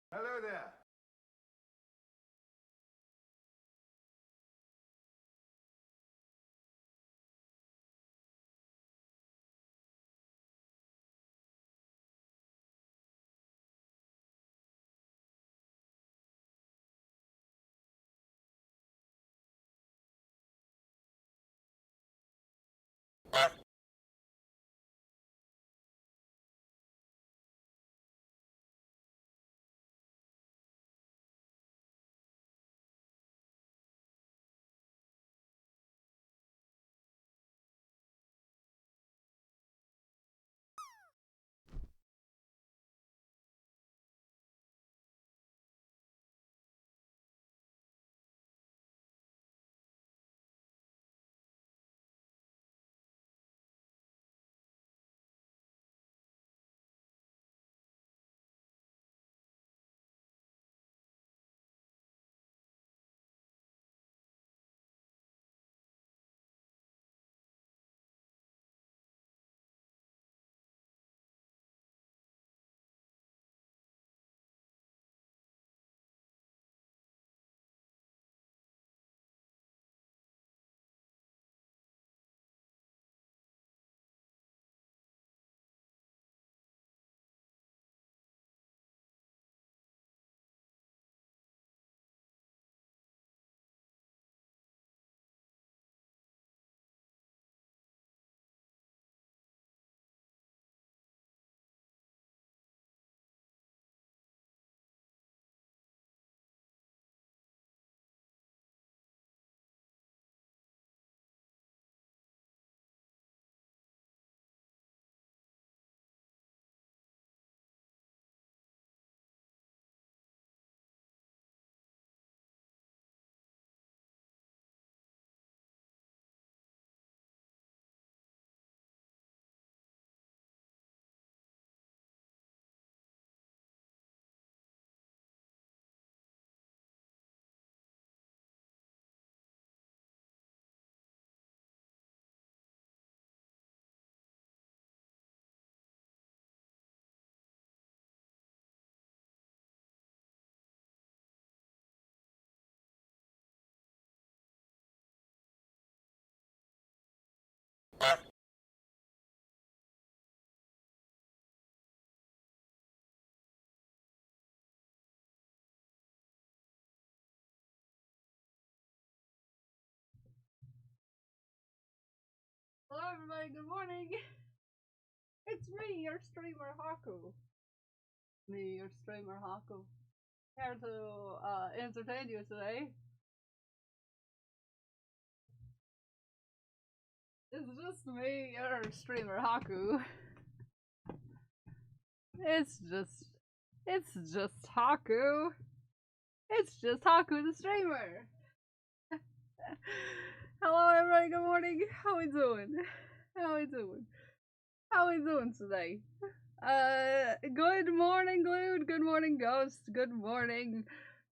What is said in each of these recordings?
Hello there. Hello everybody, good morning! It's me, your streamer Haku. Me, your streamer Haku. Here to entertain you today. It's just me, your streamer Haku. It's just Haku. It's just Haku the streamer. Hello everybody, good morning. How we doing? How we doing? How we doing today? Good morning, Glued. Good morning, Ghost. Good morning,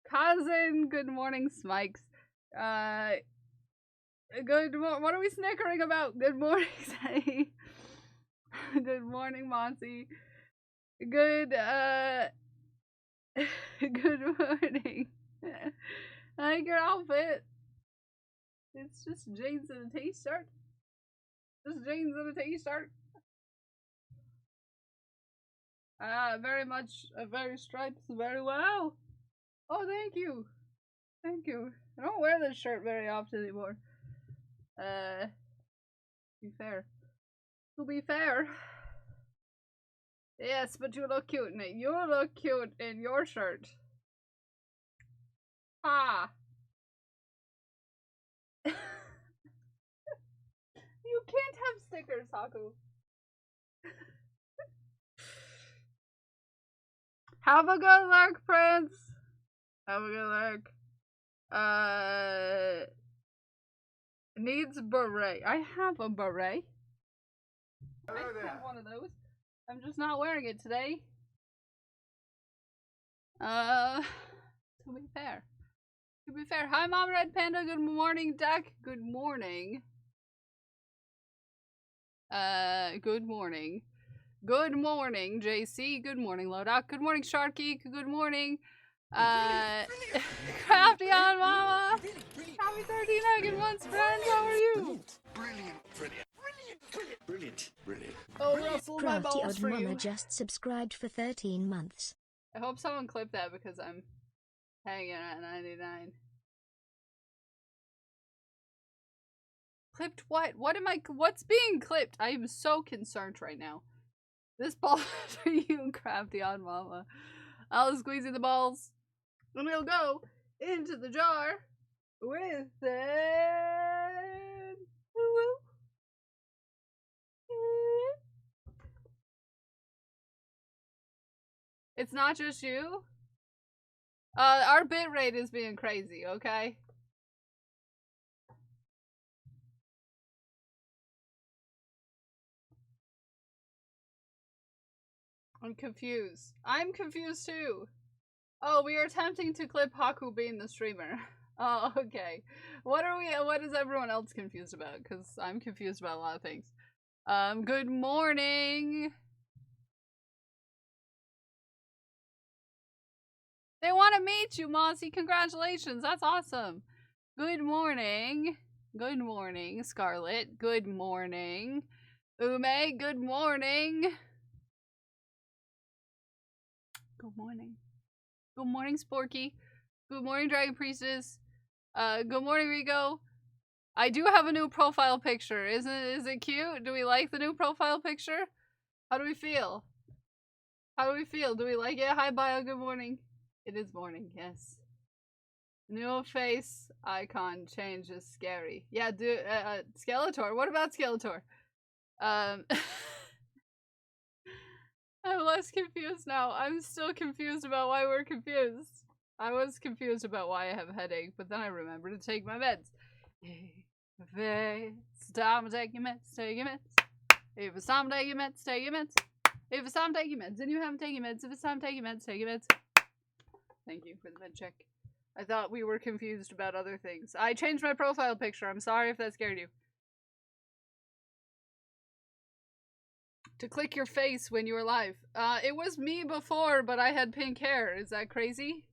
Cousin. Good morning, Smikes. What are we snickering about? Good morning, Say. Good morning, Monty. Good, good morning. I like your outfit. It's just jeans and a t-shirt. Just jeans and a t-shirt. Very much, very stripes, very well. Oh, thank you. Thank you. I don't wear this shirt very often anymore. To be fair. To be fair. Yes, but you look cute in it. You look cute in your shirt. Ah. You can't have stickers, Haku. Have a good luck, Prince. Have a good luck. Needs beret. I have a beret. Hello I there. have one of those. I'm just not wearing it today. To be fair. To be fair. Hi, Mom Red Panda. Good morning, Duck. Good morning. Good morning. Good morning, JC. Good morning, Lodoc. Good morning, Sharky. Good morning, Crafty on Mama. Happy 13 Haggard months, friends. How are you? Brilliant. Oh, Russell, my Crafty balls Odd for Mama you. just subscribed for 13 months. I hope someone clipped that because I'm hanging at 99. Clipped what? What's being clipped? I am so concerned right now. This ball is for you, Crafty on Mama. I'll squeeze in the balls. And we'll go into the jar with it. It's not just you. Our bitrate is being crazy, okay? I'm confused. I'm confused too. Oh, we are attempting to clip Haku being the streamer. Oh, okay. What is everyone else confused about? Because I'm confused about a lot of things. Good morning. They want to meet you, Mossy. Congratulations. That's awesome. Good morning. Good morning, Scarlet. Good morning. Ume, good morning. Good morning. Good morning, Sporky. Good morning, Dragon Priestess. Good morning, Rico. I do have a new profile picture. Is it cute? Do we like the new profile picture? How do we feel? How do we feel? Do we like it? Hi, Bio. Good morning. It is morning, yes. New face icon change is scary. Yeah, Skeletor. What about Skeletor? I'm less confused now. I'm still confused about why we're confused. I was confused about why I have a headache, but then I remembered to take my meds. If it's time to take your meds, take your meds. If it's time to take your meds, take your meds. If it's time to take your meds and you haven't taken your meds, if it's time to take your meds, take your meds. Thank you for the med check. I thought we were confused about other things. I changed my profile picture. I'm sorry if that scared you. To click your face when you were live. It was me before, but I had pink hair. Is that crazy?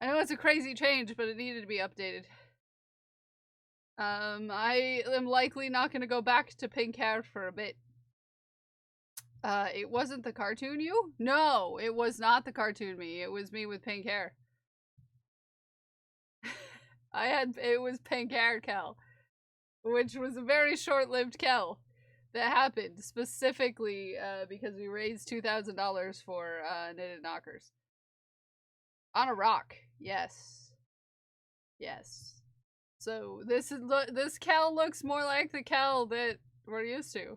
I know it's a crazy change, but it needed to be updated. I am likely not gonna go back to pink hair for a bit. It wasn't the cartoon you? No, it was not the cartoon me. It was me with pink hair. It was pink hair Kel. Which was a very short-lived Kel. That happened specifically because we raised $2,000 for knitted knockers. On a rock, yes. Yes. So this Kel looks more like the Kel that we're used to.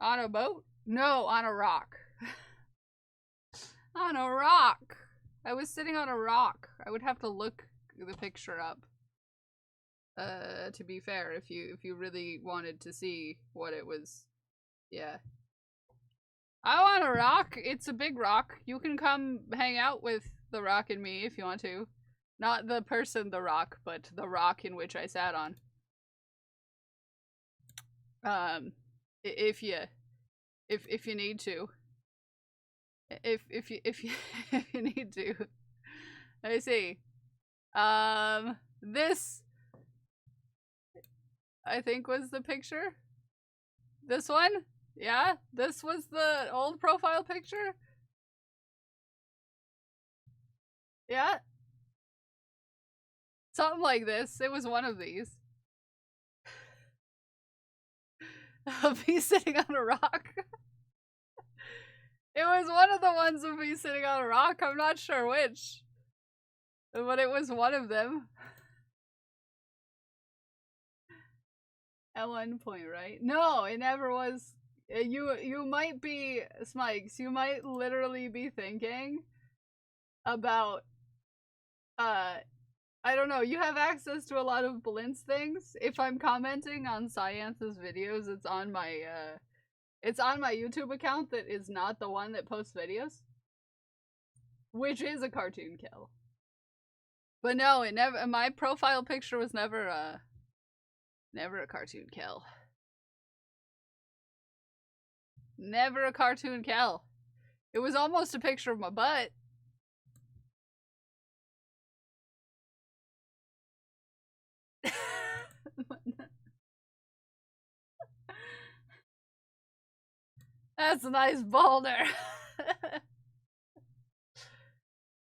On a boat? No, on a rock. On a rock. I was sitting on a rock. I would have to look the picture up. To be fair, if you really wanted to see what it was. Yeah. I want a rock. It's a big rock. You can come hang out with the rock and me if you want to. Not the person, the rock, but the rock in which I sat on. If you need to. If you need to. Let me see. This I think was the picture. This one? Yeah, this was the old profile picture. Yeah. Something like this. It was one of these. Of me sitting on a rock. It was one of the ones of me sitting on a rock. I'm not sure which. But it was one of them. At one point, right? No, it never was. You might be, Smikes, you might literally be thinking about, I don't know, you have access to a lot of Blintz things. If I'm commenting on Science's videos, it's on my YouTube account that is not the one that posts videos. Which is a cartoon kill. But no, my profile picture was never a cartoon kill. Never a cartoon Kel. It was almost a picture of my butt. That's a nice boulder.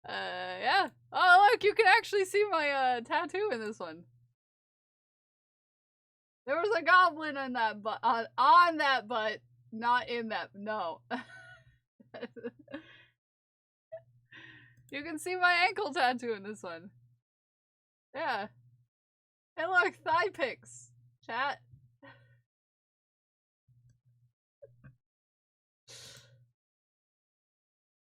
Yeah. Oh, look, you can actually see my tattoo in this one. There was a goblin on that butt, on that butt, not in that. No. You can see my ankle tattoo in this one. Yeah. Hey, look, thigh pics. Chat.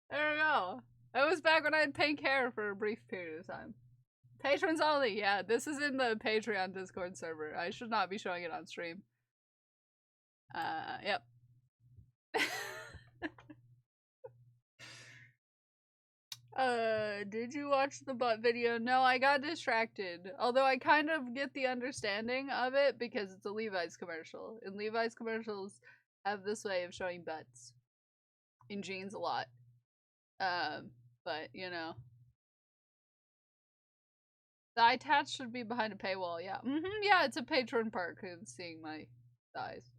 There we go. That was back when I had pink hair for a brief period of time. Patrons only, yeah. This is in the Patreon Discord server. I should not be showing it on stream. Yep. Did you watch the butt video? No, I got distracted. Although I kind of get the understanding of it because it's a Levi's commercial. And Levi's commercials have this way of showing butts. In jeans a lot. But, you know. Thigh tats should be behind a paywall, yeah. Yeah, it's a patron perk of seeing my thighs.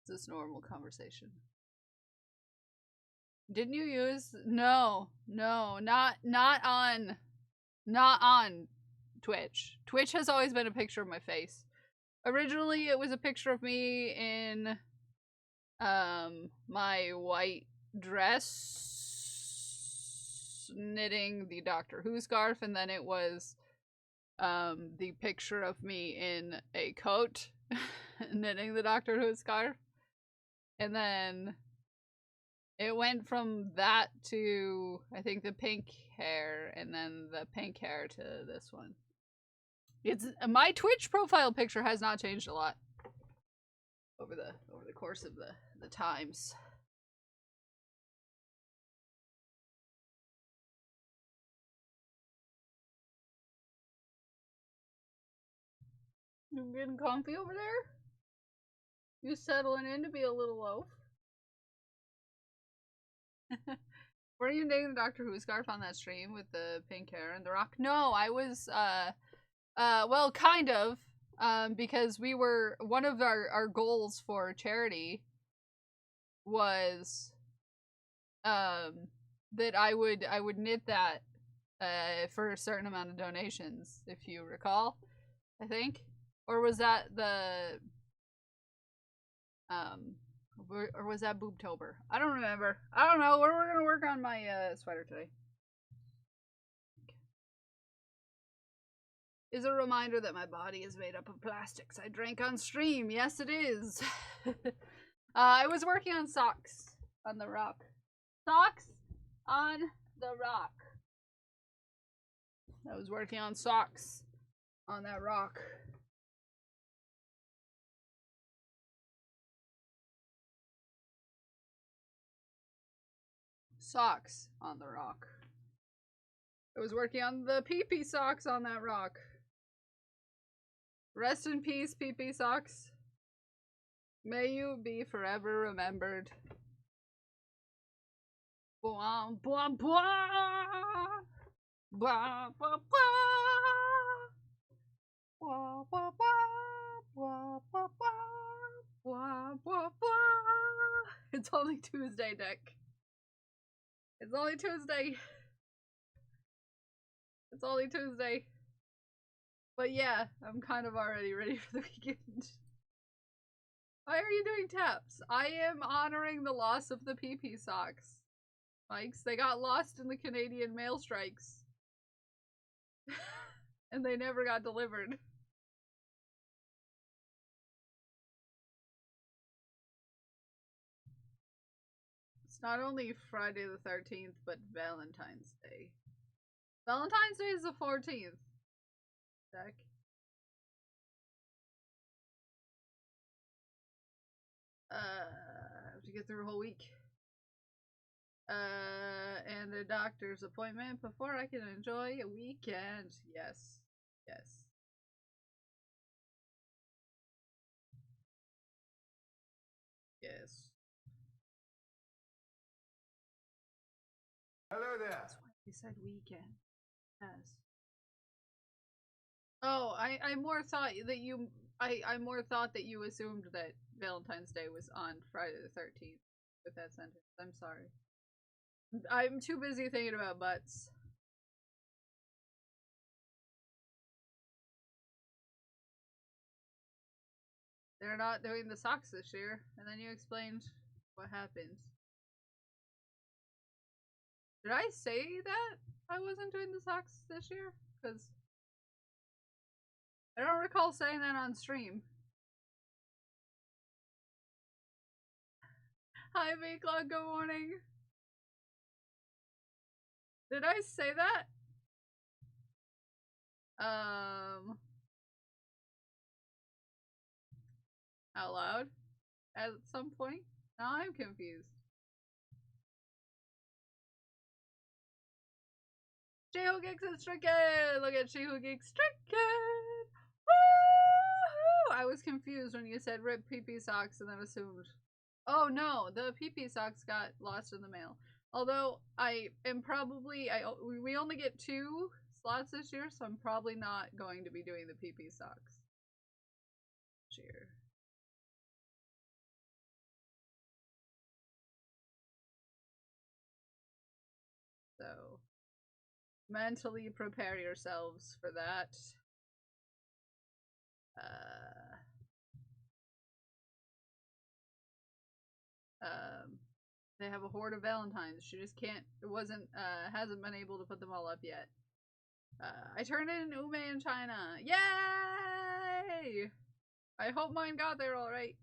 It's this normal conversation. Didn't you use no, not on Twitch. Twitch has always been a picture of my face. Originally it was a picture of me in my white dress knitting the Doctor Who scarf, and then it was the picture of me in a coat knitting the Doctor Who scarf. And then it went from that to, I think, the pink hair, and then the pink hair to this one. It's my Twitch profile picture has not changed a lot over the course of the times. You getting comfy over there? You settling in to be a little loaf? Were you dating the Doctor Who scarf on that stream with the pink hair and the rock? No, I was, well, kind of, because we were, one of our goals for charity was, that I would knit that, for a certain amount of donations, if you recall, I think. Or was that the, or was that Boobtober? I don't remember. I don't know. We're gonna work on my sweater today. Is a reminder that my body is made up of plastics. I drank on stream. Yes, it is. I was working on socks on the rock. Socks on the rock. I was working on socks on that rock. Socks on the rock. I was working on the pee-pee socks on that rock. Rest in peace, pee-pee socks. May you be forever remembered. Blah, blah, blah. Blah, blah, blah. Blah, blah, blah. Blah, blah, blah. Blah, blah, blah. It's only Tuesday, Dick. It's only Tuesday. It's only Tuesday. But yeah, I'm kind of already ready for the weekend. Why are you doing taps? I am honoring the loss of the pee-pee socks. Mikes, they got lost in the Canadian mail strikes. And they never got delivered. It's not only Friday the 13th, but Valentine's Day. Valentine's Day is the 14th. Jack. I have to get through a whole week. And a doctor's appointment before I can enjoy a weekend. Yes. Yes. Yes. Hello there. That's why we said weekend. Yes. Oh, I more thought that you I more thought that you assumed that Valentine's Day was on Friday the 13th with that sentence. I'm sorry. I'm too busy thinking about butts. They're not doing the socks this year, and then you explained what happened. Did I say that I wasn't doing the socks this year? Because I don't recall saying that on stream. Hi, Vclog, good morning. Did I say that? Out loud? At some point? Now I'm confused. She Who Geeks is stricken! Look at She Who Geeks stricken! Woohoo! I was confused when you said rip PP socks and then assumed. Oh no, the PP socks got lost in the mail. Although I am probably we only get 2 slots this year, so I'm probably not going to be doing the PP socks. Cheer. So mentally prepare yourselves for that. They have a horde of Valentines. She just can't, hasn't been able to put them all up yet. I turned in Ume in China. Yay! I hope mine got there alright.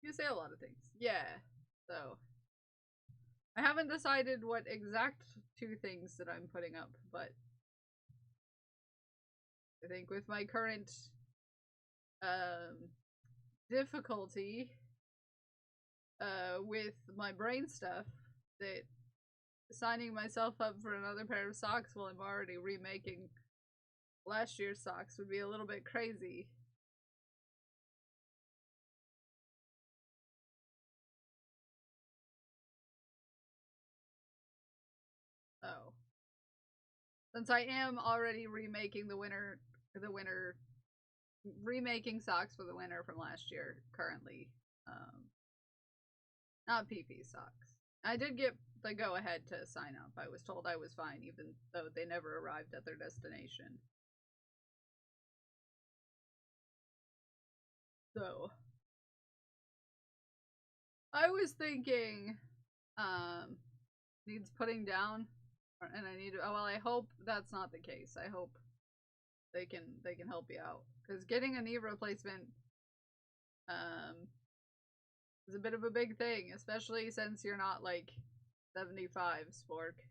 You say a lot of things. Yeah, so. I haven't decided what exact 2 things that I'm putting up, but I think with my current difficulty with my brain stuff, that signing myself up for another pair of socks while I'm already remaking last year's socks would be a little bit crazy. So, since I am already remaking remaking socks for the winter from last year currently, not PP socks. I did get the go ahead to sign up. I was told I was fine even though they never arrived at their destination. So I was thinking needs putting down, and I need to, well, I hope that's not the case. I hope they can help you out, because getting a knee replacement is a bit of a big thing, especially since you're not like 75, Spork.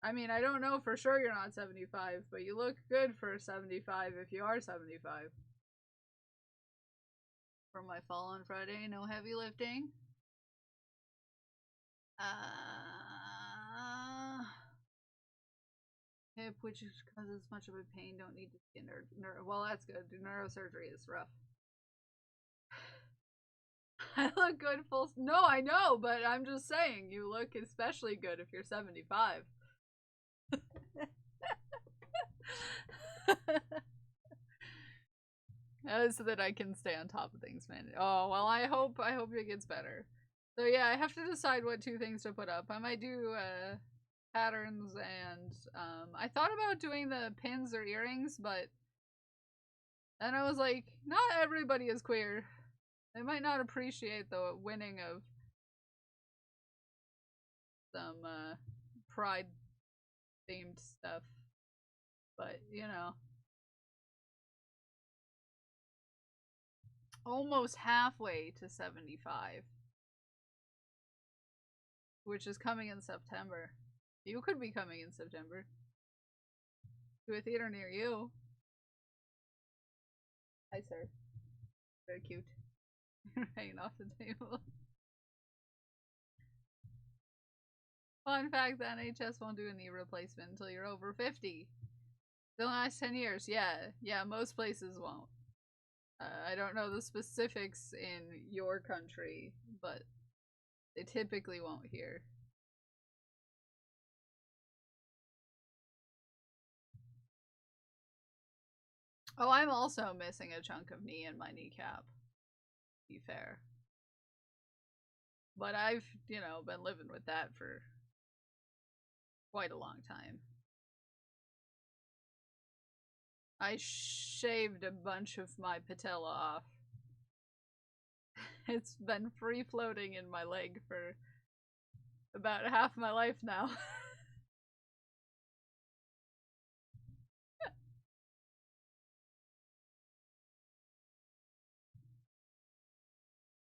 I mean, I don't know for sure you're not 75, but you look good for 75 if you are 75. For my fall on Friday, no heavy lifting. Hip, which causes much of a pain, don't need to get well, that's good. Neurosurgery is rough. I look good full. No, I know, but I'm just saying, you look especially good if you're 75. So that I can stay on top of things, man. Oh, well, I hope it gets better. So yeah, I have to decide what 2 things to put up. I might do patterns, and I thought about doing the pins or earrings, but then I was like, not everybody is queer. They might not appreciate the winning of some pride themed stuff, but you know. Almost halfway to 75, which is coming in September. You could be coming in September to a theater near you. Hi, sir. Very cute. Hanging off the table. Fun fact, the NHS won't do a knee replacement until you're over 50. The last 10 years, yeah, most places won't. I don't know the specifics in your country, but they typically won't here. Oh, I'm also missing a chunk of knee in my kneecap. To be fair. But I've, you know, been living with that for quite a long time. I shaved a bunch of my patella off. It's been free floating in my leg for about half my life now.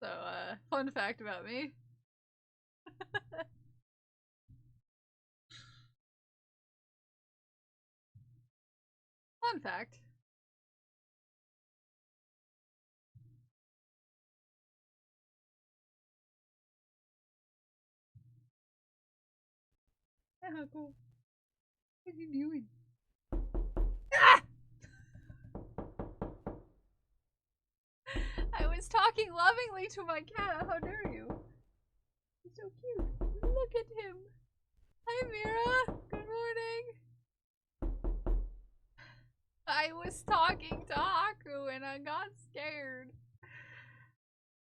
So, fun fact about me. Fun fact. Hey, Huckle. What are you doing? Ah! I was talking lovingly to my cat. How dare you? He's so cute. Look at him. Hi, Mira. Good morning. I was talking to Haku and I got scared.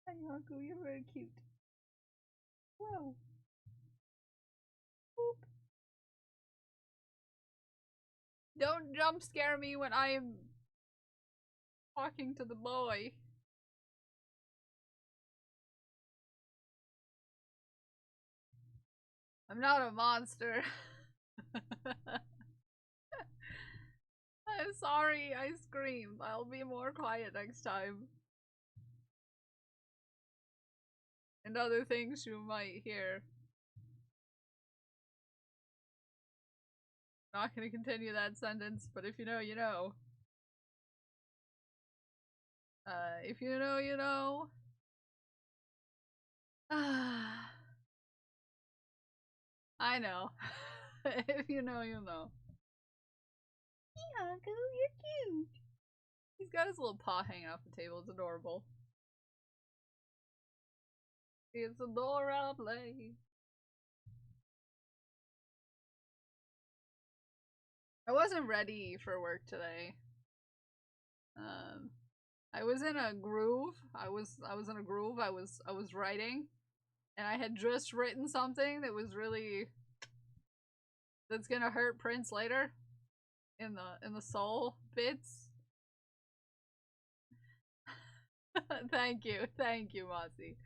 Hi, Haku. You're very cute. Whoa. Boop. Don't jump scare me when I am talking to the boy. I'm not a monster. I'm sorry, I screamed. I'll be more quiet next time. And other things you might hear. Not gonna continue that sentence, but if you know, you know. If you know, you know. I know. If you know, you know. Yaku, you're cute. He's got his little paw hanging off the table. It's adorable. It's adorable. I wasn't ready for work today. I was in a groove. I was in a groove. I was writing, and I had just written something that was really that's gonna hurt Prince later in the soul bits. Thank you, Mossy.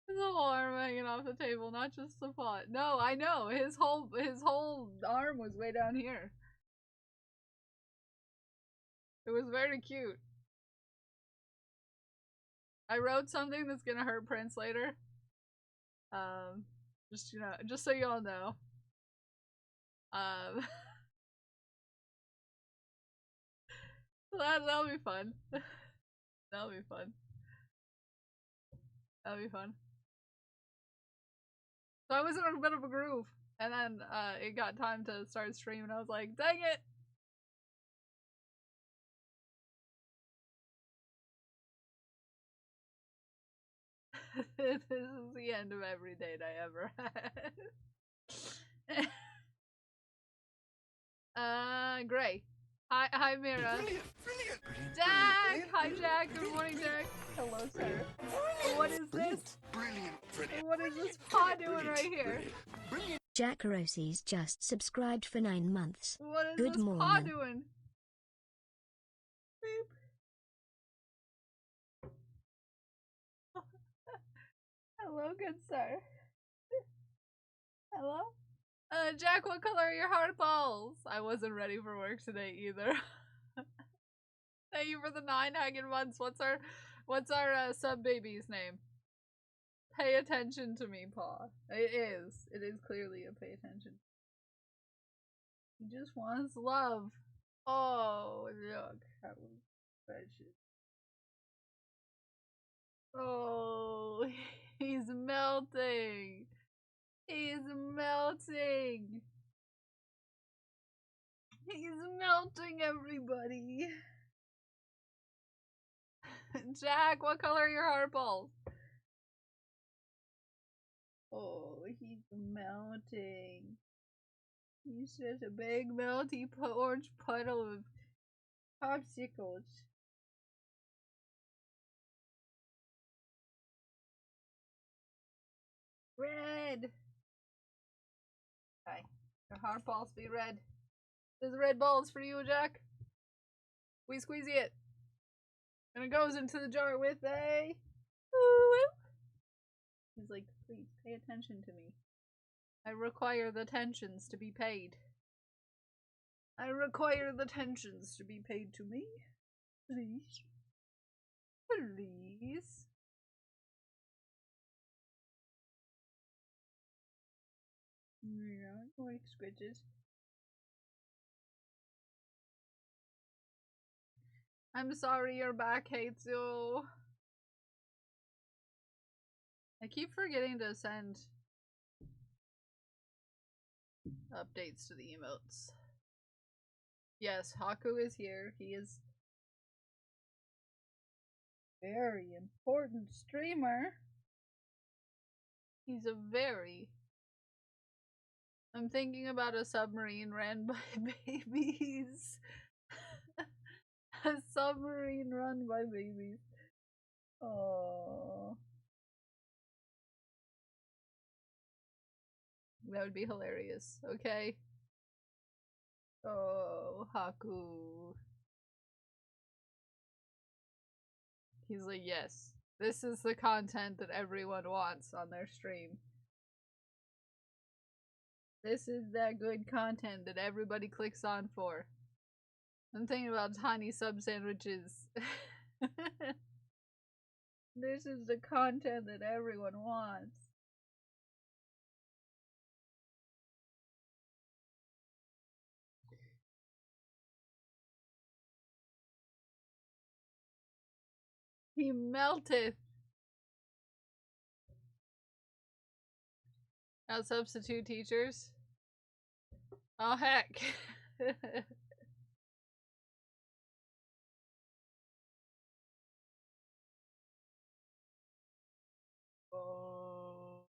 There's a whole arm hanging off the table, not just the pot. No, I know his whole arm was way down here. It was very cute. I wrote something that's gonna hurt Prince later. Just you know, just so y'all know. That'll be fun. That'll be fun. That'll be fun. So I was in a bit of a groove, and then it got time to start streaming. I was like, dang it! This is the end of every date I ever had. Gray. Hi, Mira. Brilliant. Jack! Hi, Jack. Good morning, Jack. Hello, sir. What is this? Brilliant. What is this paw doing right here? Jack Rosie's just subscribed for 9 months. What is Good this paw morning. doing? Beep. Hello, good sir. Hello? Jack, what color are your heart balls? I wasn't ready for work today either. Thank you for the 9 hanging months. What's our sub baby's name? Pay attention to me, Paw. It is clearly a pay attention. He just wants love. Oh, look. That was precious. Oh, he's melting. He's melting. He's melting, everybody. Jack, what color are your heart balls? Oh, he's melting. He's just a big melty orange puddle of Popsicles. Red! Hi. Your heart balls be red. There's red balls for you, Jack. We squeezy it. And it goes into the jar with a... He's like, please pay attention to me. I require the tensions to be paid. I require the tensions to be paid to me. Please. Please. Yeah, like squidges. I'm sorry your back hates you. I keep forgetting to send updates to the emotes. Yes, Haku is here. He is a very important streamer. He's a very... I'm thinking about a submarine ran by babies. A submarine run by babies. Oh, that would be hilarious. Okay. Oh, Haku. He's like, yes, this is the content that everyone wants on their stream. This is that good content that everybody clicks on for. I'm thinking about tiny sub sandwiches. This is the content that everyone wants. He melteth. Now substitute teachers. Oh heck. Oh.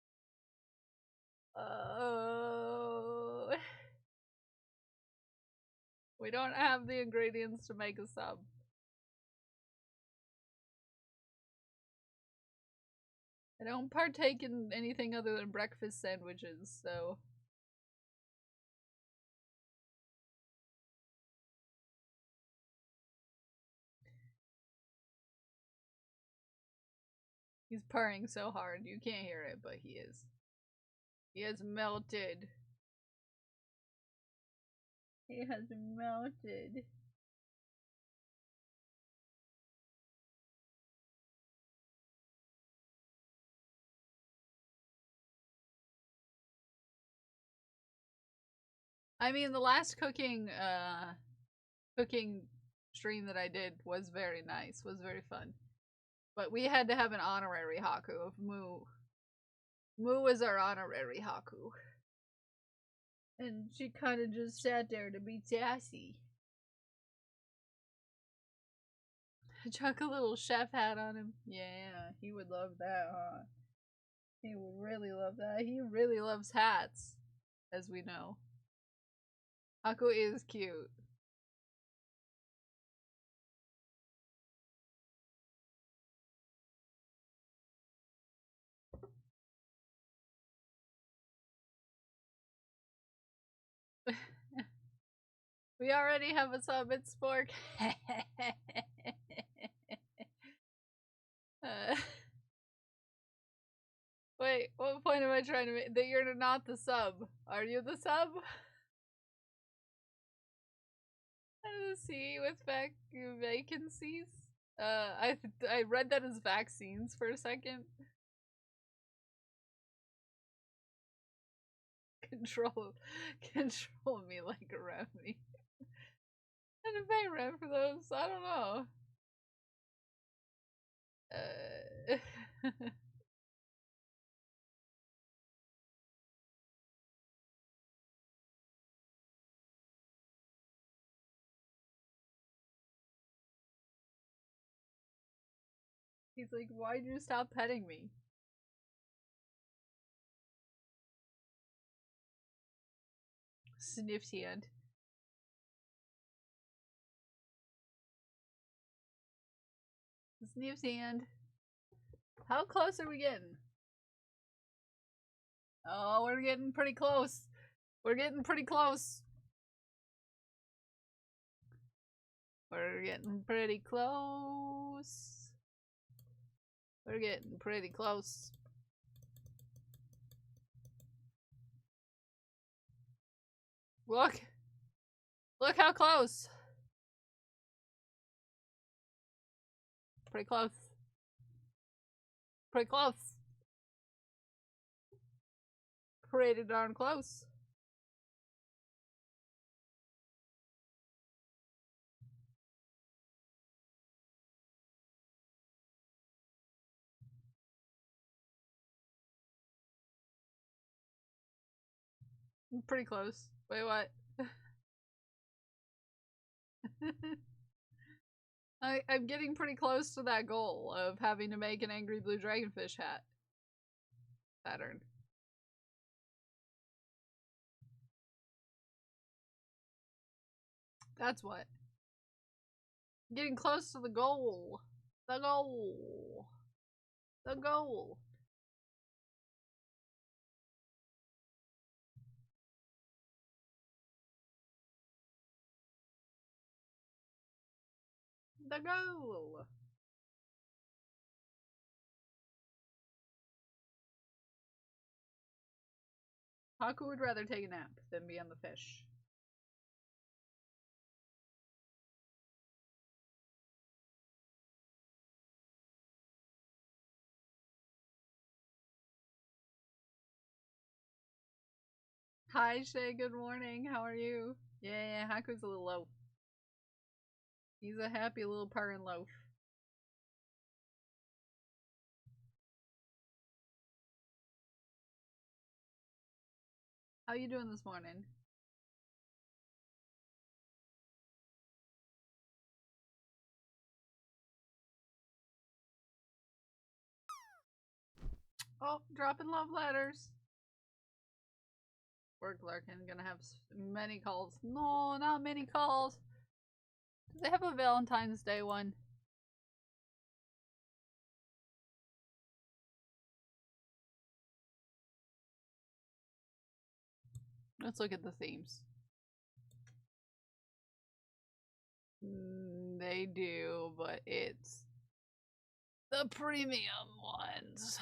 Oh. We don't have the ingredients to make a sub. I don't partake in anything other than breakfast sandwiches, so... He's purring so hard, you can't hear it, but he is. He has melted. He has melted. I mean, the last cooking stream that I did was very nice, was very fun. But we had to have an honorary Haku of Moo. Moo was our honorary Haku. And she kind of just sat there to be sassy. Chuck a little chef hat on him. Yeah, he would love that, huh? He would really love that. He really loves hats, as we know. Haku is cute. We already have a sub, it's Spork. Wait, what point am I trying to make? That you're not the sub. Are you the sub? See, with vacancies? I read that as vaccines for a second. Control me like a Remy. I didn't pay rent for those, I don't know. He's like, why'd you stop petting me? Sniffed hand. Sniff sand. How close are we getting? Oh, we're getting pretty close. We're getting pretty close. We're getting pretty close. We're getting pretty close. Look! Look how close! Pretty close. Pretty close. Pretty darn close. Pretty close. Wait, what? I'm getting pretty close to that goal of having to make an angry blue dragonfish hat pattern. That's what. Getting close to the goal. The goal. The goal. The goal. Haku would rather take a nap than be on the fish. Hi Shay, good morning. How are you? Yeah, Haku's a little low. He's a happy little purring loaf. How you doing this morning? Oh, dropping love letters. Work Larkin, gonna have many calls. No, not many calls. Do they have a Valentine's Day one? Let's look at the themes. They do, but it's the premium ones.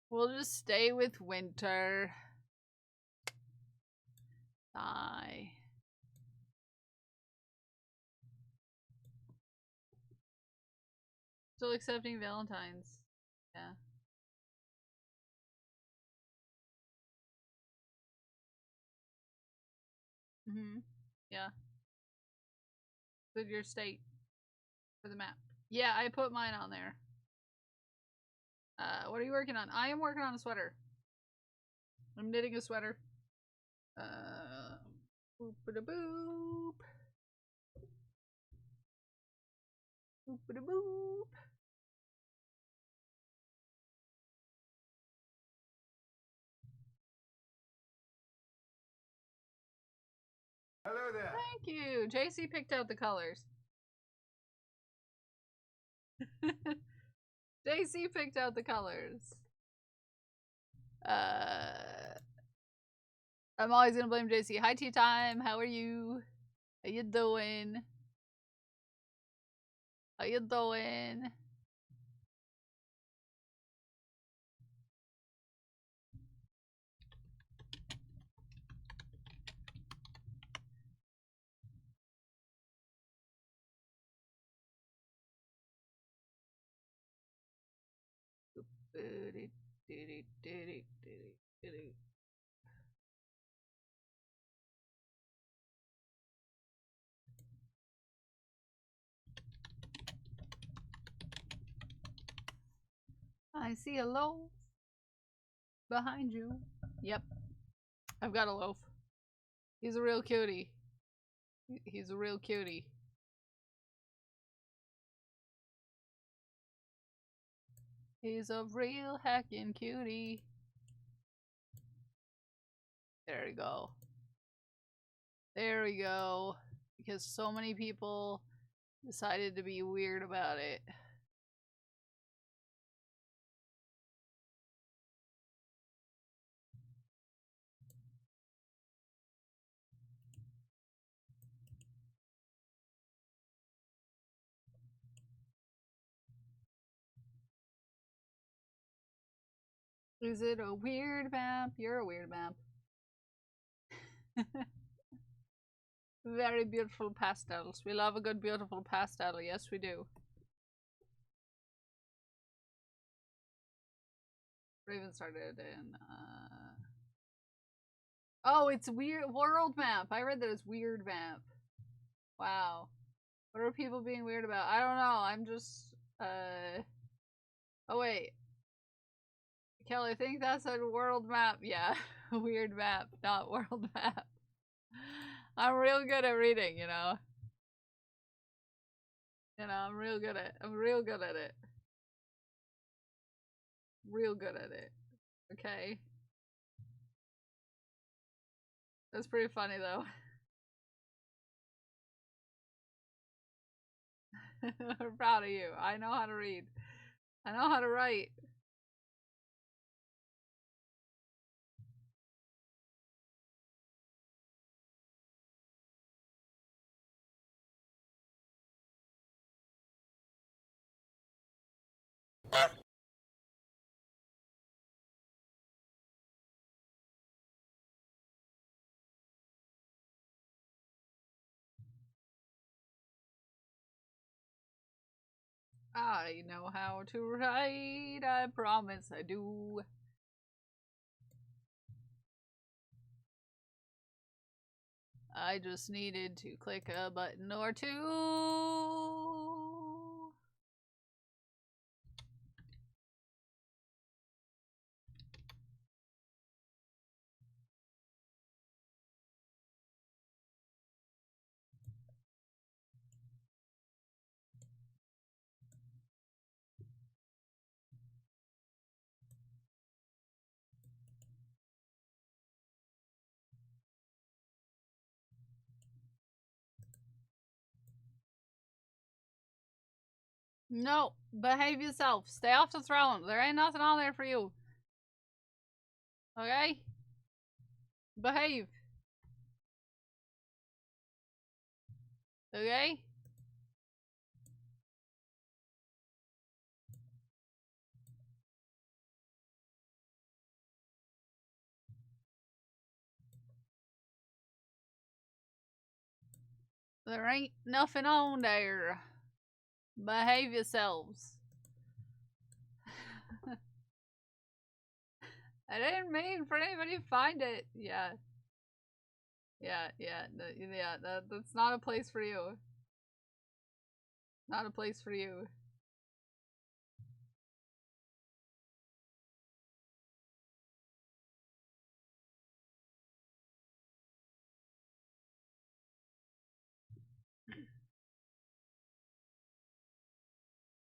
We'll just stay with winter. Bye. Still accepting Valentine's. Yeah. Yeah. With your state for the map. Yeah, I put mine on there. What are you working on? I am working on a sweater. I'm knitting a sweater. Boop-a-da-boop. Boop-a-da-boop. Hello there. Thank you. JC picked out the colors. JC picked out the colors. I'm always gonna blame JC. Hi, tea time. How are you? How you doing? How you doing? I see a loaf behind you. Yep. I've got a loaf. He's a real cutie. He's a real cutie. He's a real hacking cutie. There we go. There we go. Because so many people decided to be weird about it. Is it a weird map? You're a weird map. Very beautiful pastels. We love a good beautiful pastel. Yes, we do. Raven started in, Oh, it's weird world map. I read that it's weird map. Wow. What are people being weird about? I don't know. I'm just, Oh, wait. Kelly, I think that's a world map. Yeah. Weird map, not world map. I'm real good at reading, you know? You know, I'm real good at it. Real good at it. Okay. That's pretty funny though. I'm proud of you. I know how to read. I know how to write. I know how to write. I promise I do. I just needed to click a button or two. No, behave yourself. Stay off the throne. There ain't nothing on there for you. Okay? Behave. Okay? There ain't nothing on there. Behave yourselves. I didn't mean for anybody to find it. Yeah. Yeah, that's not a place for you. Not a place for you.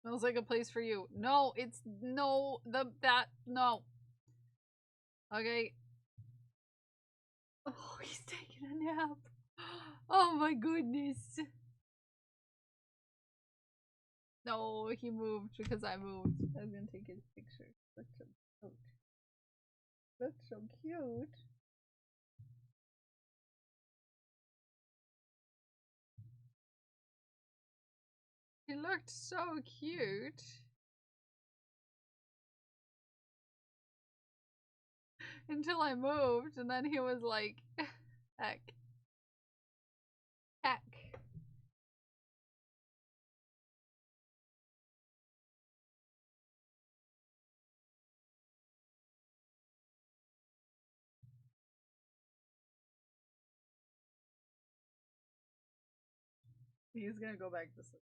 Smells like a place for you. No, it's no, no. Okay. Oh, he's taking a nap. Oh my goodness. No, he moved because I moved. I'm gonna take his picture. That's so cute. That's so cute. He looked so cute. Until I moved, and then he was like, heck. Heck. He's gonna go back to sleep.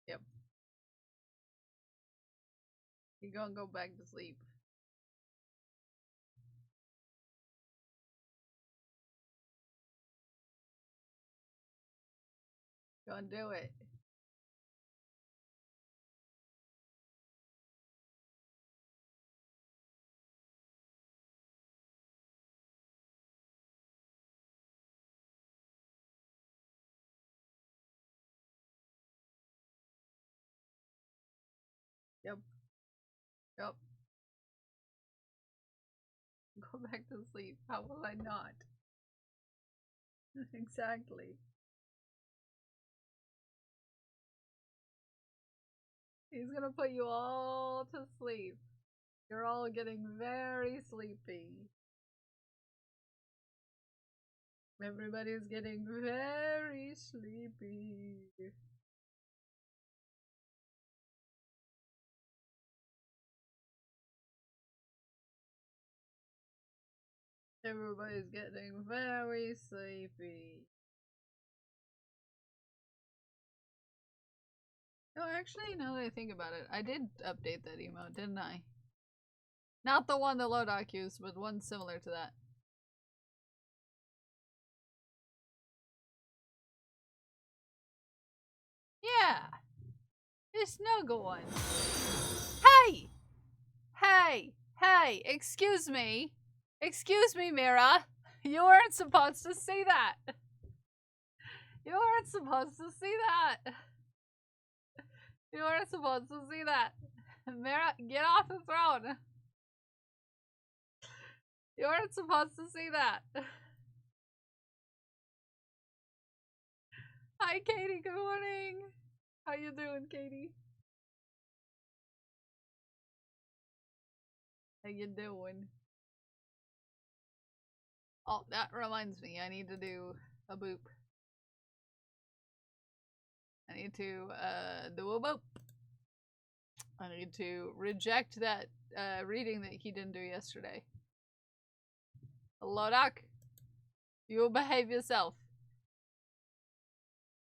Yep. He's gonna go back to sleep. Gonna do it. Yep. Yep. Go back to sleep. How will I not? Exactly. He's gonna put you all to sleep. You're all getting very sleepy. Everybody's getting very sleepy. Everybody's getting very sleepy. No, actually, now that I think about it, I did update that emote, didn't I? Not the one that Lodok used, but one similar to that. Yeah! The snuggle one. Hey! Hey! Hey! Excuse me! Excuse me, Mira! You weren't supposed to see that! You weren't supposed to see that! You weren't supposed to see that! Mira, get off the throne! You weren't supposed to see that! Hi, Katie, good morning! How you doing, Katie? How you doing? Oh, that reminds me, I need to do a boop. I need to, do a boop. I need to reject that, reading that he didn't do yesterday. Lodok, you behave yourself.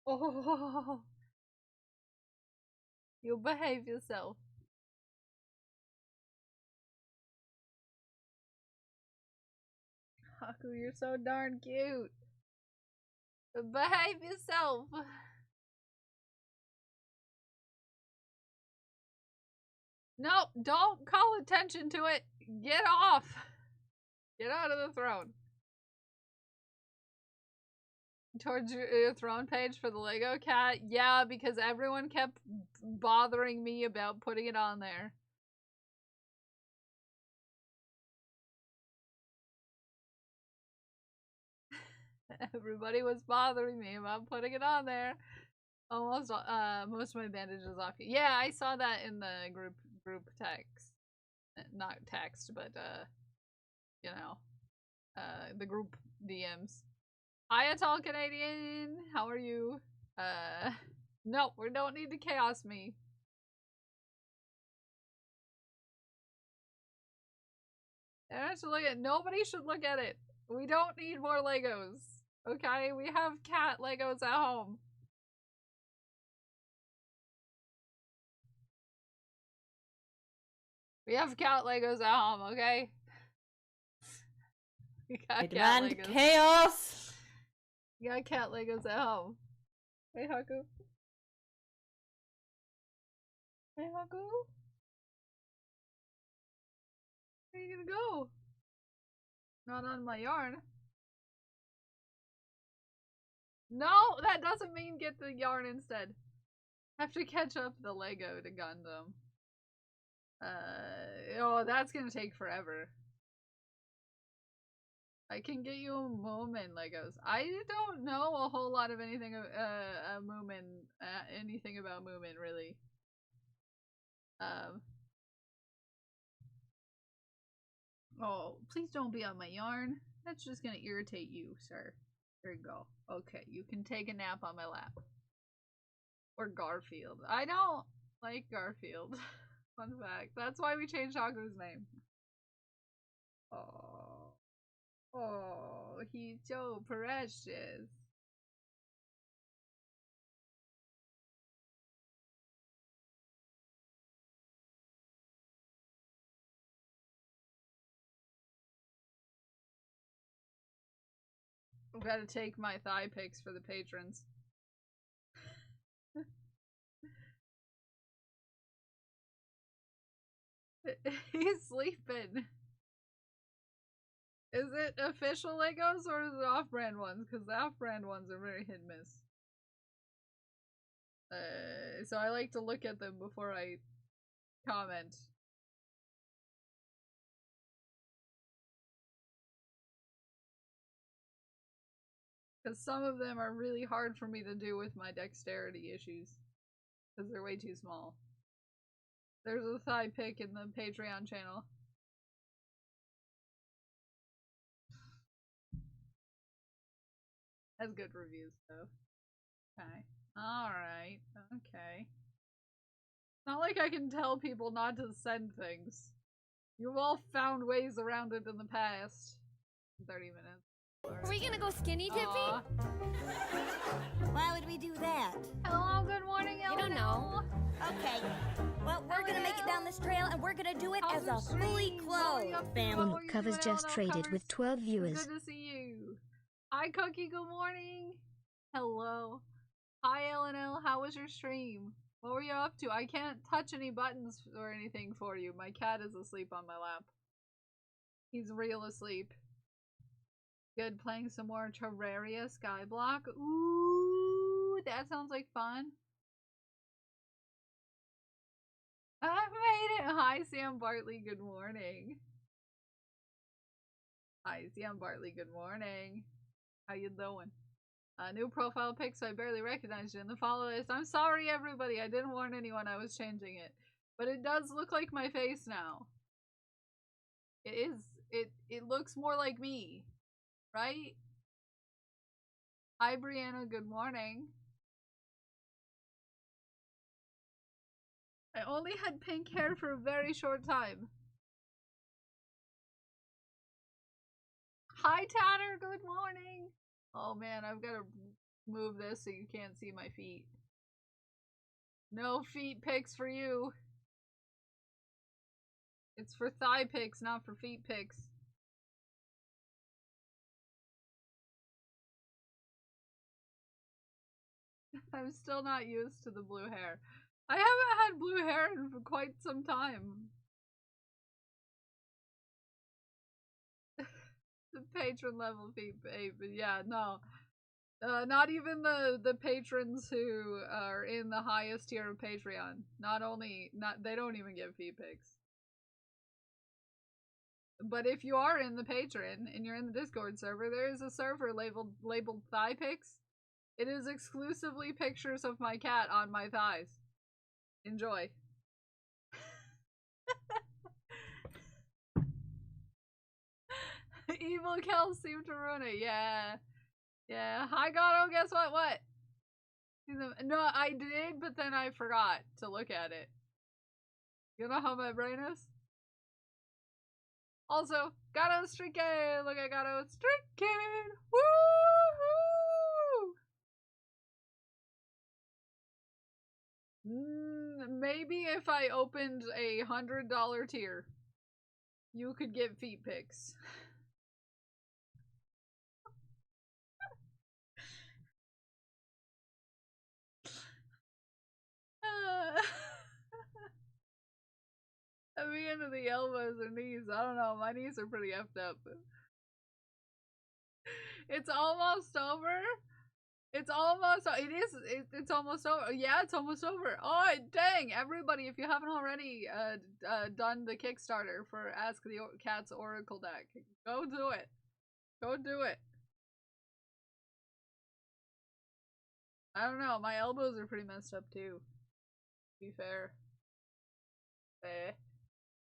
Oh, you behave yourself. Haku, you're so darn cute. Behave yourself. No, don't call attention to it. Get off. Get out of the throne. Towards your throne page for the Lego cat? Yeah, because everyone kept bothering me about putting it on there. Everybody was bothering me about putting it on there. Almost, most of my bandages off. Yeah, I saw that in the group text. Not text, but, you know, the group DMs. Hi, Tall Canadian! How are you? No, we don't need to chaos me. Nobody should look at it. We don't need more Legos. Okay, we have cat Legos at home. We have cat Legos at home, okay? We got I cat demand Legos. chaos! We got cat Legos at home. Hey, Haku. Hey, Haku. Where are you gonna go? Not on my yarn. No, that doesn't mean get the yarn instead. Have to catch up the Lego to Gundam. Oh, that's gonna take forever. I can get you Moomin Legos. I don't know a whole lot of anything Moomin, anything about Moomin really. Oh, please don't be on my yarn. That's just gonna irritate you, sir. There you go. Okay, you can take a nap on my lap. Or Garfield. I don't like Garfield. Fun fact. That's why we changed Haku's name. Oh. Oh, he's so precious. I've got to take my thigh pics for the patrons. He's sleeping. Is it official Legos or is it off-brand ones? Because the off-brand ones are very hit and miss. So I like to look at them before I comment. Because some of them are really hard for me to do with my dexterity issues. Because they're way too small. There's a thigh pic in the Patreon channel. Has good reviews though. Okay. Alright. Okay. It's not like I can tell people not to send things. You've all found ways around it in the past. 30 minutes. Are we gonna go skinny dipping? Aw. Why would we do that? Hello, good morning, You don't know. Okay. Well, we're gonna make it down this trail, and we're gonna do it as a fully clothed family. One covers just traded with 12 viewers. Good to see you. Hi, Cookie. Good morning. Hello. Hi, LNL. How was your stream? What were you up to? I can't touch any buttons or anything for you. My cat is asleep on my lap. He's real asleep. Good. Playing some more Terraria Skyblock. Ooh, that sounds like fun. I made it! Hi, Sam Bartley, good morning. Hi, Sam Bartley, good morning. How you doing? New profile pic, so I barely recognized you in the follow list. I'm sorry, everybody. I didn't warn anyone I was changing it. But it does look like my face now. It is. It looks more like me. Right? Hi, Brianna, good morning. I only had pink hair for a very short time. Hi, Tanner. Good morning. Oh man, I've got to move this so you can't see my feet. No feet pics for you. It's for thigh pics, not for feet pics. I'm still not used to the blue hair. I haven't had blue hair in quite some time. The patron level feet, but yeah, no. Not even the patrons who are in the highest tier of Patreon. They don't even give feet pics. But if you are in the patron and you're in the Discord server, there is a server labeled thigh pics. It is exclusively pictures of my cat on my thighs. Enjoy. Evil Kel seemed to ruin it. Yeah. Yeah. Hi, Gato. Guess what? What? No, I did, but then I forgot to look at it. You know how my brain is? Also, Gato streaking! Look at Gato streaking! Woohoo! Maybe if I opened a $100 tier, you could get feet pics. At the end of the elbows or knees. I don't know. My knees are pretty effed up. It's almost over. It's almost. It's almost over. Yeah, it's almost over. Oh dang! Everybody, if you haven't already done the Kickstarter for Ask the Cat's Oracle deck, go do it. Go do it. I don't know. My elbows are pretty messed up too. To be fair.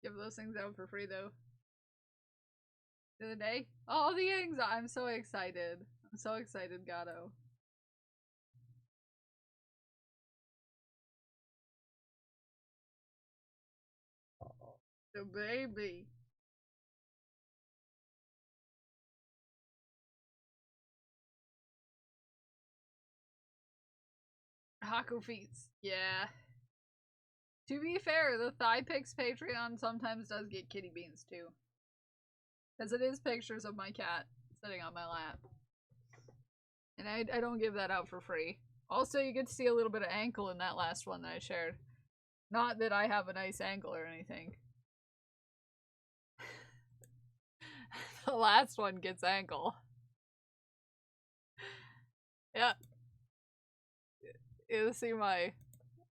Give those things out for free though. The other day. Oh, the anxiety! I'm so excited. I'm so excited, Gato. The baby. Haku feets. Yeah. To be fair, the Thigh Pics Patreon sometimes does get kitty beans too. Because it is pictures of my cat sitting on my lap. And I don't give that out for free. Also, you get to see a little bit of ankle in that last one that I shared. Not that I have a nice ankle or anything. The last one gets ankle. Yeah. You see my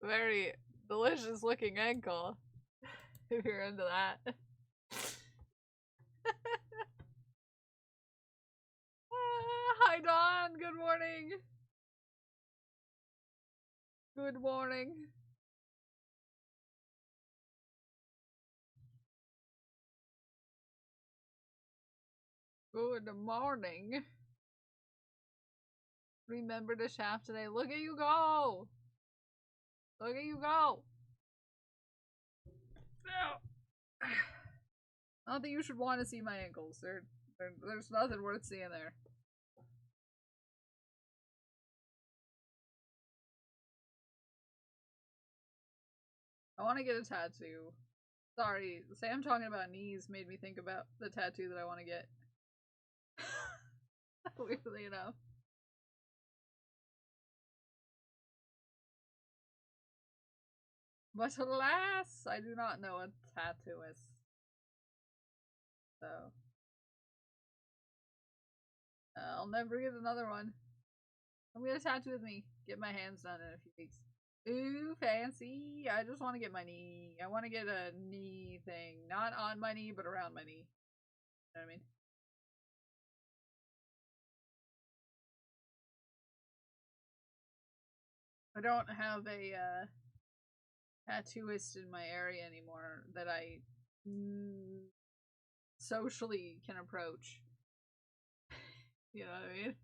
very delicious looking ankle. if you're into that. Hi Dawn, good morning. Good morning. Good morning. Remember to shaft today. Look at you go! Look at you go! Not that you should want to see my ankles. There's nothing worth seeing there. I want to get a tattoo. Sorry, Sam talking about knees made me think about the tattoo that I want to get. Weirdly enough. But alas, I do not know a tattooist. So. I'll never get another one. I'm gonna tattoo with me. Get my hands done in a few weeks. Ooh, fancy. I just want to get my knee. I want to get a knee thing. Not on my knee, but around my knee. You know what I mean? I don't have a tattooist in my area anymore that I socially can approach. You know what I mean?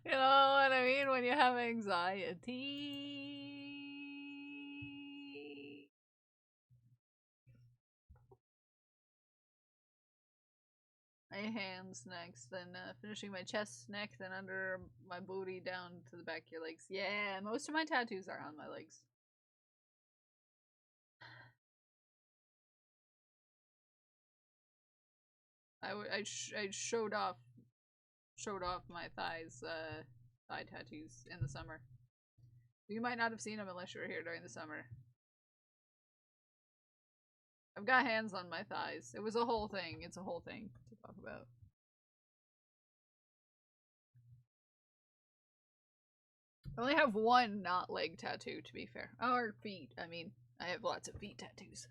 You know what I mean? When you have anxiety. My hands next, then finishing my chest, neck, then under my booty down to the back of your legs. Yeah, most of my tattoos are on my legs. I showed off my thighs, thigh tattoos in the summer. You might not have seen them unless you were here during the summer. I've got hands on my thighs. It was a whole thing. It's a whole thing to talk about. I only have one not leg tattoo, to be fair. Or feet. I mean, I have lots of feet tattoos.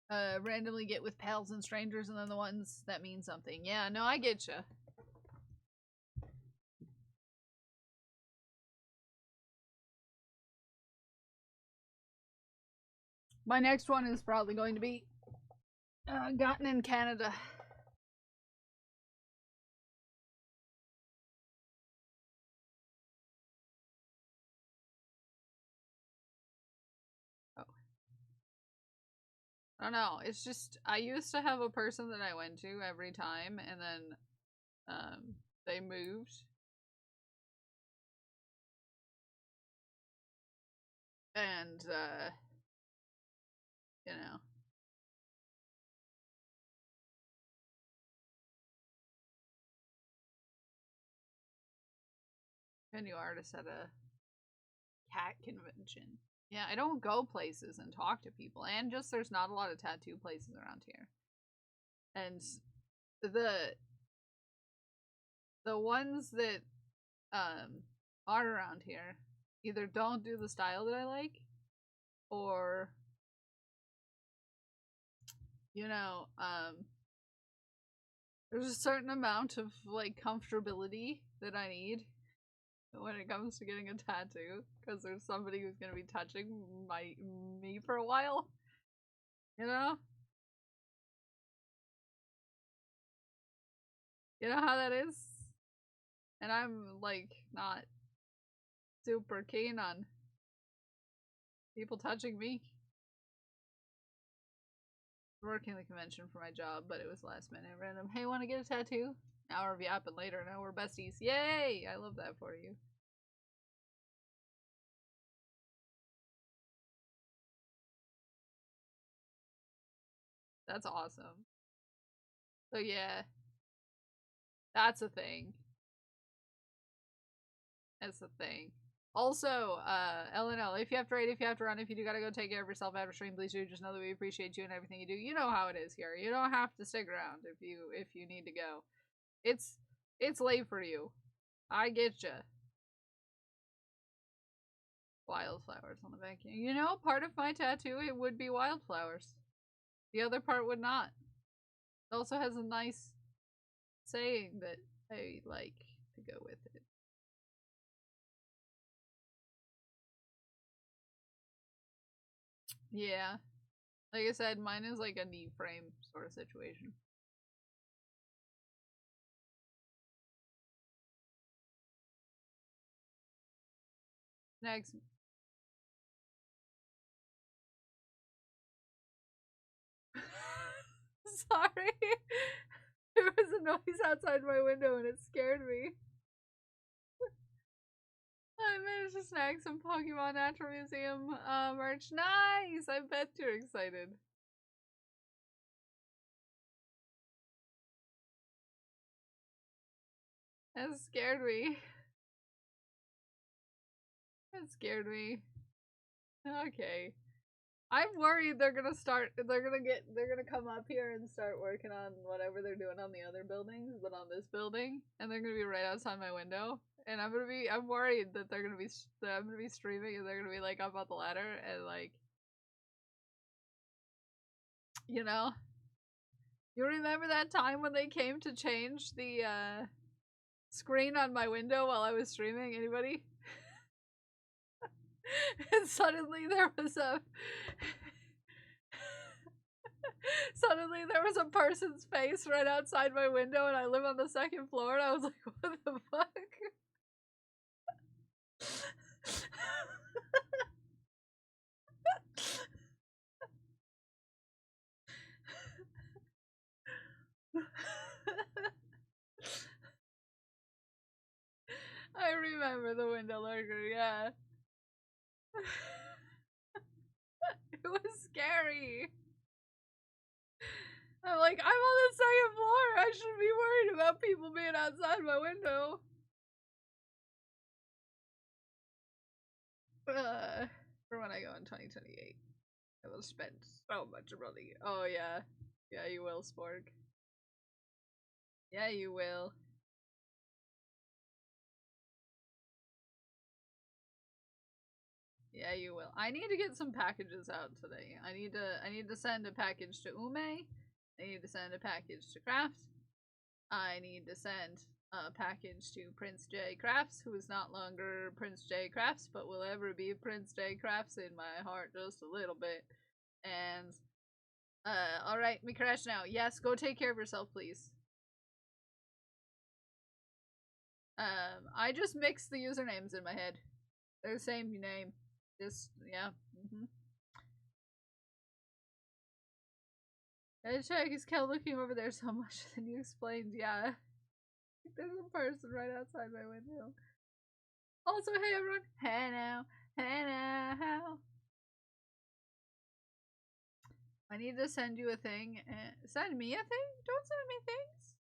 Randomly get with pals and strangers and then the ones that mean something. Yeah, no, I get ya. My next one is probably going to be gotten in Canada. Oh. I don't know. It's just, I used to have a person that I went to every time, and then they moved. And, you know. Venue artist at a cat convention. Yeah, I don't go places and talk to people, and just there's not a lot of tattoo places around here. And the ones that are around here either don't do the style that I like, or you know, there's a certain amount of like comfortability that I need when it comes to getting a tattoo, because there's somebody who's gonna be touching me for a while, you know? You know how that is? And I'm like not super keen on people touching me. Working the convention for my job, but it was last minute random. Hey, wanna get a tattoo? Hour of yapping later, now we're besties. Yay! I love that for you. That's awesome. So yeah. That's a thing. That's the thing. Also, LNL, if you have to rate, if you have to run, if you do gotta go take care of yourself after stream, please do. Just know that we appreciate you and everything you do. You know how it is here. You don't have to stick around if you need to go. It's late for you. I get ya. Wildflowers on the back. You know, part of my tattoo, it would be wildflowers. The other part would not. It also has a nice saying that I like to go with it. Yeah. Like I said, mine is like a knee frame sort of situation. Next. Sorry. There was a noise outside my window and it scared me. I managed to snag some Pokemon Natural Museum merch. Nice! I bet you're excited. That scared me. That scared me. Okay. I'm worried they're gonna come up here and start working on whatever they're doing on the other buildings, but on this building, and they're gonna be right outside my window, and I'm worried that I'm gonna be streaming and they're gonna be like up on the ladder and like, you know, you remember that time when they came to change the screen on my window while I was streaming? Anybody? And suddenly there was a person's face right outside my window, and I live on the second floor, and I was like, what the fuck? I remember the window lurker, yeah. It was scary. I'm like, I'm on the second floor. I shouldn't be worried about people being outside my window. For when I go in 2028, I will spend so much money. Oh yeah. Yeah, you will, Spork. Yeah, you will. Yeah, you will. I need to get some packages out today. I need to send a package to Ume. I need to send a package to Craft. I need to send a package to Prince J Crafts, who is not longer Prince J Crafts, but will ever be Prince J Crafts in my heart just a little bit. And alright, me crash now. Yes, go take care of yourself, please. I just mixed the usernames in my head. They're the same name. Just, yeah. Check, is Kel looking over there so much than you explained? Yeah. There's a person right outside my window. Also, hey everyone. Hey now. Hey now. I need to send you a thing. Send me a thing? Don't send me things.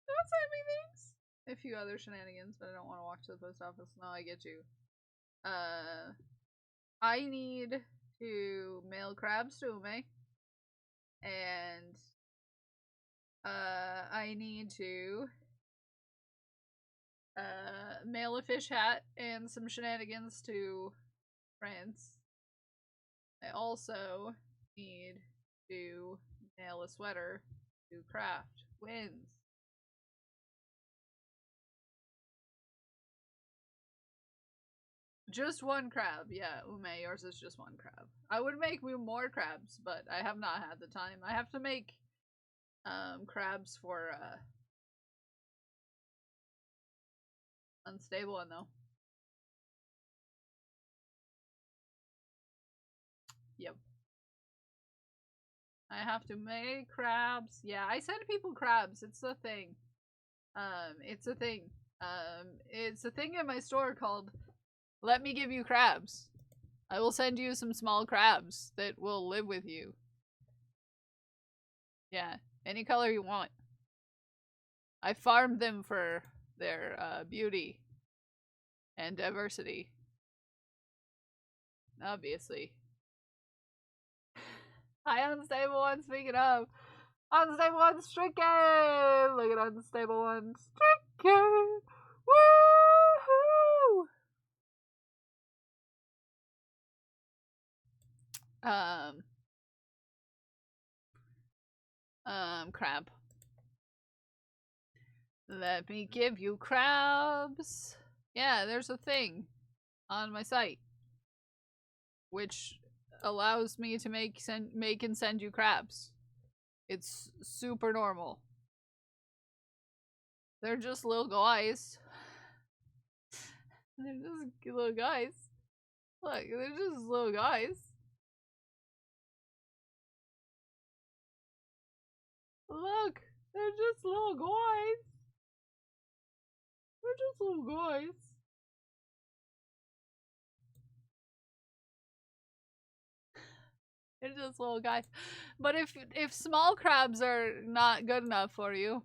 Don't send me things. A few other shenanigans, but I don't want to walk to the post office. No, I get you. I need to mail crabs to Ume. And I need to mail a fish hat and some shenanigans to France. I also need to mail a sweater to Craft. Wins. Just one crab, yeah, Ume, yours is just one crab. I would make more crabs, but I have not had the time. I have to make crabs for unstable one though. Yep. I have to make crabs. Yeah, I send people crabs. It's a thing. It's a thing. It's a thing in my store called Let Me Give You Crabs. I will send you some small crabs that will live with you. Yeah, any color you want. I farmed them for their beauty and diversity. Obviously. Hi, Unstable One, speaking of. Unstable One stricken! Look at Unstable One stricken! Woohoo! Crab. Let me give you crabs. Yeah, there's a thing on my site which allows me to make and send you crabs. It's super normal. They're just little guys. They're just little guys. Look, they're just little guys. Look, they're just little guys. They're just little guys. They're just little guys. But if small crabs are not good enough for you,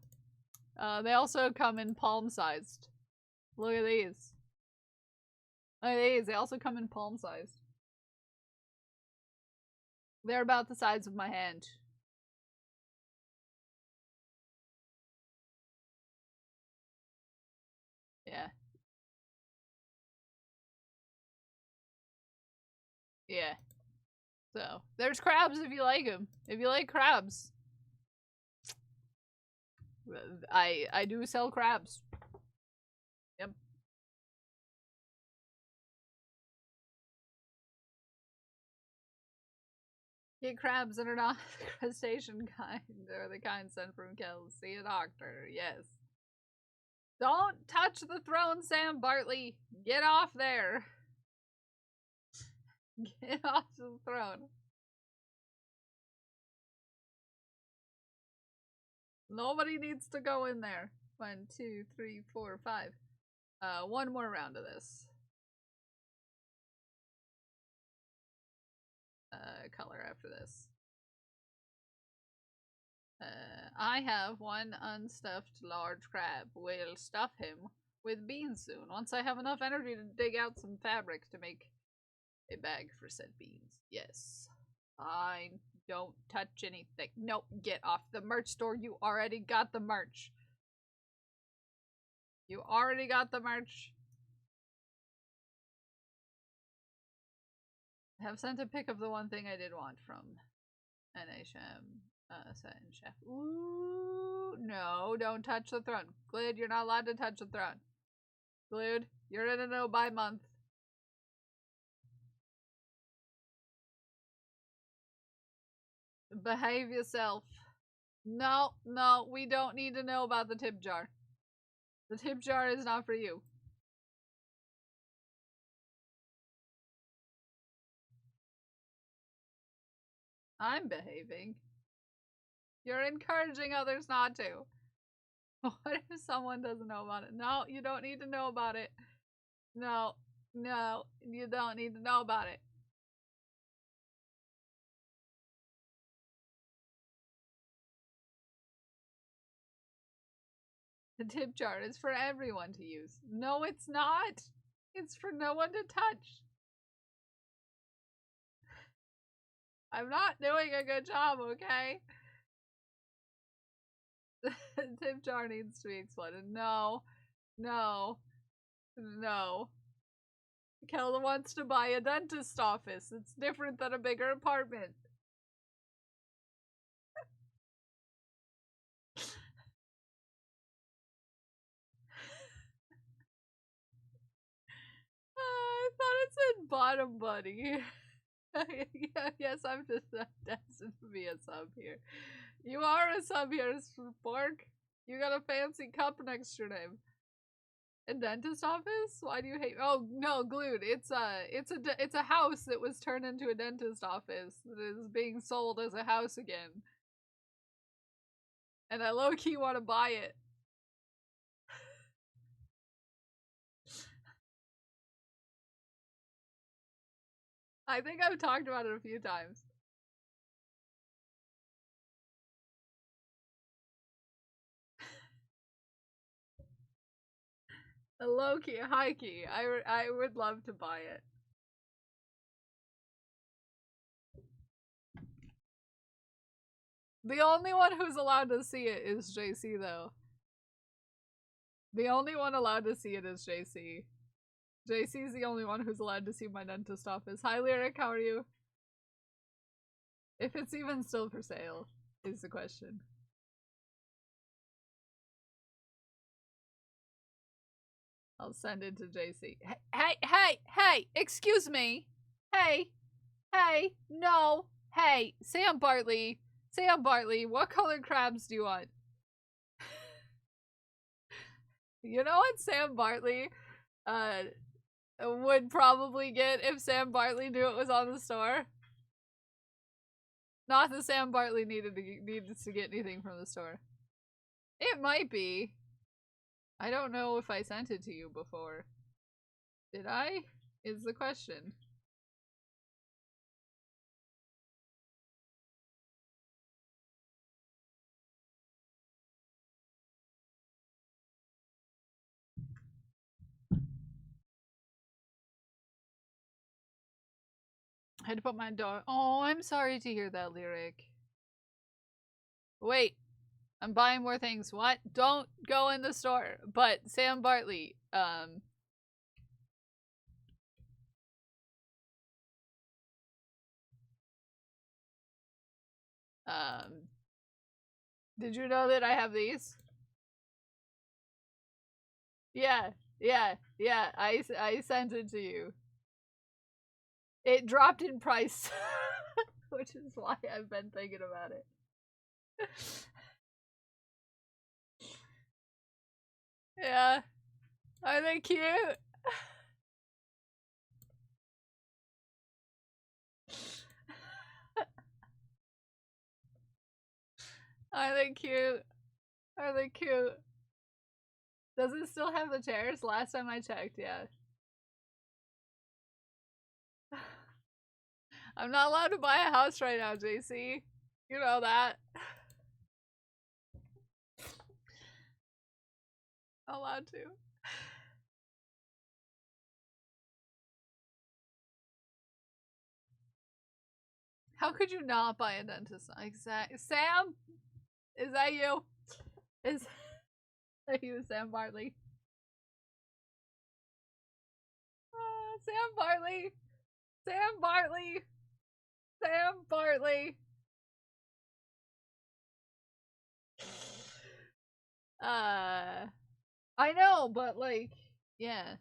they also come in palm-sized. Look at these. Look at these. They also come in palm-sized. They're about the size of my hand. Yeah. Yeah. So, there's crabs if you like them. If you like crabs. I do sell crabs. Yep. Get crabs that are not the crustacean kind, or the kind sent from Kells. See a doctor, yes. Don't touch the throne, Sam Bartley! Get off there! Get off the throne. Nobody needs to go in there. 1, 2, 3, 4, 5. One more round of this. Color after this. I have one unstuffed large crab. We'll stuff him with beans soon, once I have enough energy to dig out some fabric to make a bag for said beans. Yes. Fine. Don't touch anything. Nope, get off the merch store. You already got the merch. You already got the merch. I have sent a pic of the one thing I did want from NHM Satin Chef. Ooh, no, don't touch the throne. Glid, you're not allowed to touch the throne. Glid, you're in a no-buy month. Behave yourself. No, no, we don't need to know about the tip jar. The tip jar is not for you. I'm behaving. You're encouraging others not to. What if someone doesn't know about it? No, you don't need to know about it. No, no, you don't need to know about it. The tip jar is for everyone to use. No, it's not. It's for no one to touch. I'm not doing a good job, okay? The tip jar needs to be exploded. No. No. No. Kel wants to buy a dentist office. It's different than a bigger apartment. I thought it said bottom buddy. Yeah, yes, I'm just destined to be a sub here. You are a sub here, Spork. You got a fancy cup next to your name. A dentist office? Why do you hate? Oh no, Glued. It's a house that was turned into a dentist office that is being sold as a house again. And I low-key want to buy it. I think I've talked about it a few times. A low-key, high-key. I would love to buy it. The only one who's allowed to see it is JC, though. The only one allowed to see it is JC. JC's the only one who's allowed to see my dentist office. Hi, Lyric, how are you? If it's even still for sale, is the question. I'll send it to JC. Hey, excuse me. Hey, no. Hey, Sam Bartley, what colored crabs do you want? You know what Sam Bartley, would probably get if Sam Bartley knew it was on the store? Not that Sam Bartley needed to get anything from the store. It might be. I don't know if I sent it to you before. Did I? Is the question. I had to put my dog. Oh, I'm sorry to hear that, Lyric. Wait, I'm buying more things. What? Don't go in the store. But Sam Bartley, did you know that I have these? Yeah. I sent it to you. It dropped in price, which is why I've been thinking about it. Yeah. Are they cute? Are they cute? Are they cute? Does it still have the chairs? Last time I checked, yeah. I'm not allowed to buy a house right now, JC. You know that. Not allowed to. How could you not buy a dentist? Sam? Is that you? Is that you, Sam Bartley? Sam Bartley! Sam Bartley! Sam Bartley! I know, but like, yeah.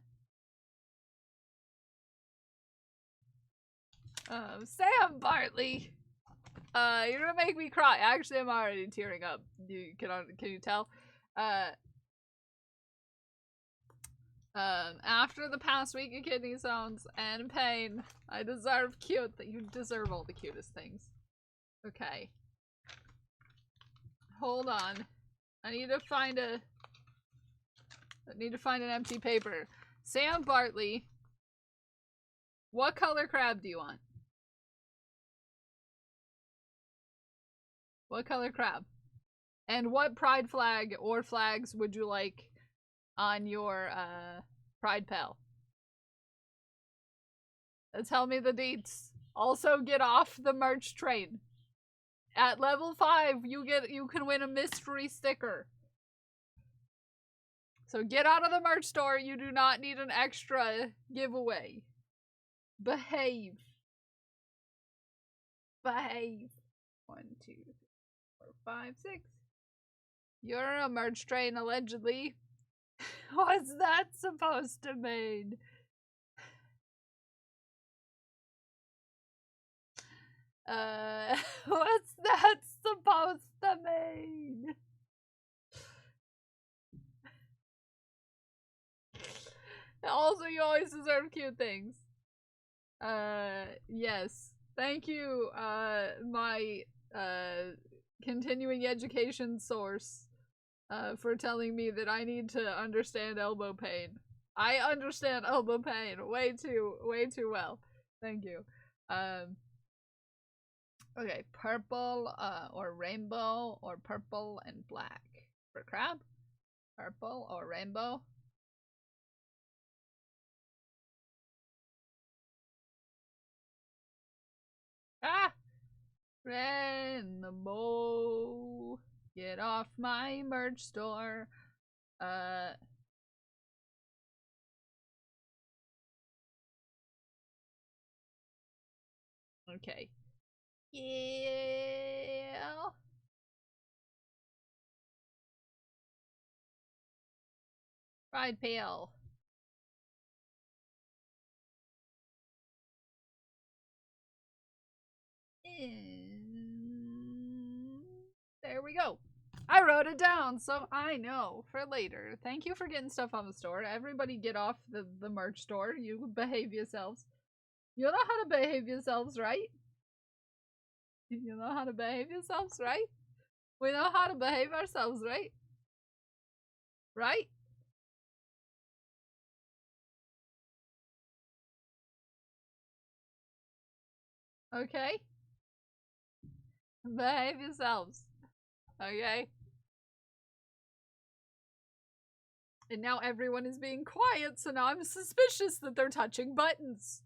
Sam Bartley! You're gonna make me cry. Actually, I'm already tearing up. Can you tell? After the past week of kidney stones and pain, I deserve cute. You deserve all the cutest things. Okay. Hold on. I need to find an empty paper. Sam Bartley. What color crab do you want? What color crab? And what pride flag or flags would you like on your Pride Pal? Tell me the deets. Also, get off the merch train. At level 5, you can win a mystery sticker. So get out of the merch store. You do not need an extra giveaway. Behave. Behave. 1, 2, 3, 4, 5, 6. You're a merch train, allegedly. What's that supposed to mean? What's that supposed to mean? Also, you always deserve cute things. Yes. Thank you, my, continuing education source, for telling me that I need to understand elbow pain. I understand elbow pain way too well. Thank you. Okay, purple, or rainbow, or purple and black. For crab? Purple or rainbow? Ah! Rainbow. Get off my merch store. Okay. Yeah. Pride Pale. There we go. I wrote it down so I know for later. Thank you for getting stuff on the store. Everybody get off the merch store. You behave yourselves. You know how to behave yourselves, right? You know how to behave yourselves, right? We know how to behave ourselves, right? Right? Okay? Behave yourselves. Okay? And now everyone is being quiet, so now I'm suspicious that they're touching buttons.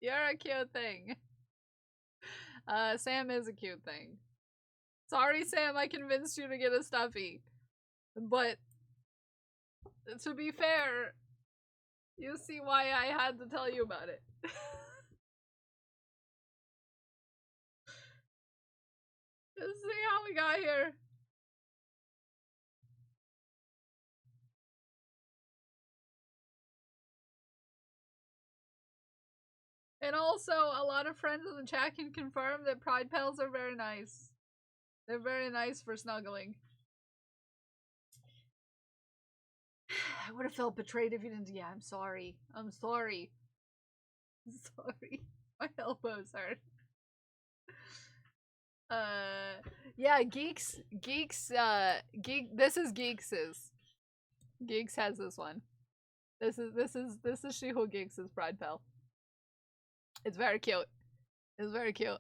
You're a cute thing. Sam is a cute thing. Sorry, Sam, I convinced you to get a stuffy. But, to be fair, you see why I had to tell you about it. Just see how we got here. And also, a lot of friends in the chat can confirm that Pride Pals are very nice. They're very nice for snuggling. I would have felt betrayed if you didn't. Yeah, I'm sorry. I'm sorry. I'm sorry. My elbows hurt. Yeah, Geeks, this is Geeks's. Geeks has this one. This is She Who Geeks' Pride Pal. It's very cute. It's very cute.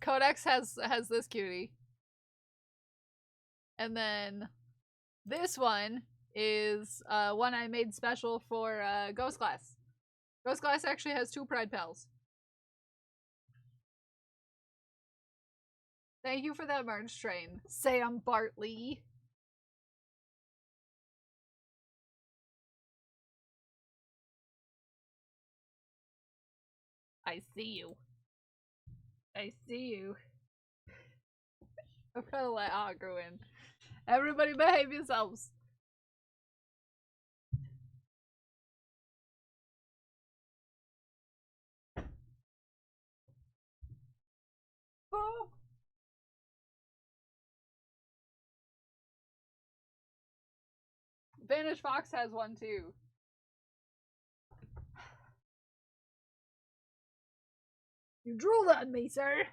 Codex has this cutie. And then this one is one I made special for Ghost Glass. Ghost Glass actually has 2 Pride Pals. Thank you for that merch train, Sam Bartley. I see you. I see you. I'm gonna let Agro in. Everybody behave yourselves. Boom. Vanish Fox has one too. You drooled on me, sir.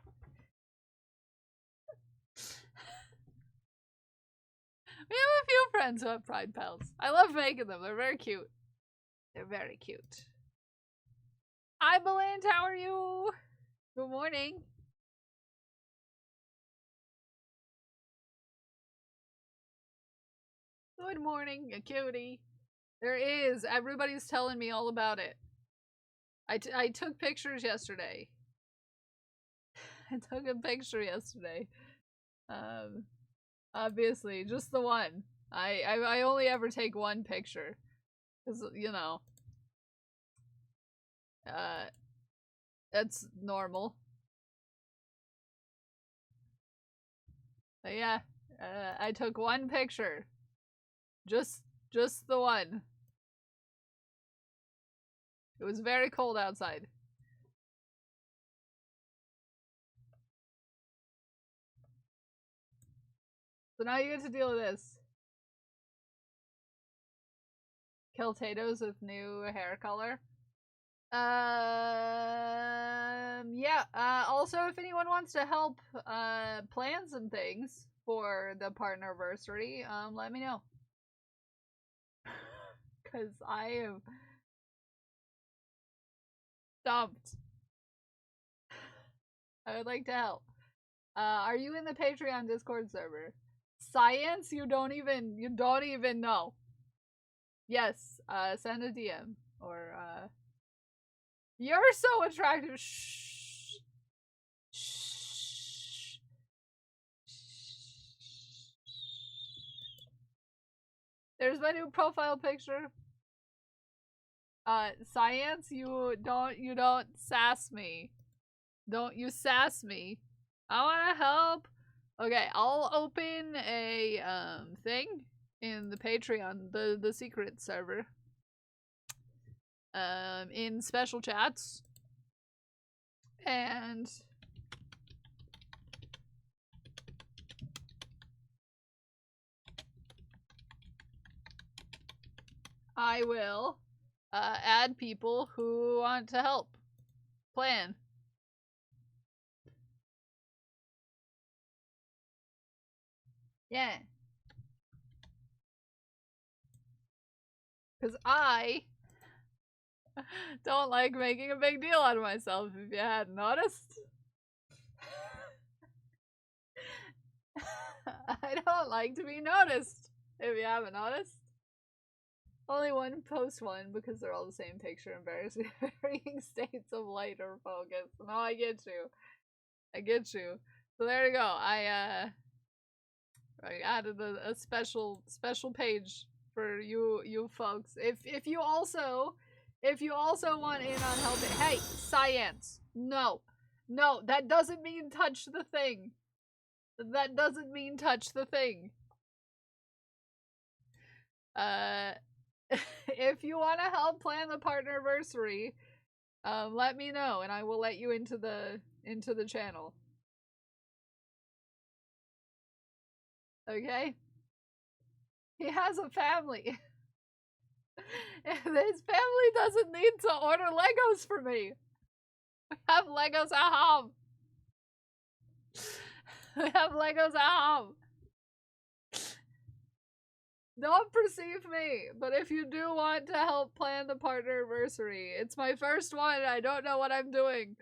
We have a few friends who have Pride Pals. I love making them. They're very cute. They're very cute. Hi, Beland. How are you? Good morning. Good morning, a cutie. There is. Everybody's telling me all about it. I took pictures yesterday. I took a picture yesterday. Obviously, just the one. I only ever take one picture. Cause, you know. That's normal. But yeah, I took one picture. Just the one. It was very cold outside. So now you get to deal with this. Kill potatoes with new hair color. Yeah. Also, if anyone wants to help plan some things for the partnerversary, let me know. Cause I am stumped. I would like to help. Are you in the Patreon Discord server? Science? You don't even know. Yes, send a DM. Or, you're so attractive. Shh. Shh. There's my new profile picture. Science, you don't sass me. Don't you sass me. I wanna help. Okay, I'll open a thing in the Patreon, the secret server. In special chats. And I will add people who want to help plan. Yeah. Because I don't like making a big deal out of myself, if you hadn't noticed. I don't like to be noticed, if you haven't noticed. Only one post one because they're all the same picture in varying states of light or focus. No, I get you. I get you. So there you go. I added a special page for you folks. If you also want in on helping, hey, science. No, that doesn't mean touch the thing. That doesn't mean touch the thing. If you want to help plan the partnerversary, let me know and I will let you into the channel. Okay? He has a family. His family doesn't need to order Legos for me. We have Legos at home. We have Legos at home. Don't perceive me, but if you do want to help plan the partnerversary, it's my first one, I don't know what I'm doing.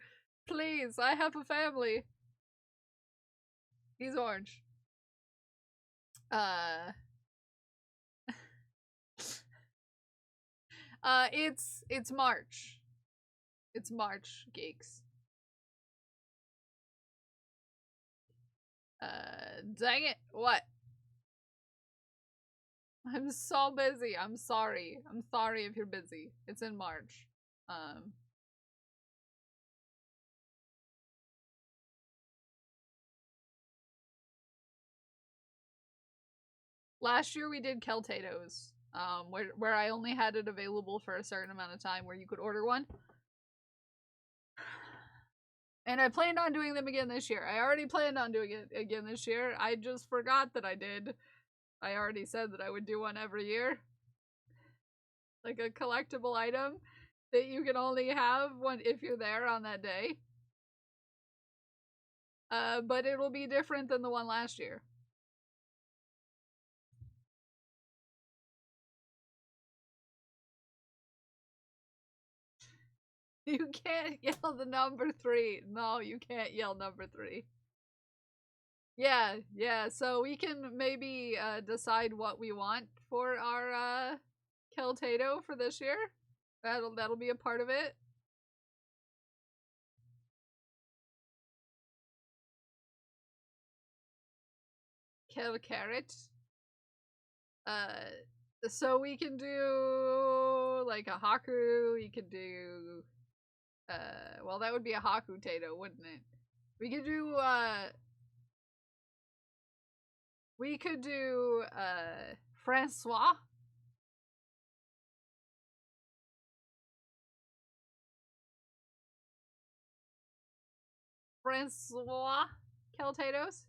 Please, I have a family. He's orange. It's March. It's March, geeks. Dang it, what? I'm so busy. I'm sorry. I'm sorry if you're busy. It's in March. Last year we did Keltatos, where I only had it available for a certain amount of time where you could order one. And I planned on doing them again this year. I already planned on doing it again this year. I just forgot that I did. I already said that I would do one every year. Like a collectible item that you can only have one if you're there on that day. But it will be different than the one last year. You can't yell the number 3. No, you can't yell number 3. Yeah, so we can maybe decide what we want for our Keltato for this year. That'll be a part of it. Carrot. So we can do like a Haku, we could do well, that would be a Haku Tato, wouldn't it? We could do Francois. Francois Keltatos.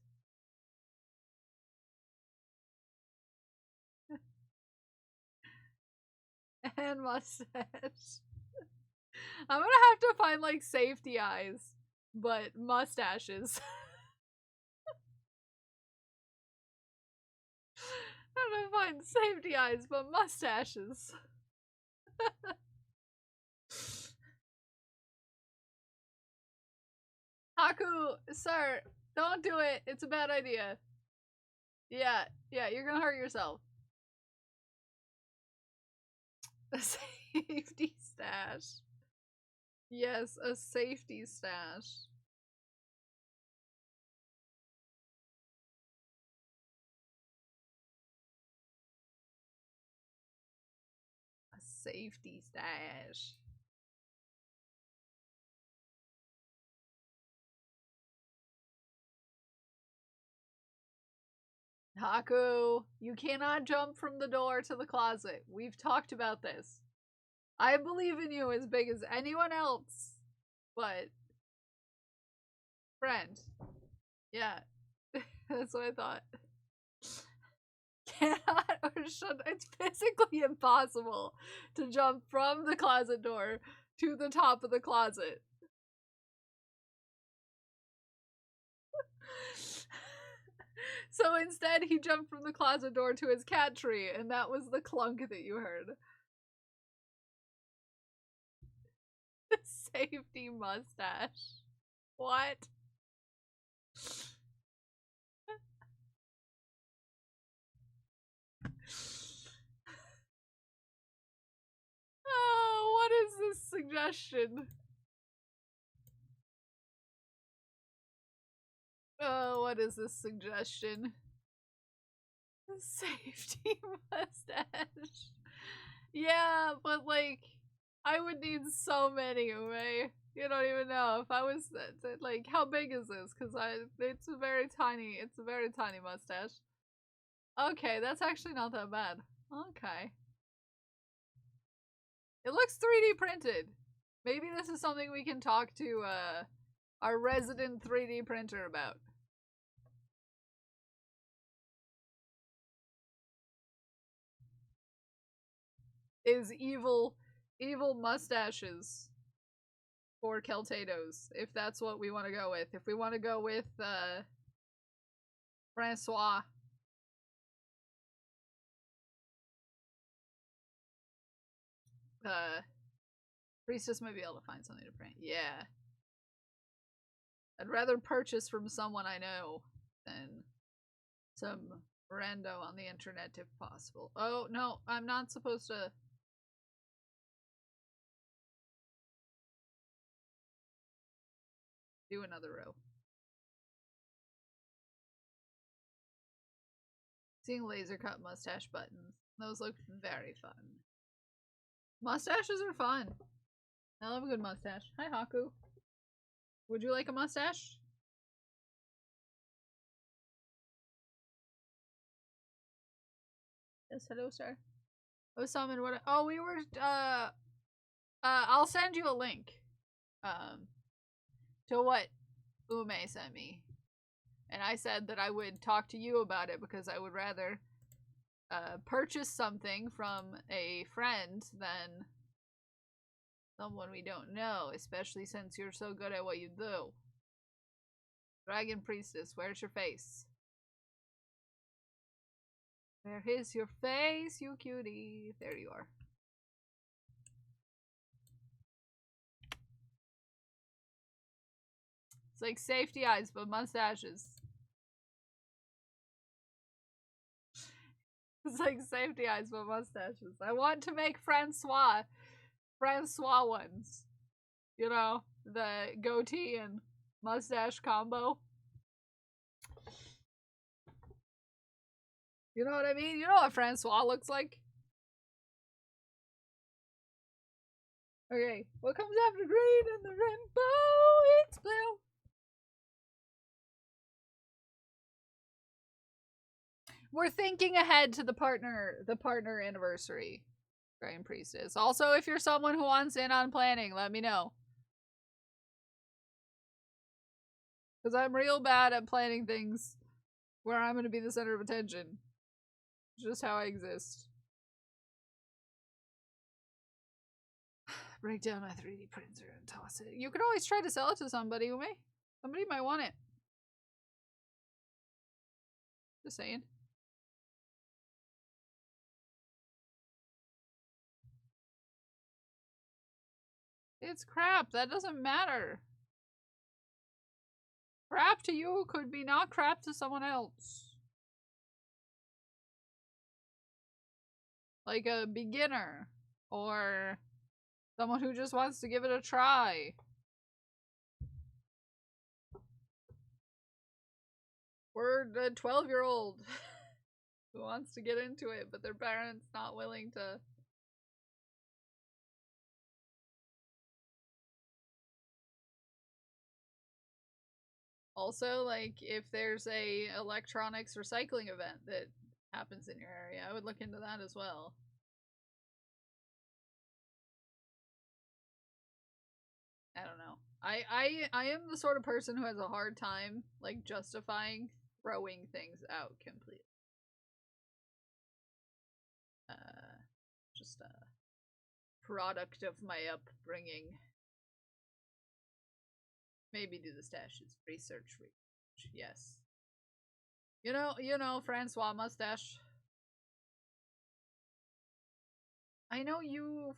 And mustache. I'm gonna have to find like safety eyes, but mustaches. I'm gonna find safety eyes, but mustaches. Haku, sir, don't do it. It's a bad idea. Yeah, you're gonna hurt yourself. A safety stash. Yes, a safety stash. A safety stash. Haku, you cannot jump from the door to the closet. We've talked about this. I believe in you as big as anyone else, but friend. Yeah. That's what I thought. Cannot or should, it's physically impossible to jump from the closet door to the top of the closet. So instead, he jumped from the closet door to his cat tree, and that was the clunk that you heard. Safety mustache. What? Oh, what is this suggestion? Oh, what is this suggestion? Safety mustache. Yeah, but like, I would need so many, Ume. You don't even know if I was like, how big is this? Because it's a very tiny mustache. Okay, that's actually not that bad. Okay. It looks 3D printed. Maybe this is something we can talk to our resident 3D printer about. Is evil mustaches for Keltados, if that's what we want to go with. If we want to go with Francois. Priestess might be able to find something to print. Yeah. I'd rather purchase from someone I know than some rando on the internet if possible. Oh, no, I'm not supposed to... do another row. Seeing laser cut mustache buttons. Those look very fun. Mustaches are fun. I love a good mustache. Hi, Haku. Would you like a mustache? Yes, hello, sir. Oh, summon, what? Oh, we were, I'll send you a link. To what Ume sent me. And I said that I would talk to you about it because I would rather purchase something from a friend than someone we don't know, especially since you're so good at what you do. Dragon Priestess, where's your face? Where is your face, you cutie? There you are. It's like safety eyes, but mustaches. It's like safety eyes, but mustaches. I want to make Francois ones. You know, the goatee and mustache combo. You know what I mean? You know what Francois looks like? Okay, what comes after green and the rainbow? It's blue. We're thinking ahead to the partner anniversary. Dragon Priestess. Also, if you're someone who wants in on planning, let me know. Because I'm real bad at planning things where I'm going to be the center of attention. Just how I exist. Break down my 3D printer and toss it. You could always try to sell it to somebody, Ume. Somebody might want it. Just saying. It's crap. That doesn't matter. Crap to you could be not crap to someone else. Like a beginner. Or someone who just wants to give it a try. Or a 12-year-old who wants to get into it, but their parents not willing to Also, like, if there's a electronics recycling event that happens in your area, I would look into that as well. I don't know. I am the sort of person who has a hard time, like, justifying throwing things out completely. Just a product of my upbringing. Maybe do the stashes. Research. Yes. You know, Francois Mustache. I know you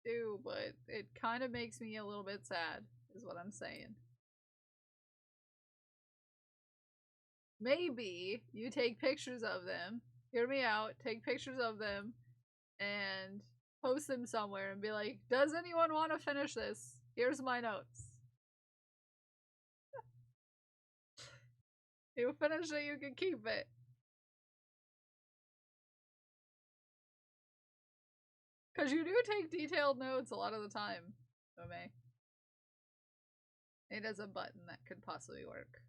do, but it kind of makes me a little bit sad, is what I'm saying. Maybe you take pictures of them, hear me out, take pictures of them, and post them somewhere and be like, does anyone want to finish this? Here's my notes. You finish it, you can keep it. Because you do take detailed notes a lot of the time, Ome. It is a button that could possibly work.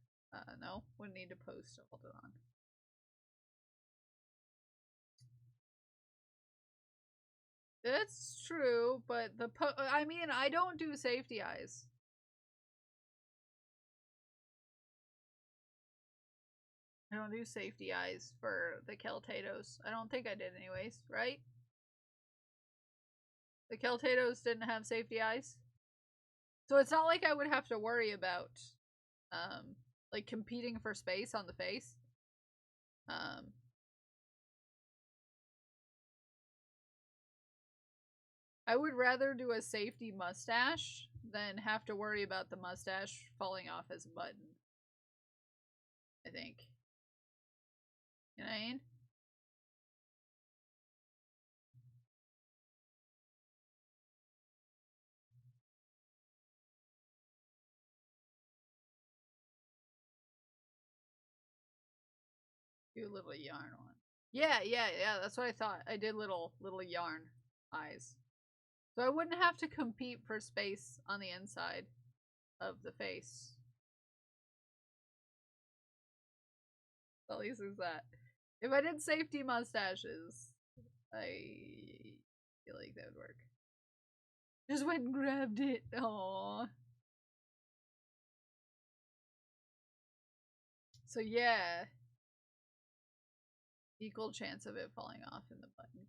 No, wouldn't need to post. Hold it on. That's true, but I mean, I don't do safety eyes. I don't do safety eyes for the Keltatos. I don't think I did anyways, right? The Keltatos didn't have safety eyes. So it's not like I would have to worry about, like, competing for space on the face. I would rather do a safety mustache than have to worry about the mustache falling off as a button. I think. You know what I mean? Do a little yarn one. Yeah, that's what I thought. I did little yarn eyes. So I wouldn't have to compete for space on the inside of the face. At least is that. If I did safety mustaches, I feel like that would work. Just went and grabbed it. Aww. So yeah. Equal chance of it falling off in the button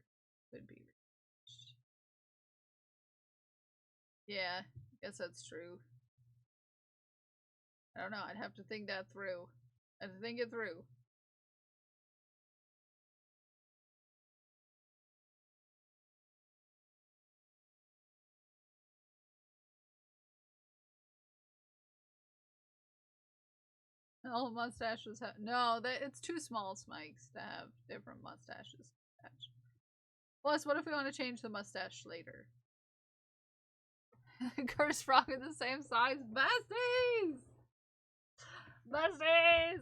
could be reached. Yeah, I guess that's true. I don't know, I'd have to think that through. I'd have to think it through. All mustaches have no. It's too small, Smikes, to have different mustaches. Plus, what if we want to change the mustache later? Curse frog are the same size, besties. Besties.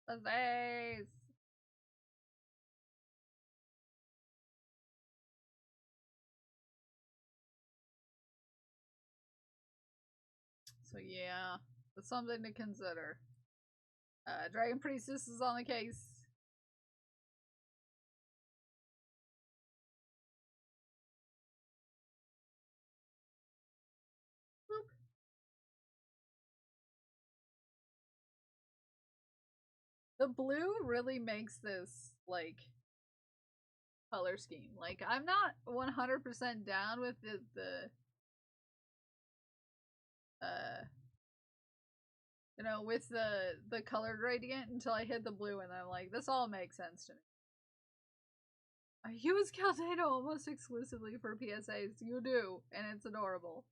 Besties. So yeah, that's something to consider. Dragon Priestess is on the case. Boop. The blue really makes this, like, color scheme. Like, I'm not 100% down with you know, with the color gradient until I hit the blue, and I'm like, this all makes sense to me. I use Keltato almost exclusively for PSAs. You do, and it's adorable.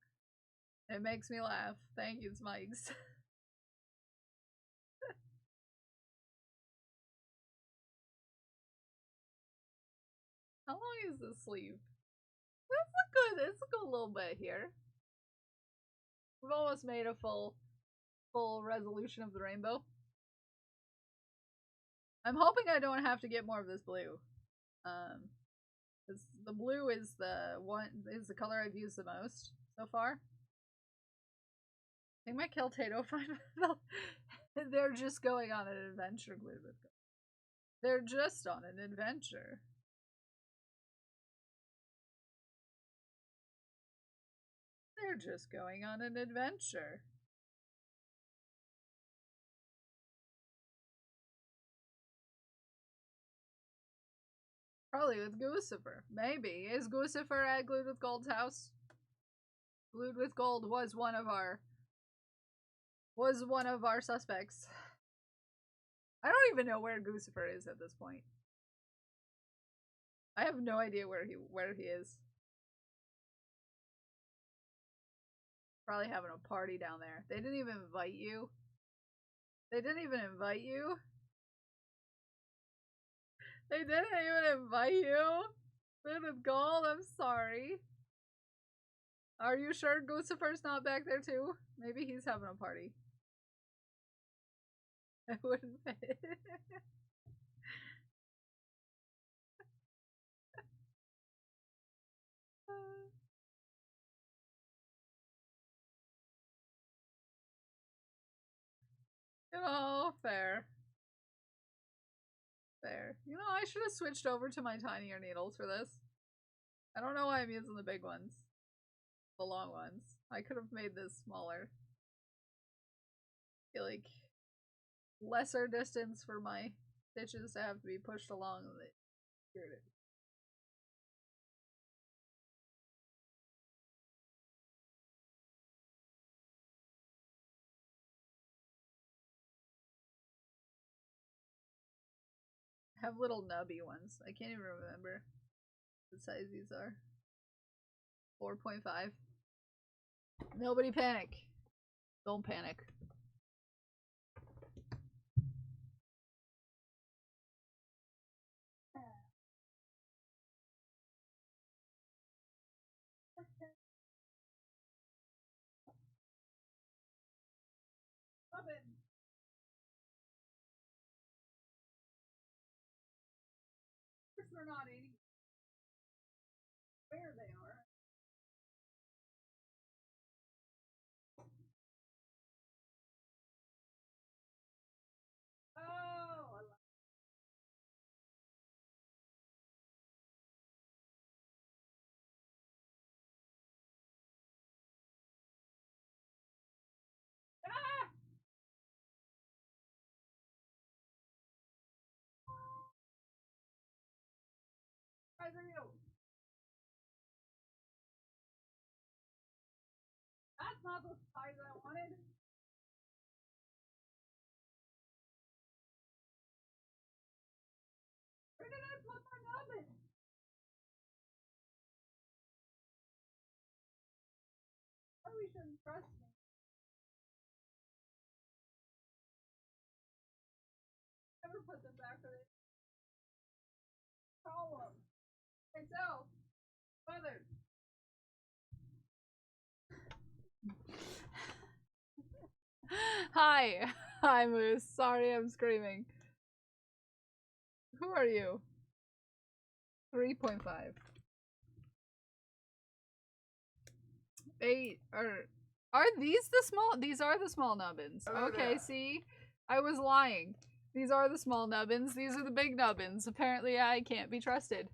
It makes me laugh. Thank you, Smikes. How long is this sleeve? It's a good little bit here. We've almost made a full resolution of the rainbow. I'm hoping I don't have to get more of this blue. The blue is the color I've used the most so far. They might kill Tato fine. They're just going on an adventure, glued with gold. They're just on an adventure. They're just going on an adventure. Probably with Guccifer. Maybe. Is Guccifer at Glued with Gold's house? Glued with Gold was one of our suspects. I don't even know where Guccifer is at this point. I have no idea where he is. Probably having a party down there. They didn't even invite you. They didn't even invite you. They didn't even invite you. Glued with Gold, I'm sorry. Are you sure Guccifer's not back there too? Maybe he's having a party. I wouldn't fit. Oh, fair. Fair. You know, I should have switched over to my tinier needles for this. I don't know why I'm using the big ones. The long ones. I could have made this smaller. I feel like lesser distance for my stitches to have to be pushed along. Here it is. I have little nubby ones. I can't even remember what size these are. 4.5. Nobody panic. Don't panic. Stop it. They're not any. Where they are. Oh, I love ah! Guys, are you? That's not the size I wanted. Where did I put my nubbin? Probably shouldn't trust me. Never put them back where they problem. Myself. Mother. Hi. Hi, Moose. Sorry I'm screaming. Who are you? 3.5. 8 are these the small? These are the small nubbins. Okay, see? I was lying. These are the small nubbins. These are the big nubbins. Apparently I can't be trusted.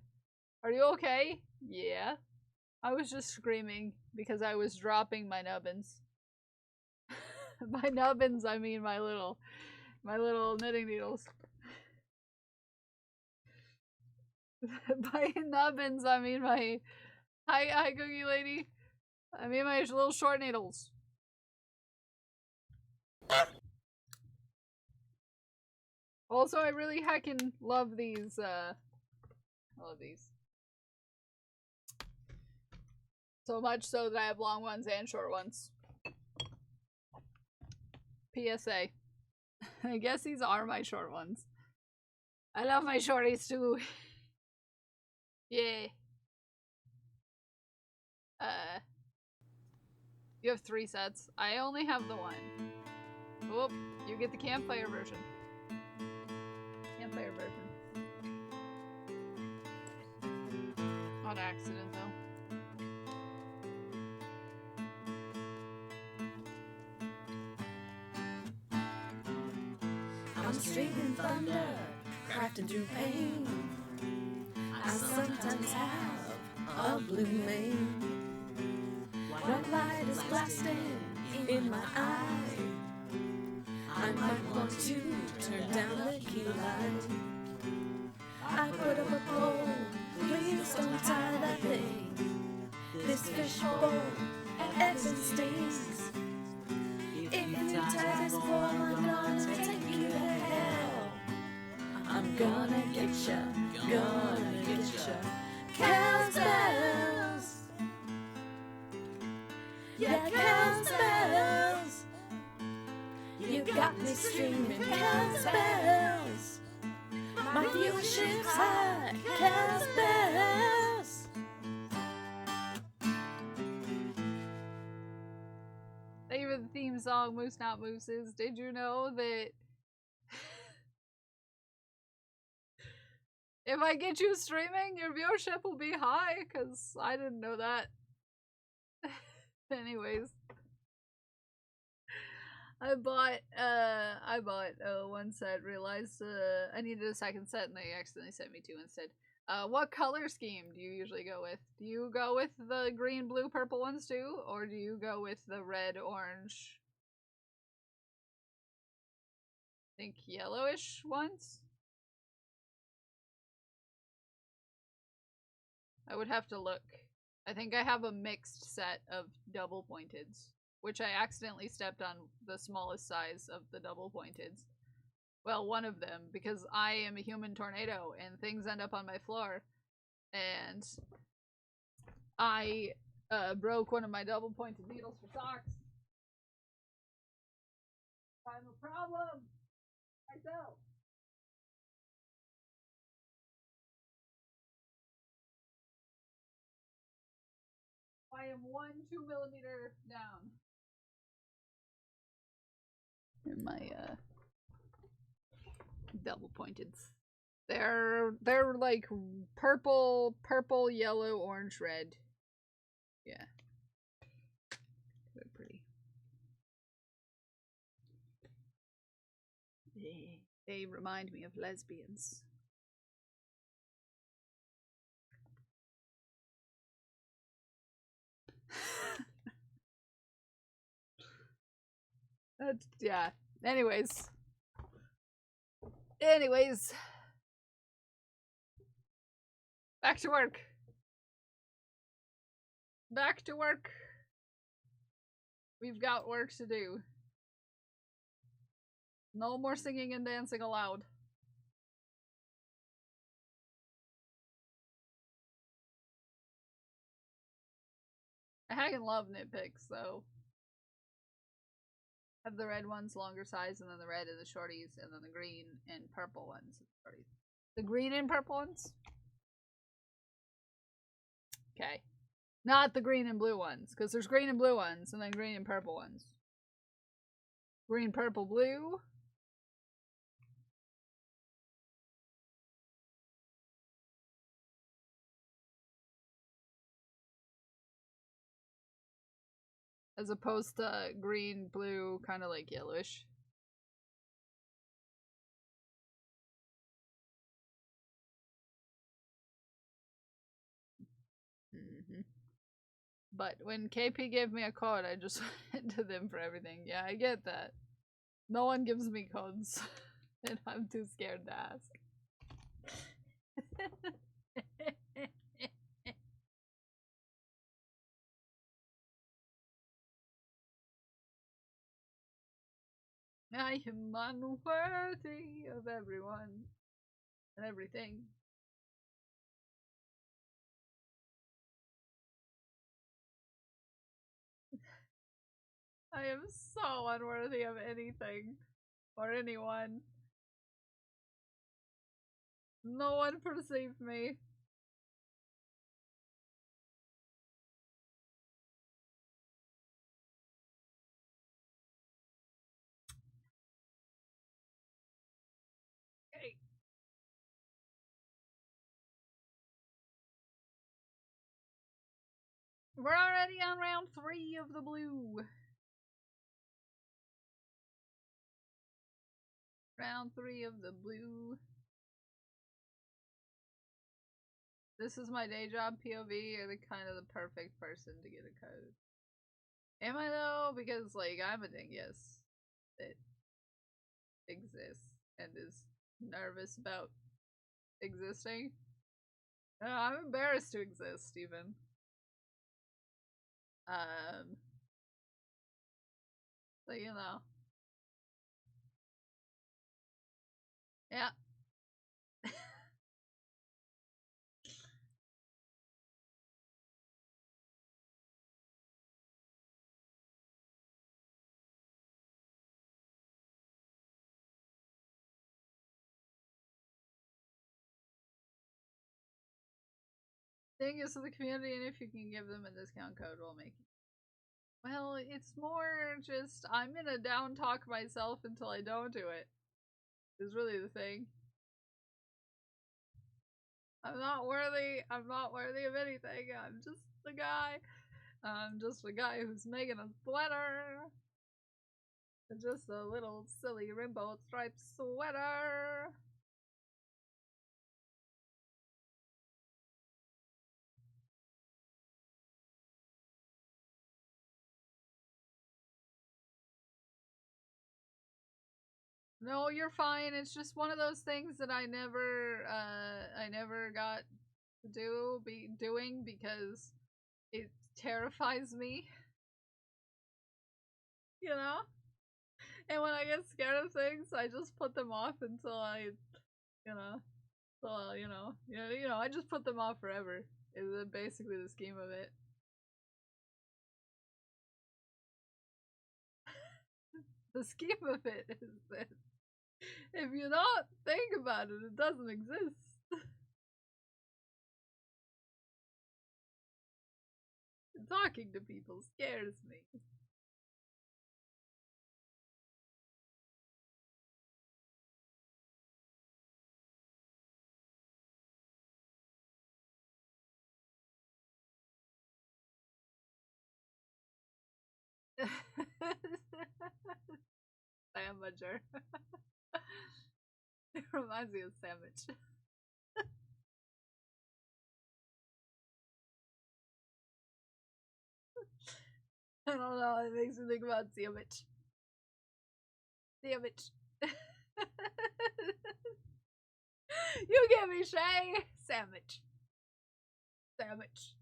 Are you okay? Yeah. I was just screaming because I was dropping my nubbins. By nubbins, I mean my little knitting needles. By nubbins, I mean my hi cookie lady. I mean my little short needles. Also, I really heckin' love these. I love these. So much so that I have long ones and short ones. PSA. I guess these are my short ones. I love my shorties too. Yeah. You have 3 sets. I only have the one. Oop, you get the campfire version. Campfire version. on accident, though. I'm streaming thunder, crafting through pain. I sometimes have a blue mane. White light is blasting in my eye. I might want to turn down the key light. I put up a pole, please don't tie that thing. This fishbowl ebbs and stings. If you tie this pole, I'm gonna take you to hell. I'm gonna get ya, gonna get ya. Cow's bells, yeah, cow's bells. You got me streaming cow's bells. My viewership's high, cow's bells. Thank you for the theme song, Moose Not Mooses. Did you know that if I get you streaming, your viewership will be high? Because I didn't know that. Anyways. I bought one set, realized I needed a second set, and they accidentally sent me two instead. What color scheme do you usually go with? Do you go with the green, blue, purple ones too? Or do you go with the red, orange, I think yellowish ones? I would have to look. I think I have a mixed set of double pointeds, which I accidentally stepped on the smallest size of the double pointeds. Well, one of them, because I am a human tornado and things end up on my floor. And I broke one of my double pointed needles for socks. I'm a problem myself. I am 2 millimeter down. In my double pointed. They're like purple, yellow, orange, red. Yeah. They're pretty. They remind me of lesbians. Yeah. Anyways. Back to work. Back to work. We've got work to do. No more singing and dancing aloud. I hang love nitpicks, so have the red ones longer size, and then the red and the shorties, and then the green and purple ones. The green and purple ones? Okay. Not the green and blue ones, because there's green and blue ones, and then green and purple ones. Green, purple, blue. As opposed to green, blue, kind of like yellowish. But when KP gave me a code, I just went to them for everything. Yeah, I get that. No one gives me codes, and I'm too scared to ask. I am unworthy of everyone and everything. I am so unworthy of anything or anyone. No one perceived me. Okay. We're already on round 3 of the blue. Round 3 of the blue. This is my day job POV. You're the kind of the perfect person to get a code. Am I though? Because like I'm a dingus that exists and is nervous about existing. I'm embarrassed to exist even. So you know. Yeah. Dingus of the community, and if you can give them a discount code, we'll make it. Well, it's more just I'm gonna down talk myself until I don't do it. Is really the thing. I'm not worthy of anything. I'm just the guy. I'm just a guy who's making a sweater. Just a little silly rainbow striped sweater. No, you're fine. It's just one of those things that I never got to be doing because it terrifies me. You know? And when I get scared of things, I just put them off until I, you know, I just put them off forever. Is basically the scheme of it. The scheme of it is that if you don't think about it, it doesn't exist. Talking to people scares me. Sandwicher. It reminds me of sandwich. I don't know, it makes me think about sandwich. Sandwich. You get me, Shay! Sandwich. Sandwich.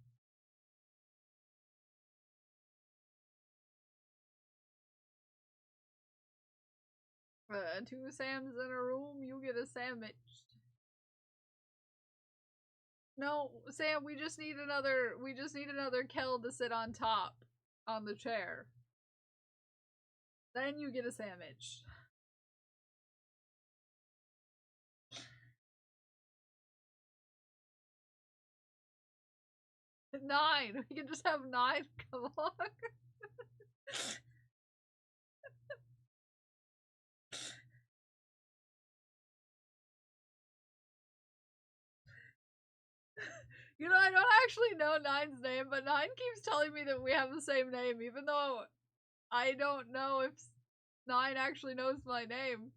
Two Sams in a room, you get a sandwich. No, Sam, we just need another Kel to sit on top on the chair. Then you get a sandwich. Nine. We can just have 9 come along. You know, I don't actually know Nine's name, but Nine keeps telling me that we have the same name, even though I don't know if Nine actually knows my name.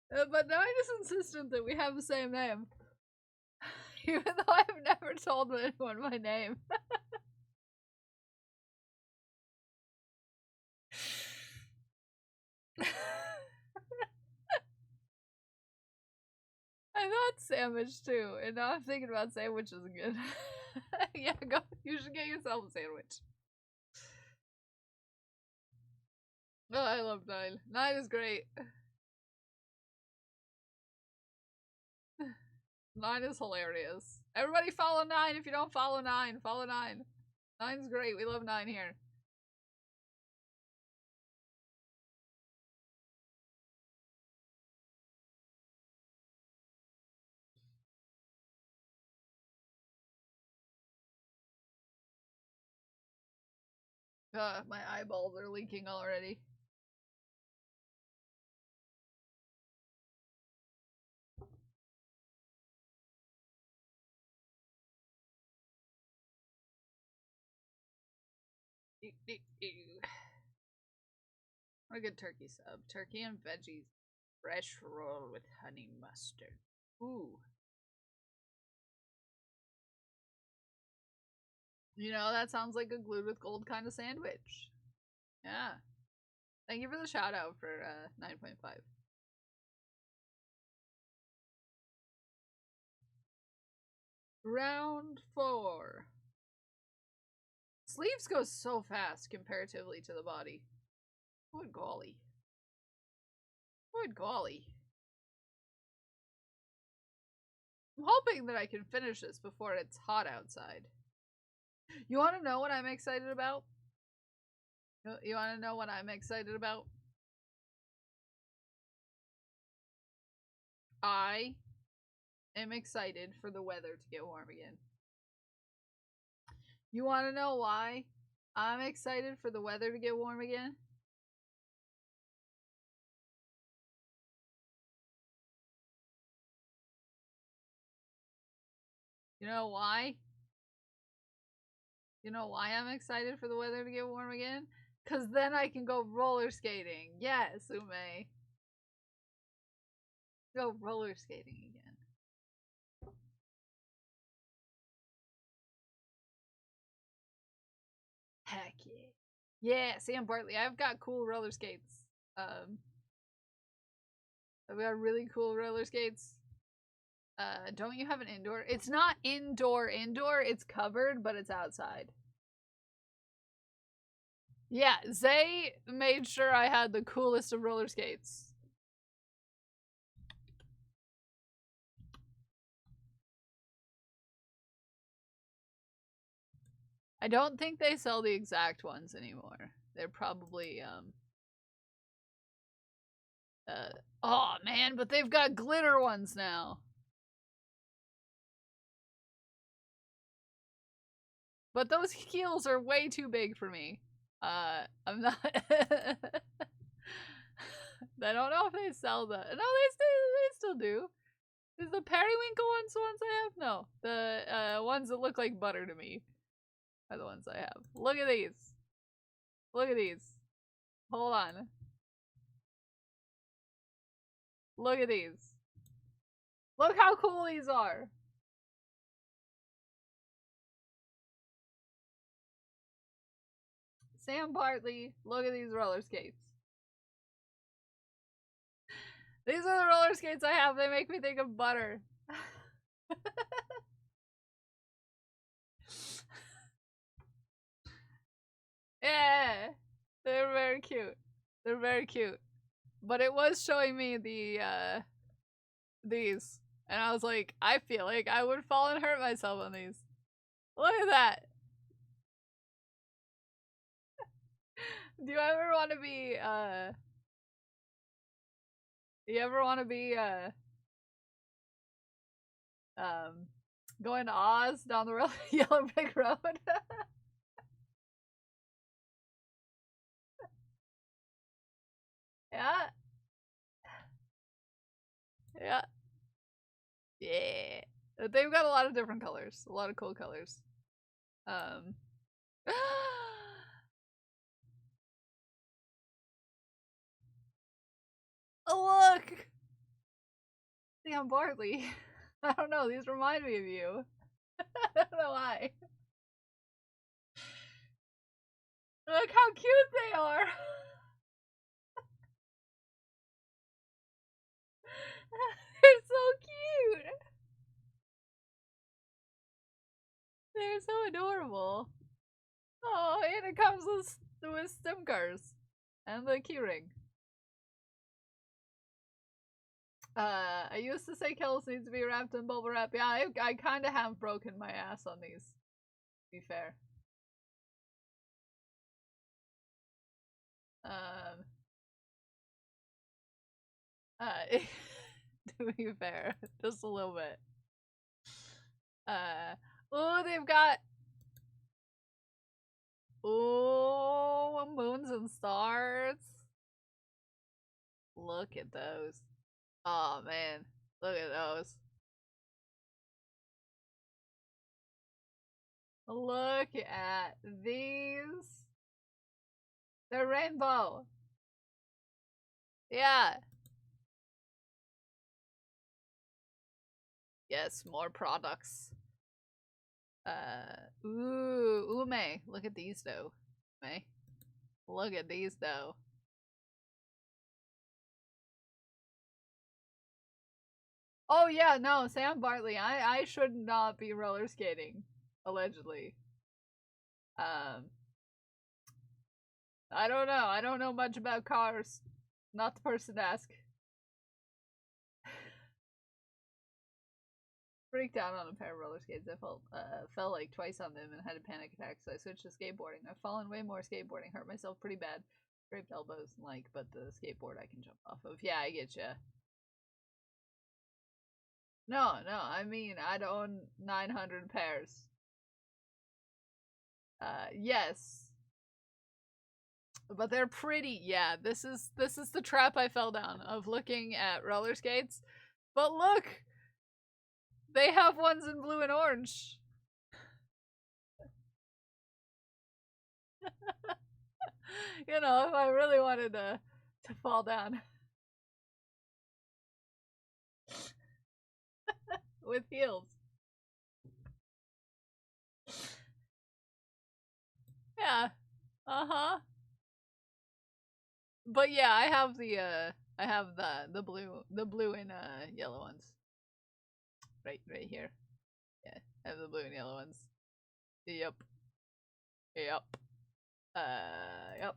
But Nine is insistent that we have the same name. Even though I've never told anyone my name. I thought sandwich too, and now I'm thinking about sandwiches again. Yeah, go. You should get yourself a sandwich. Oh, I love 9. 9 is great. 9 is hilarious. Everybody follow 9 if you don't follow 9. Follow 9. 9's great. We love 9 here. My eyeballs are leaking already. What a good turkey sub. Turkey and veggies. Fresh roll with honey mustard. Ooh. You know, that sounds like a glued with gold kind of sandwich. Yeah. Thank you for the shout out for 9.5. Round 4. Sleeves go so fast comparatively to the body. Good golly. Good golly. I'm hoping that I can finish this before it's hot outside. You want to know what I'm excited about? You want to know what I'm excited about? I am excited for the weather to get warm again. You want to know why I'm excited for the weather to get warm again? You know why? You know why I'm excited for the weather to get warm again? Because then I can go roller skating. Yes, Ume. Go roller skating again. Heck yeah. Yeah, Sam Bartley. I've got cool roller skates. I've got really cool roller skates. Don't you have an indoor? It's not indoor, it's covered, but it's outside. Yeah, Zay made sure I had the coolest of roller skates. I don't think they sell the exact ones anymore. They're probably, oh man, but they've got glitter ones now. But those heels are way too big for me. I'm not. I don't know if they sell the. No, they still do. Is the periwinkle ones I have? No, the ones that look like butter to me are the ones I have. Look at these. Look at these. Hold on. Look at these. Look how cool these are. Sam Bartley, look at these roller skates. These are the roller skates I have. They make me think of butter. Yeah, they're very cute. They're very cute. But it was showing me the these, and I was like, I feel like I would fall and hurt myself on these. Look at that. Do you ever want to be you ever want to be going to Oz down the yellow brick road? Yeah. Yeah. Yeah. They've got a lot of different colors. A lot of cool colors. Oh, look! Sam Bartley. I don't know, these remind me of you. I don't know why. Look how cute they are! They're so cute! They're so adorable. Oh, and it comes with stem cars. And the keyring. I used to say Kells needs to be wrapped in bubble wrap. Yeah, I kind of have broken my ass on these. To be fair. To be fair, just a little bit. Oh, they've got. Oh, moons and stars. Look at those. Oh man, look at those. Look at these. They're rainbow. Yeah. Yes, more products. Ooh, Ume. Look at these though. Ume. Look at these though. Oh yeah, no, Sam Bartley. I should not be roller skating, allegedly. I don't know. I don't know much about cars. Not the person to ask. Freaked out on a pair of roller skates. I fell like twice on them and had a panic attack, so I switched to skateboarding. I've fallen way more skateboarding, hurt myself pretty bad, scraped elbows and like, but the skateboard I can jump off of. Yeah, I get ya. No, I mean I'd own 900 pairs. Yes, but they're pretty. Yeah, this is the trap I fell down of looking at roller skates. But look. They have ones in blue and orange. You know, if I really wanted to fall down. With heels. Yeah. Uh-huh. But yeah, I have the blue and yellow ones. Right here. Yeah, I have the blue and yellow ones. Yep. Yep. Yep.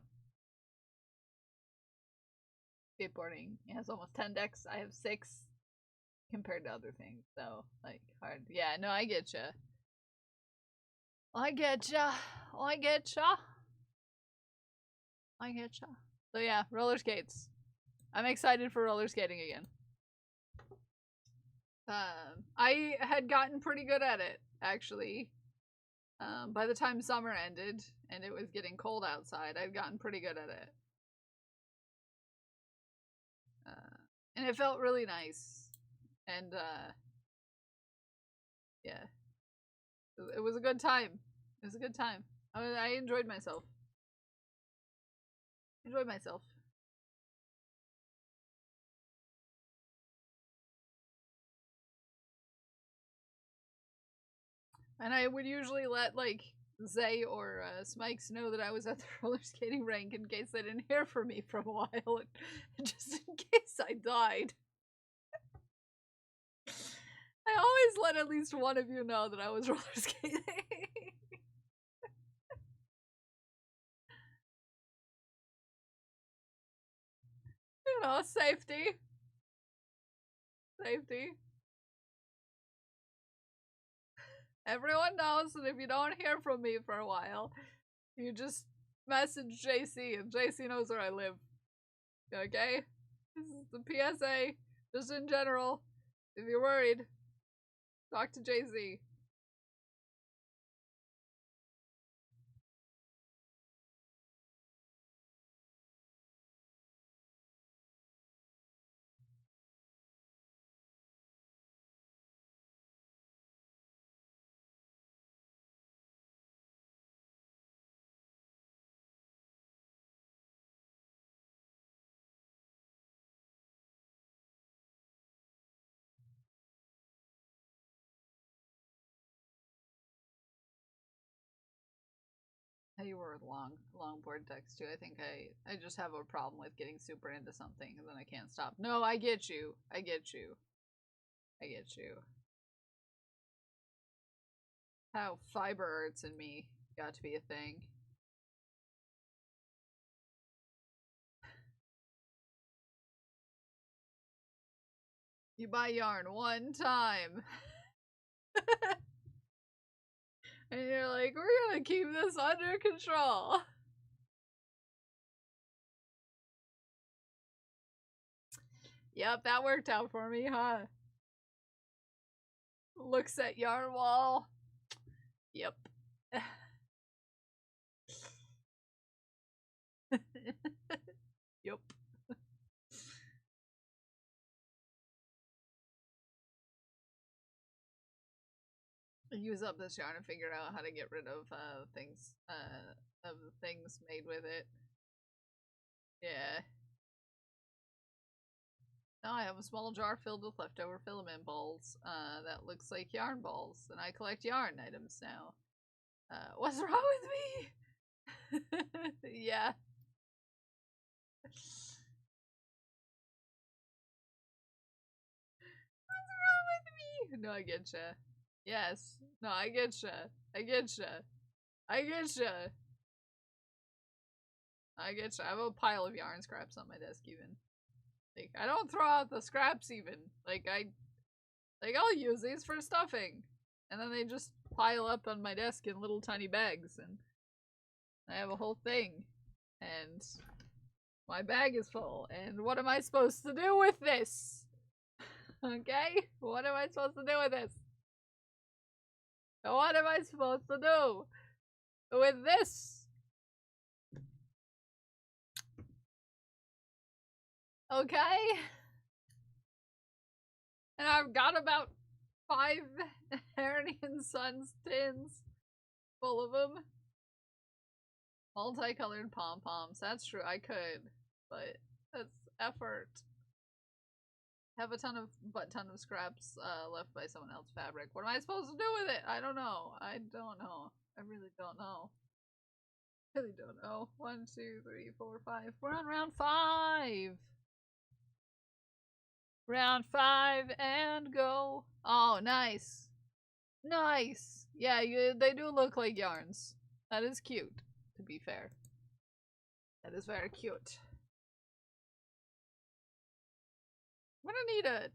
Skateboarding has almost 10 decks. I have 6 compared to other things, so like hard. Yeah, no, I get ya. I get ya. I get ya. I get ya. So yeah, roller skates. I'm excited for roller skating again. I had gotten pretty good at it, actually. By the time summer ended and it was getting cold outside, I'd gotten pretty good at it. And it felt really nice. And, yeah. It was a good time. It was a good time. I enjoyed myself. Enjoyed myself. And I would usually let, like, Zay or Smikes know that I was at the roller skating rink in case they didn't hear from me for a while, just in case I died. I always let at least one of you know that I was roller skating. You know, safety. Safety. Everyone knows that if you don't hear from me for a while, you just message JC and JC knows where I live. Okay? This is the PSA, just in general. If you're worried, talk to JC. You were long board decks too. I think I just have a problem with getting super into something and then I can't stop. No, I get you. I get you. I get you. How fiber arts in me got to be a thing. You buy yarn one time. And you're like, we're gonna keep this under control. Yep, that worked out for me, huh? Looks at yarn wall. Yep. Yep. Use up this yarn and figure out how to get rid of things made with it. Yeah. Now I have a small jar filled with leftover filament balls. That looks like yarn balls, and I collect yarn items now. What's wrong with me? Yeah. What's wrong with me? No, I getcha. Yes. No, I getcha. I getcha. I getcha. I getcha. I have a pile of yarn scraps on my desk even. Like, I don't throw out the scraps even. Like, I'll use these for stuffing. And then they just pile up on my desk in little tiny bags, and I have a whole thing. And my bag is full, and what am I supposed to do with this? Okay? What am I supposed to do with this? What am I supposed to do with this? Okay? And I've got about 5 Harrigan Sons tins full of them. Multicolored pom-poms. That's true, I could, but that's effort. Have a ton of scraps left by someone else's fabric. What am I supposed to do with it? I don't know. I don't know. I really don't know. Really don't know. 1, 2, 3, 4, 5. We're on round 5. Round 5 and go. Oh, nice. Nice. Yeah, they do look like yarns. That is cute, to be fair. That is very cute. I'm gonna need a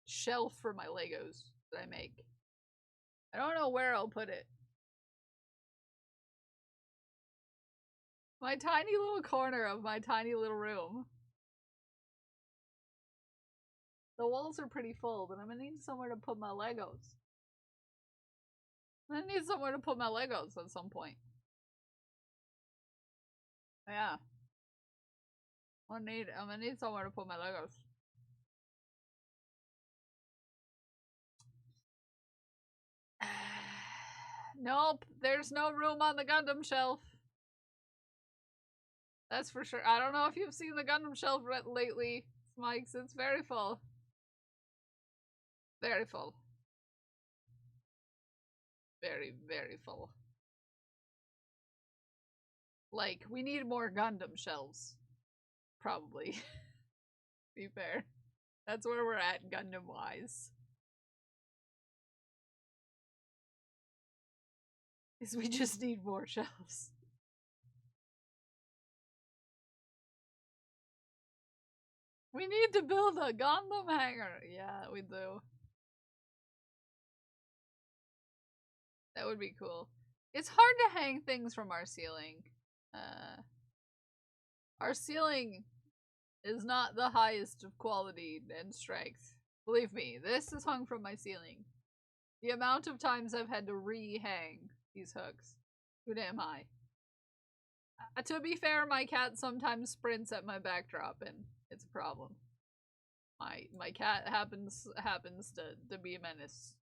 shelf for my Legos that I make. I don't know where I'll put it. My tiny little corner of my tiny little room. The walls are pretty full, but I'm gonna need somewhere to put my Legos. I'm gonna need somewhere to put my Legos at some point. Yeah. I'm gonna need somewhere to put my Legos. Nope, there's no room on the Gundam shelf. That's for sure. I don't know if you've seen the Gundam shelf lately, Smikes. It's very full. Very full. Very, very full. Like, we need more Gundam shelves. Probably. Be fair. That's where we're at Gundam-wise. Is we just need more shelves. We need to build a Gundam hangar. Yeah, we do. That would be cool. It's hard to hang things from our ceiling. Our ceiling is not the highest of quality and strength. Believe me, this is hung from my ceiling. The amount of times I've had to re-hang these hooks. Too damn high. To be fair, my cat sometimes sprints at my backdrop and it's a problem. My cat happens to be a menace.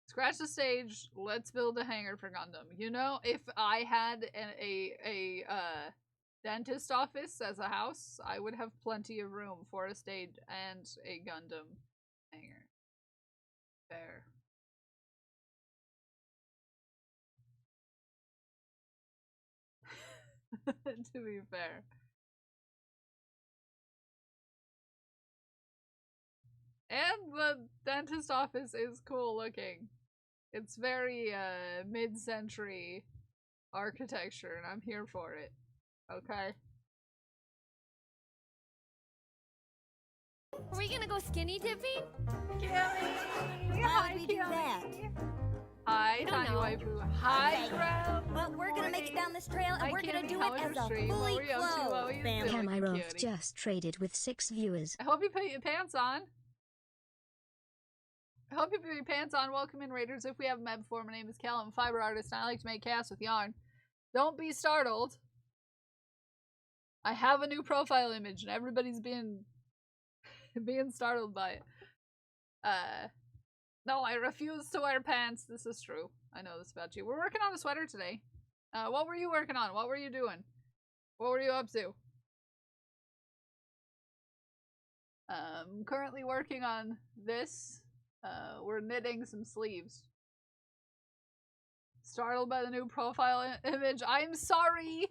Scratch the stage. Let's build a hangar for Gundam. You know, if I had a dentist office as a house, I would have plenty of room for a stage and a Gundam hangar. Fair. To be fair. And the dentist office is cool looking. It's very mid-century architecture, and I'm here for it. Okay? Are we gonna go skinny dipping? How would we do that? Hi, Tiny Waifu. Hi, Crown. Well, we're gonna make it down this trail, and we're gonna do it as a fully clothed family. Kamirov just traded with 6 viewers. I hope you put your pants on. I hope you put your pants on. Welcome in, Raiders. If we haven't met before, my name is Cal. I'm a fiber artist, and I like to make casts with yarn. Don't be startled. I have a new profile image, and everybody's being startled by it. No, I refuse to wear pants. This is true. I know this about you. We're working on a sweater today. What were you working on? What were you doing? What were you up to? Currently working on this. We're knitting some sleeves. Startled by the new profile image. I'm sorry,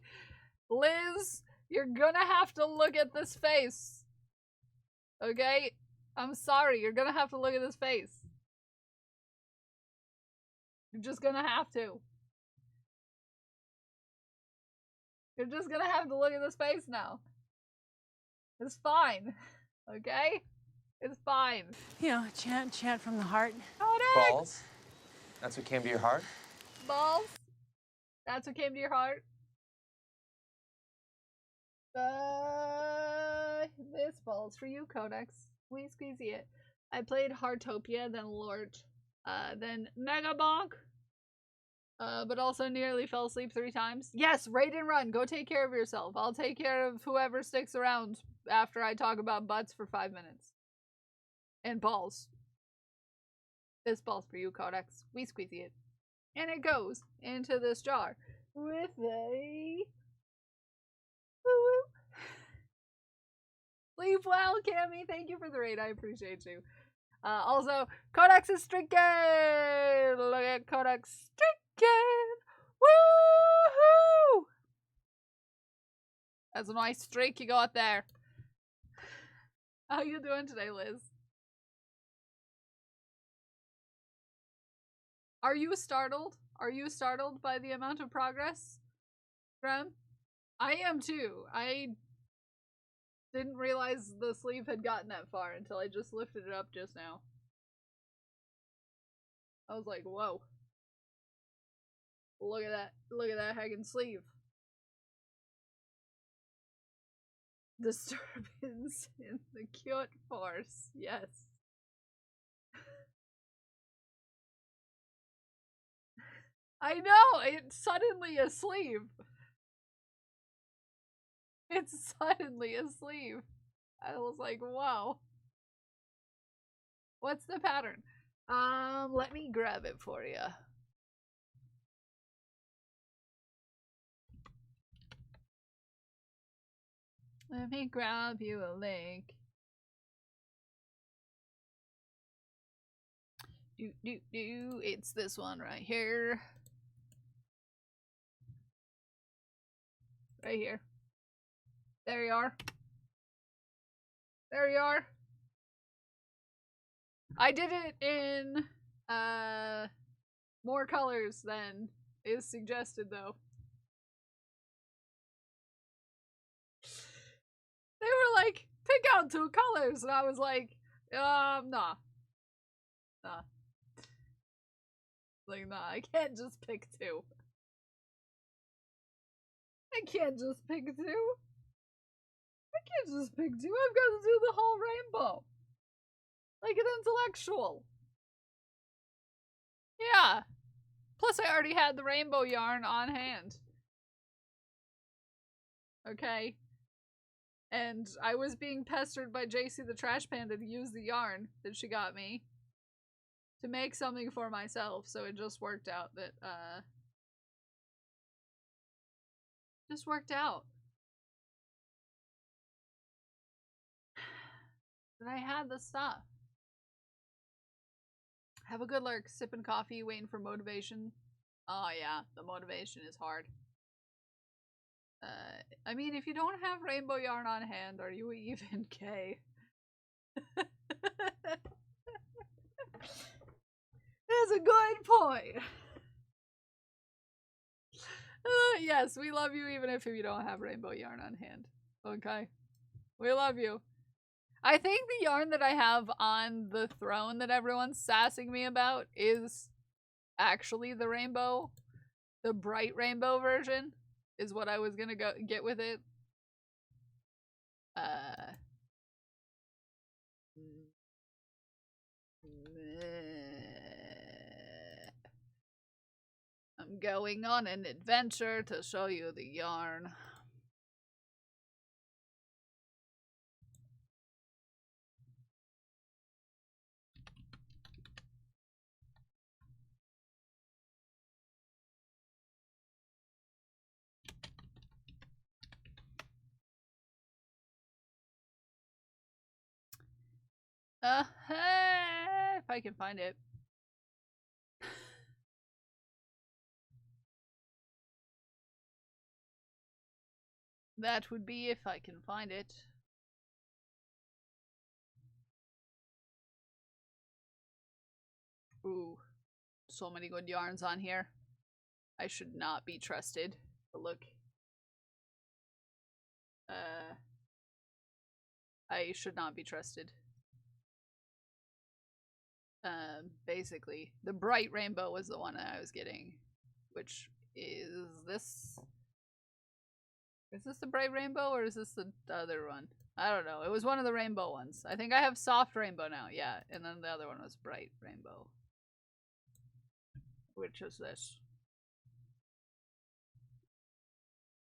Liz. You're gonna have to look at this face. Okay? I'm sorry. You're gonna have to look at this face. You're just gonna have to. You're just gonna have to look at this face now. It's fine. Okay? It's fine. You know, chant from the heart. Balls? That's what came to your heart? Balls? That's what came to your heart? This ball's for you, Codex. We squeezy it. I played Heartopia, then Lort, then Mega Bonk, but also nearly fell asleep 3 times. Yes, raid and run. Go take care of yourself. I'll take care of whoever sticks around after I talk about butts for 5 minutes. And balls. This ball's for you, Codex. We squeezy it. And it goes into this jar with a... Woo-woo. Sleep well, Cammy. Thank you for the raid. I appreciate you. Also, Codex is stricken! Look at Codex stricken! Woohoo! That's a nice streak you got there. How you doing today, Liz? Are you startled? Are you startled by the amount of progress, Graham? I am too. I didn't realize the sleeve had gotten that far until I just lifted it up just now. I was like, whoa. Look at that. Look at that heckin' sleeve. Disturbance in the cute force. Yes. I know! It's suddenly a sleeve. It's suddenly a sleeve. I was like, whoa. What's the pattern? Let me grab it for you. Let me grab you a link. It's this one right here. Right here. There you are. There you are. I did it in more colors than is suggested though. They were like, pick out 2 colors, and I was like, nah. Nah. Like, nah, I can't just pick 2. I can't just pick 2. I can't just pick 2. I've got to do the whole rainbow. Like an intellectual. Yeah. Plus, I already had the rainbow yarn on hand. Okay. And I was being pestered by JC the Trash Panda to use the yarn that she got me to make something for myself, so it just worked out that, just worked out. That I had the stuff. Have a good lurk, sipping coffee, waiting for motivation. Oh yeah, the motivation is hard. I mean, if you don't have rainbow yarn on hand, are you even gay? That's a good point. Yes, we love you even if you don't have rainbow yarn on hand. Okay? We love you. I think the yarn that I have on the throne that everyone's sassing me about is actually the rainbow. The bright rainbow version is what I was gonna go get with it. I'm going on an adventure to show you the yarn. If I can find it. That would be if I can find it. Ooh, so many good yarns on here. I should not be trusted. But look. I should not be trusted. Basically, the bright rainbow was the one that I was getting, which is this. Is this the bright rainbow or is this the other one? I don't know. It was one of the rainbow ones. I think I have soft rainbow now, yeah. And then the other one was bright rainbow. Which is this.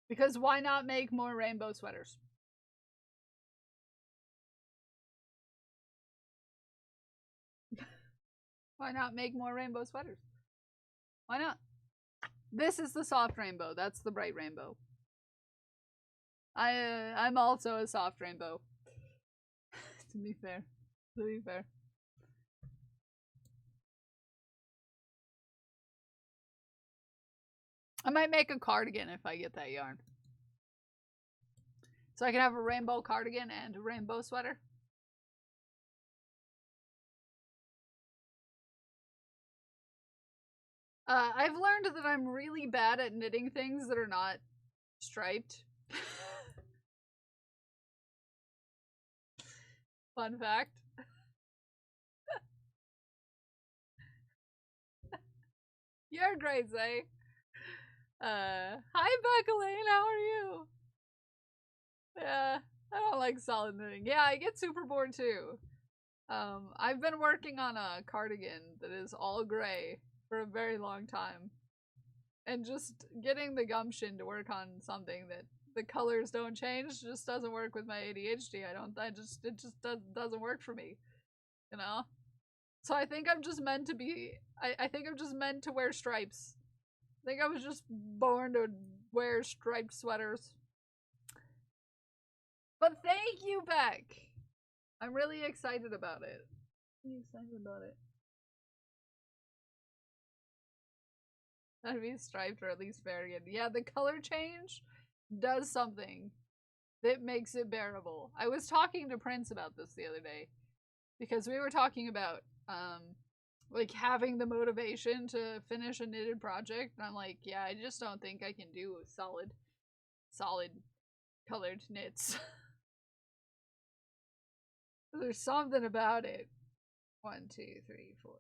Because why not make more rainbow sweaters? Why not make more rainbow sweaters? Why not? This is the soft rainbow. That's the bright rainbow. I'm also a soft rainbow. To be fair. To be fair. I might make a cardigan if I get that yarn. So I can have a rainbow cardigan and a rainbow sweater. I've learned that I'm really bad at knitting things that are not striped. Fun fact. You're great, Zay. Hi, Beckalane, how are you? Yeah, I don't like solid knitting. Yeah, I get super bored too. I've been working on a cardigan that is all gray for a very long time. And just getting the gumption to work on something that the colors don't change just doesn't work with my ADHD. It just doesn't work for me. You know? So I think I'm just meant to be, I think I'm just meant to wear stripes. I think I was just born to wear striped sweaters. But thank you, Beck! I'm really excited about it. I'm excited about it. That'd be striped or at least varied. Yeah, the color change does something that makes it bearable. I was talking to Prince about this the other day because we were talking about like having the motivation to finish a knitted project, and I'm like, yeah, I just don't think I can do solid colored knits. There's something about it. 1, 2, 3, 4.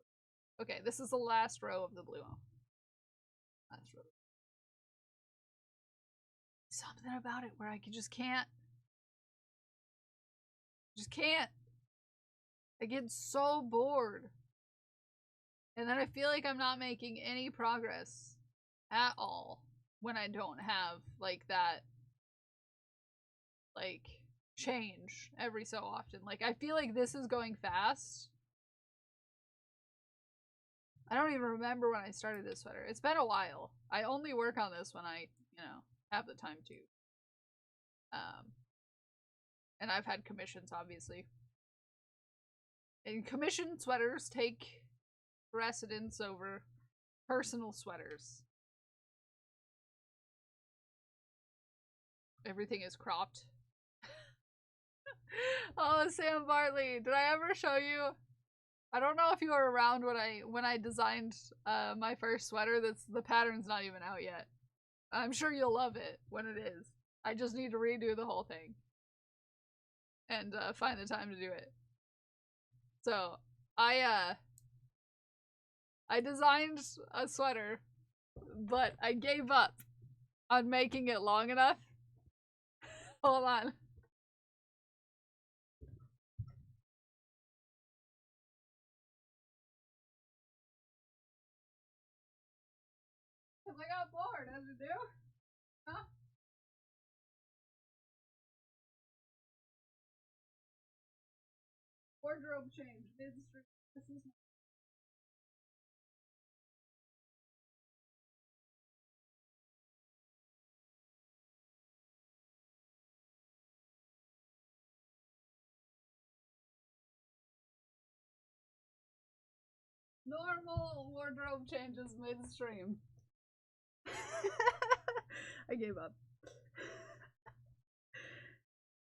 Okay, this is the last row of the blue one. Last row. Something about it where I just can't. Just can't. I get so bored. And then I feel like I'm not making any progress at all when I don't have, like, that, like, change every so often. Like, I feel like this is going fast. I don't even remember when I started this sweater. It's been a while. I only work on this when I, you know, have the time to. And I've had commissions, obviously. And commission sweaters take precedence over personal sweaters. Everything is cropped. Oh, Sam Bartley, did I ever show you? I don't know if you were around when I designed my first sweater. The pattern's not even out yet. I'm sure you'll love it when it is. I just need to redo the whole thing and find the time to do it. So I designed a sweater, but I gave up on making it long enough. Hold on. Cause I got bored, as you do. Huh? Wardrobe change. This is Normal wardrobe changes midstream. I gave up.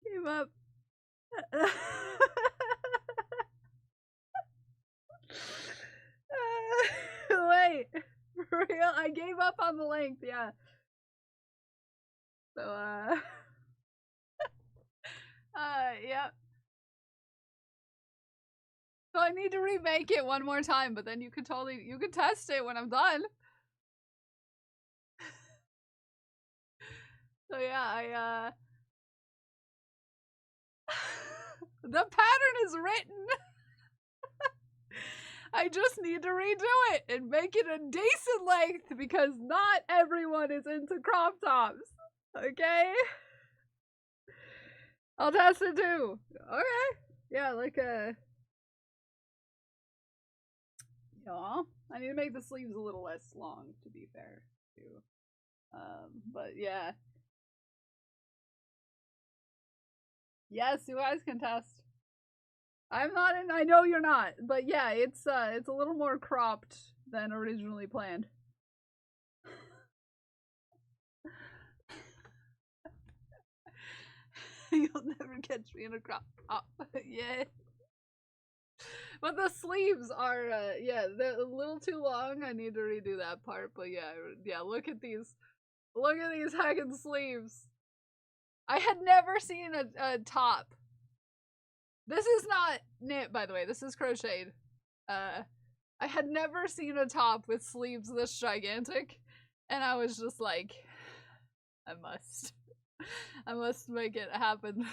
Gave up. Wait, for real? I gave up on the length, yeah. So, yeah. So I need to remake it one more time, but then you could test it when I'm done. So yeah, the pattern is written. I just need to redo it and make it a decent length because not everyone is into crop tops. Okay? I'll test it too. Okay. Yeah, like yeah, I need to make the sleeves a little less long, to be fair, too. But yeah. Yes, you guys can test. I'm not in, I know you're not, but yeah, it's a little more cropped than originally planned. You'll never catch me in a crop top. Yeah. But the sleeves are, yeah, they're a little too long. I need to redo that part, but yeah, look at these heckin' sleeves. I had never seen a top. This is not knit, by the way. This is crocheted. I had never seen a top with sleeves this gigantic, and I was just like, I must make it happen.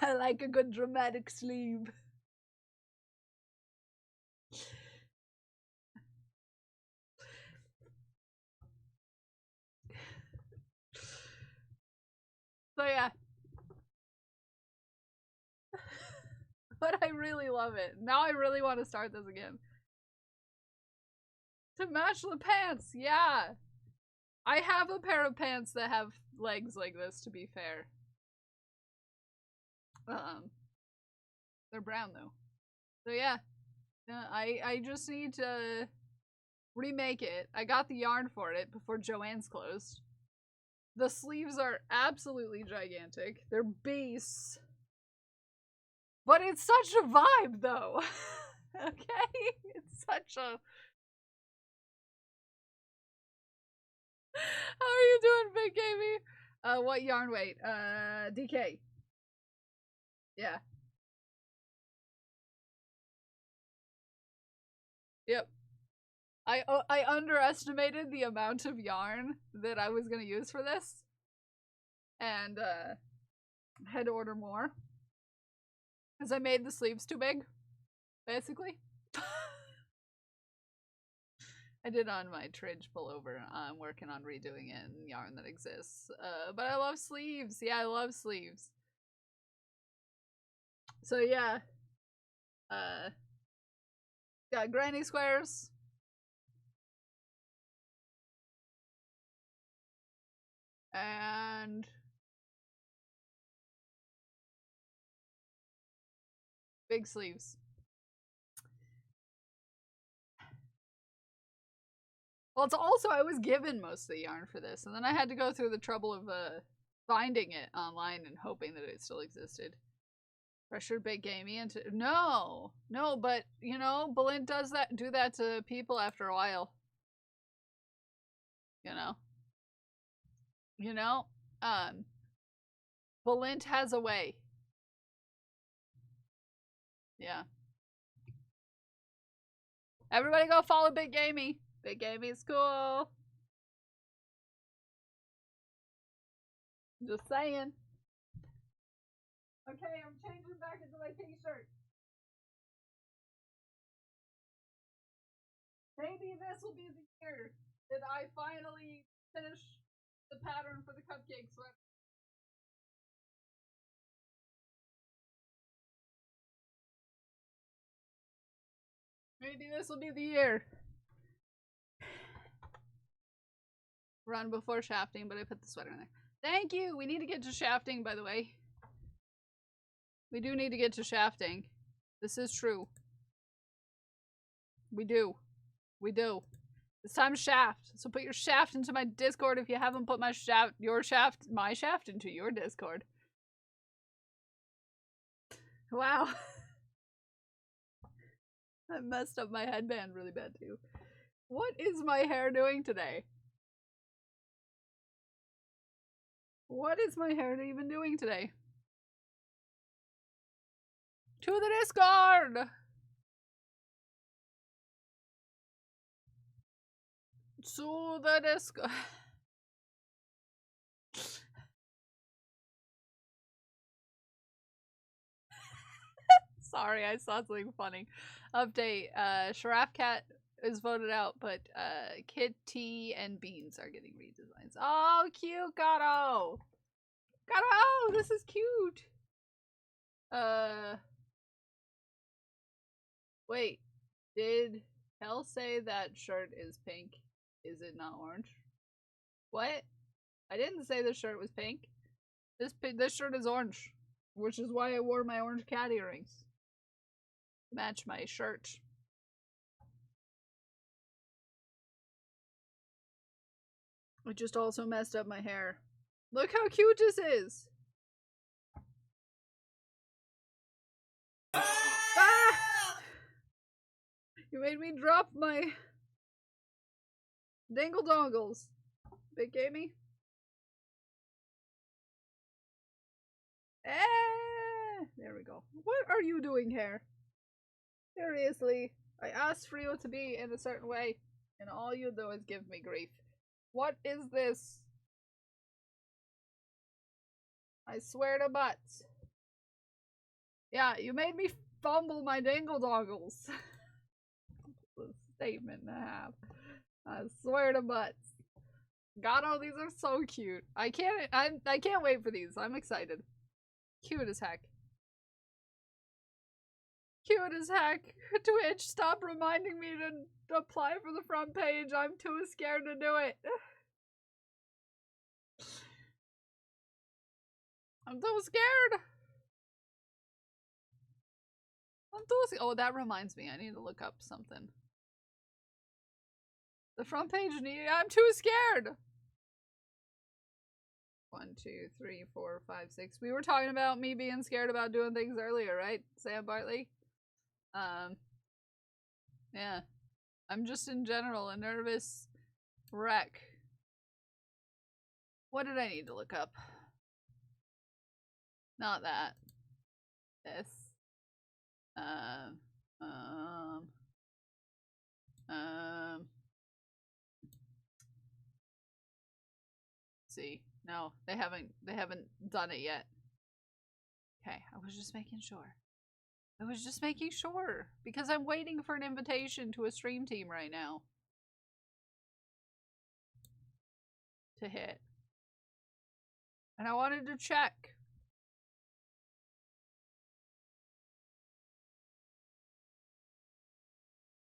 I like a good dramatic sleeve. So yeah. But I really love it. Now I really want to start this again. To match the pants, yeah. I have a pair of pants that have legs like this, to be fair. They're brown though. So yeah. I just need to remake it. I got the yarn for it before Joann's closed. The sleeves are absolutely gigantic. They're beasts. But it's such a vibe, though. Okay? It's such a... How are you doing, Big Gamey? What yarn weight? DK. Yeah. Yep. I underestimated the amount of yarn that I was gonna use for this. And, had to order more. Because I made the sleeves too big, basically. I did on my Tridge pullover. I'm working on redoing it in yarn that exists. But I love sleeves. Yeah, I love sleeves. So yeah. Got granny squares. And big sleeves. Well, it's also, I was given most of the yarn for this, and then I had to go through the trouble of finding it online and hoping that it still existed. Pressured Big Gamey into no, but you know, Balint does do that to people after a while. You know, Balint has a way. Yeah. Everybody go follow Big Gamey. Big Gamey is cool. Just saying. Okay, I'm changing back into my t-shirt. Maybe this will be the year that I finally finish the pattern for the cupcake sweater. Maybe this will be the year. Run before shafting, but I put the sweater in there. Thank you! We need to get to shafting, by the way. We do need to get to shafting. This is true. We do. We do. It's time to shaft. So put your shaft into my Discord if you haven't put my shaft into your Discord. Wow. I messed up my headband really bad too. What is my hair doing today? What is my hair even doing today? To the Discord! To the Discord. Sorry, I saw something funny. Update, Sharaf Cat is voted out, but Kitty and Beans are getting redesigns. Oh, cute, Gato! Gato, this is cute! Wait, did Hell say that shirt is pink? Is it not orange? What? I didn't say this shirt was pink. This shirt is orange, which is why I wore my orange cat earrings. Match my shirt. I just also messed up my hair. Look how cute this is! Ah! You made me drop my dingle dongles. Big Amy. There we go. What are you doing here? Seriously, I asked for you to be in a certain way, and all you do is give me grief. What is this? I swear to butts. Yeah, you made me fumble my dingle dongles. A statement and a half. I swear to butts. Gato, these are so cute. I can't wait for these. I'm excited. Cute as heck. Cute as heck. Twitch, stop reminding me to apply for the front page. I'm too scared to do it. I'm too scared. Oh, that reminds me. I need to look up something. The front page I'm too scared. 1, 2, 3, 4, 5, 6. We were talking about me being scared about doing things earlier, right, Sam Bartley? Yeah. I'm just in general a nervous wreck. What did I need to look up? Not that. This. See. No, they haven't done it yet. Okay, I was just making sure. I was just making sure because I'm waiting for an invitation to a stream team right now to hit. And I wanted to check.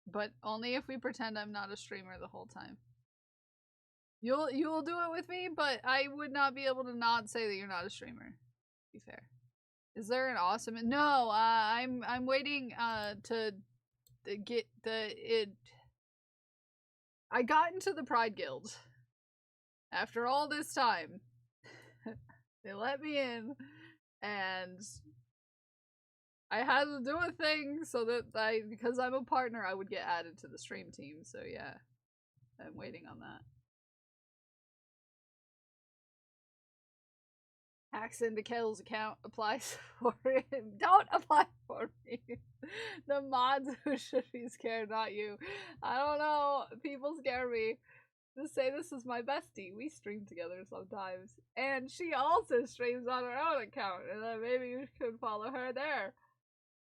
But only if we pretend I'm not a streamer the whole time. You'll do it with me, but I would not be able to not say that you're not a streamer. To be fair. Is there an awesome? No, I'm waiting to get I got into the Pride Guild. After all this time. They let me in and I had to do a thing so that because I'm a partner, I would get added to the stream team. So yeah, I'm waiting on that. Hacks into Kell's account applies for him. Don't apply for me. The mods who should be scared, not you. I don't know. People scare me. Just say this is my bestie. We stream together sometimes. And she also streams on her own account. And then maybe you could follow her there.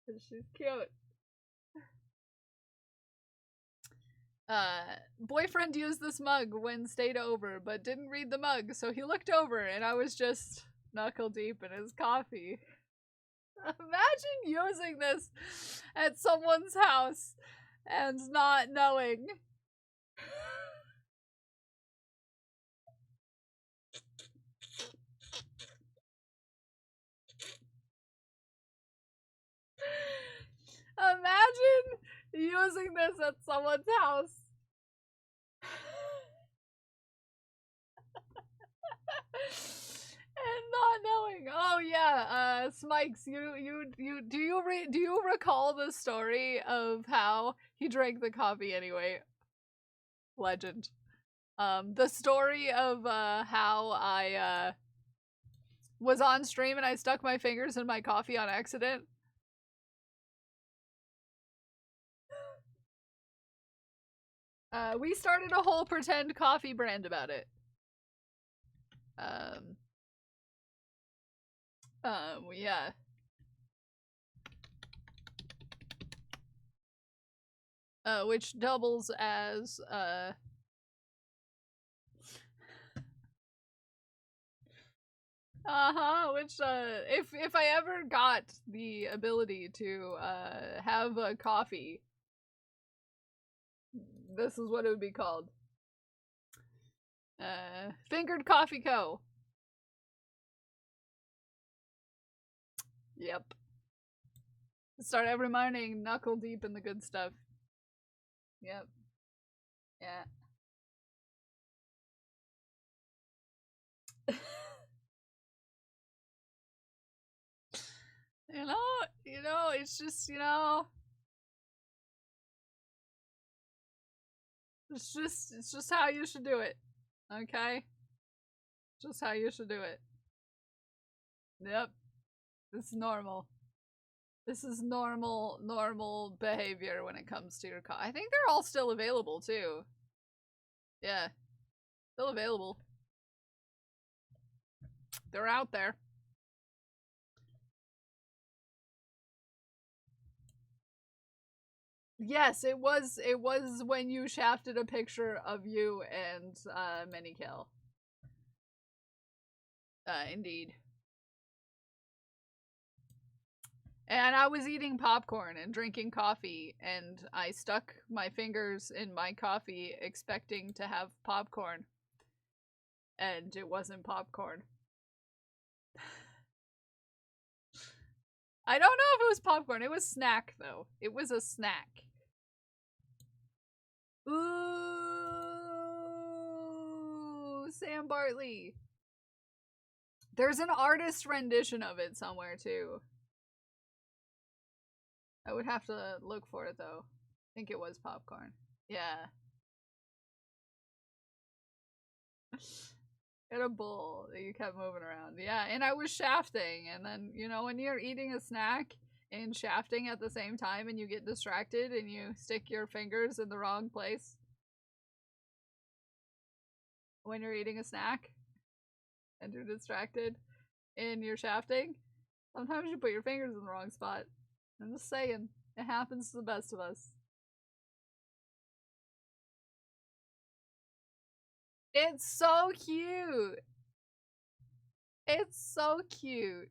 Because she's cute. Boyfriend used this mug when stayed over, but didn't read the mug. So he looked over and I was just knuckle deep in his coffee. Imagine using this at someone's house and not knowing. Imagine using this at someone's house. And not knowing. Oh yeah, Smikes, do you recall the story of how he drank the coffee anyway? Legend. The story of how I was on stream and I stuck my fingers in my coffee on accident. We started a whole pretend coffee brand about it. Yeah. Which doubles as, which, if I ever got the ability to, have a coffee, this is what it would be called. Fingered Coffee Co. Yep. Start every morning, knuckle deep in the good stuff. Yep. Yeah. You know, it's just, you know, it's just how you should do it. Okay? Just how you should do it. Yep. This is normal. This is normal behavior when it comes to your I think they're all still available, too. Yeah. Still available. They're out there. Yes, it was when you shafted a picture of you and Minikill. Indeed. And I was eating popcorn and drinking coffee, and I stuck my fingers in my coffee expecting to have popcorn. And it wasn't popcorn. I don't know if it was popcorn. It was snack, though. It was a snack. Ooh, Sam Bartley. There's an artist rendition of it somewhere, too. I would have to look for it, though. I think it was popcorn. Yeah. In a bowl that you kept moving around. Yeah, and I was shafting, and then, you know, when you're eating a snack and shafting at the same time and you get distracted and you stick your fingers in the wrong place when you're eating a snack and you're distracted and you're shafting, sometimes you put your fingers in the wrong spot. I'm just saying, it happens to the best of us. It's so cute. It's so cute.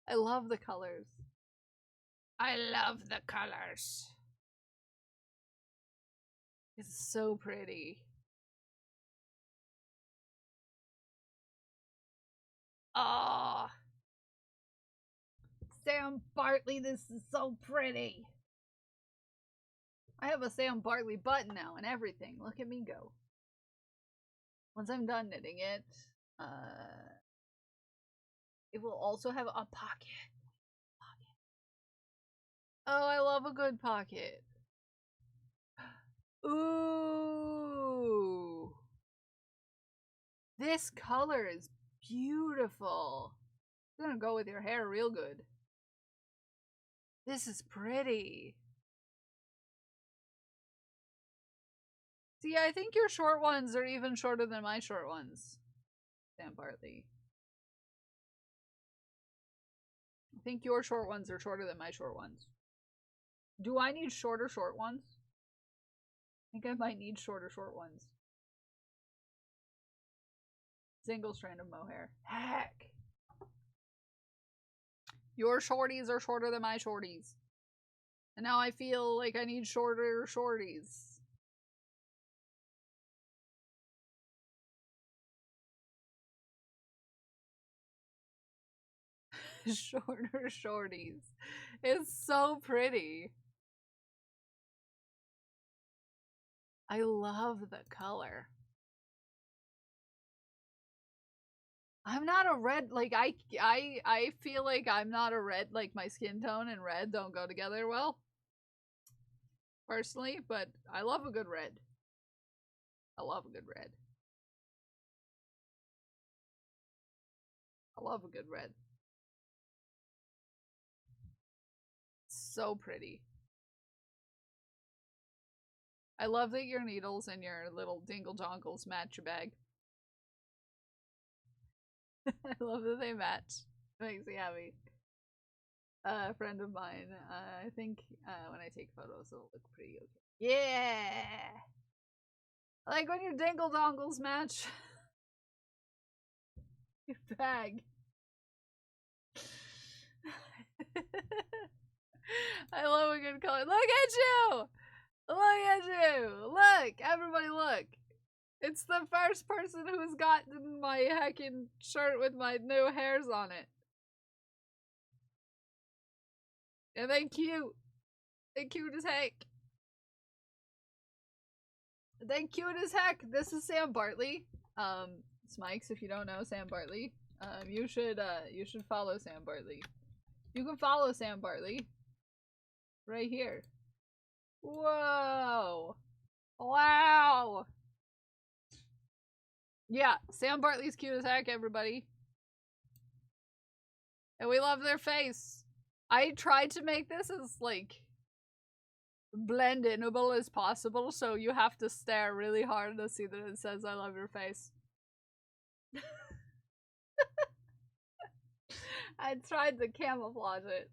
I love the colors. I love the colors. It's so pretty. Ah. Sam Bartley, this is so pretty. I have a Sam Bartley button now and everything. Look at me go. Once I'm done knitting it, it will also have a pocket. Oh, I love a good pocket. Ooh. This color is beautiful. It's gonna go with your hair real good. This is pretty. See, I think your short ones are even shorter than my short ones, Sam Bartley. I think your short ones are shorter than my short ones. Do I need short ones? I think I might need short ones. Single strand of mohair. Heck! Your shorties are shorter than my shorties. And now I feel like I need shorter shorties. Shorter shorties. It's so pretty. I love the color. I'm not a red, like, I feel like I'm not a red, like, my skin tone and red don't go together well. Personally, but I love a good red. I love a good red. I love a good red. So pretty. I love that your needles and your little dingle dongles match your bag. I love that they match. It makes me happy. A friend of mine, I think when I take photos it'll look pretty okay. Yeah! I like when your dingle dongles match your bag. I love a good color. Look at you! Look at you! Look! Everybody look! It's the first person who's gotten my heckin' shirt with my new hairs on it. And they cute. They cute as heck. They cute as heck. This is Sam Bartley. Smikes, if you don't know Sam Bartley. You should follow Sam Bartley. You can follow Sam Bartley. Right here. Whoa! Wow! Yeah, Sam Bartley's cute as heck, everybody. And we love their face. I tried to make this as, like, blend-inable as possible, so you have to stare really hard to see that it says I love your face. I tried to camouflage it.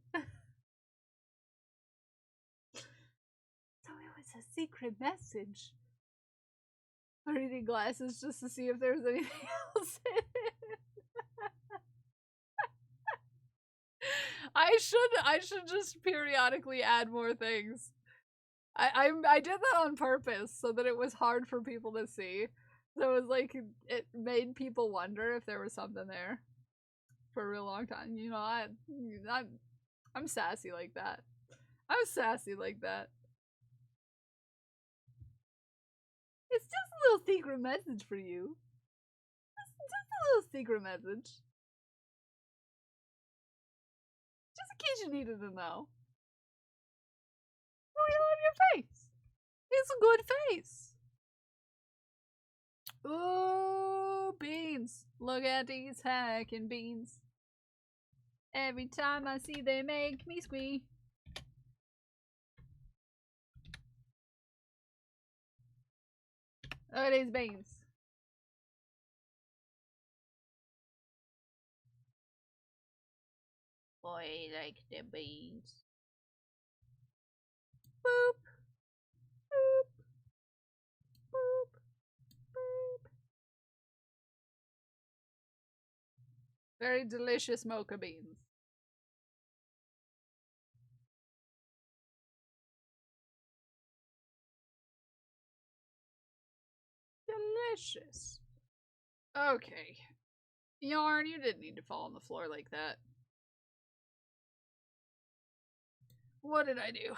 So it was a secret message. Reading glasses just to see if there's anything else in it. I should just periodically add more things. I did that on purpose so that it was hard for people to see. So it was like it made people wonder if there was something there for a real long time. You know, I'm sassy like that. I'm sassy like that. It's just a little secret message for you. Just a little secret message. Just in case you needed to know. Oh, you love your face. It's a good face. Ooh, beans. Look at these hacking beans. Every time I see they make me squeak. Look at these beans. Boy, I like the beans. Boop. Boop. Boop. Boop. Very delicious mocha beans. Delicious. Okay. Yarn, you didn't need to fall on the floor like that. What did I do?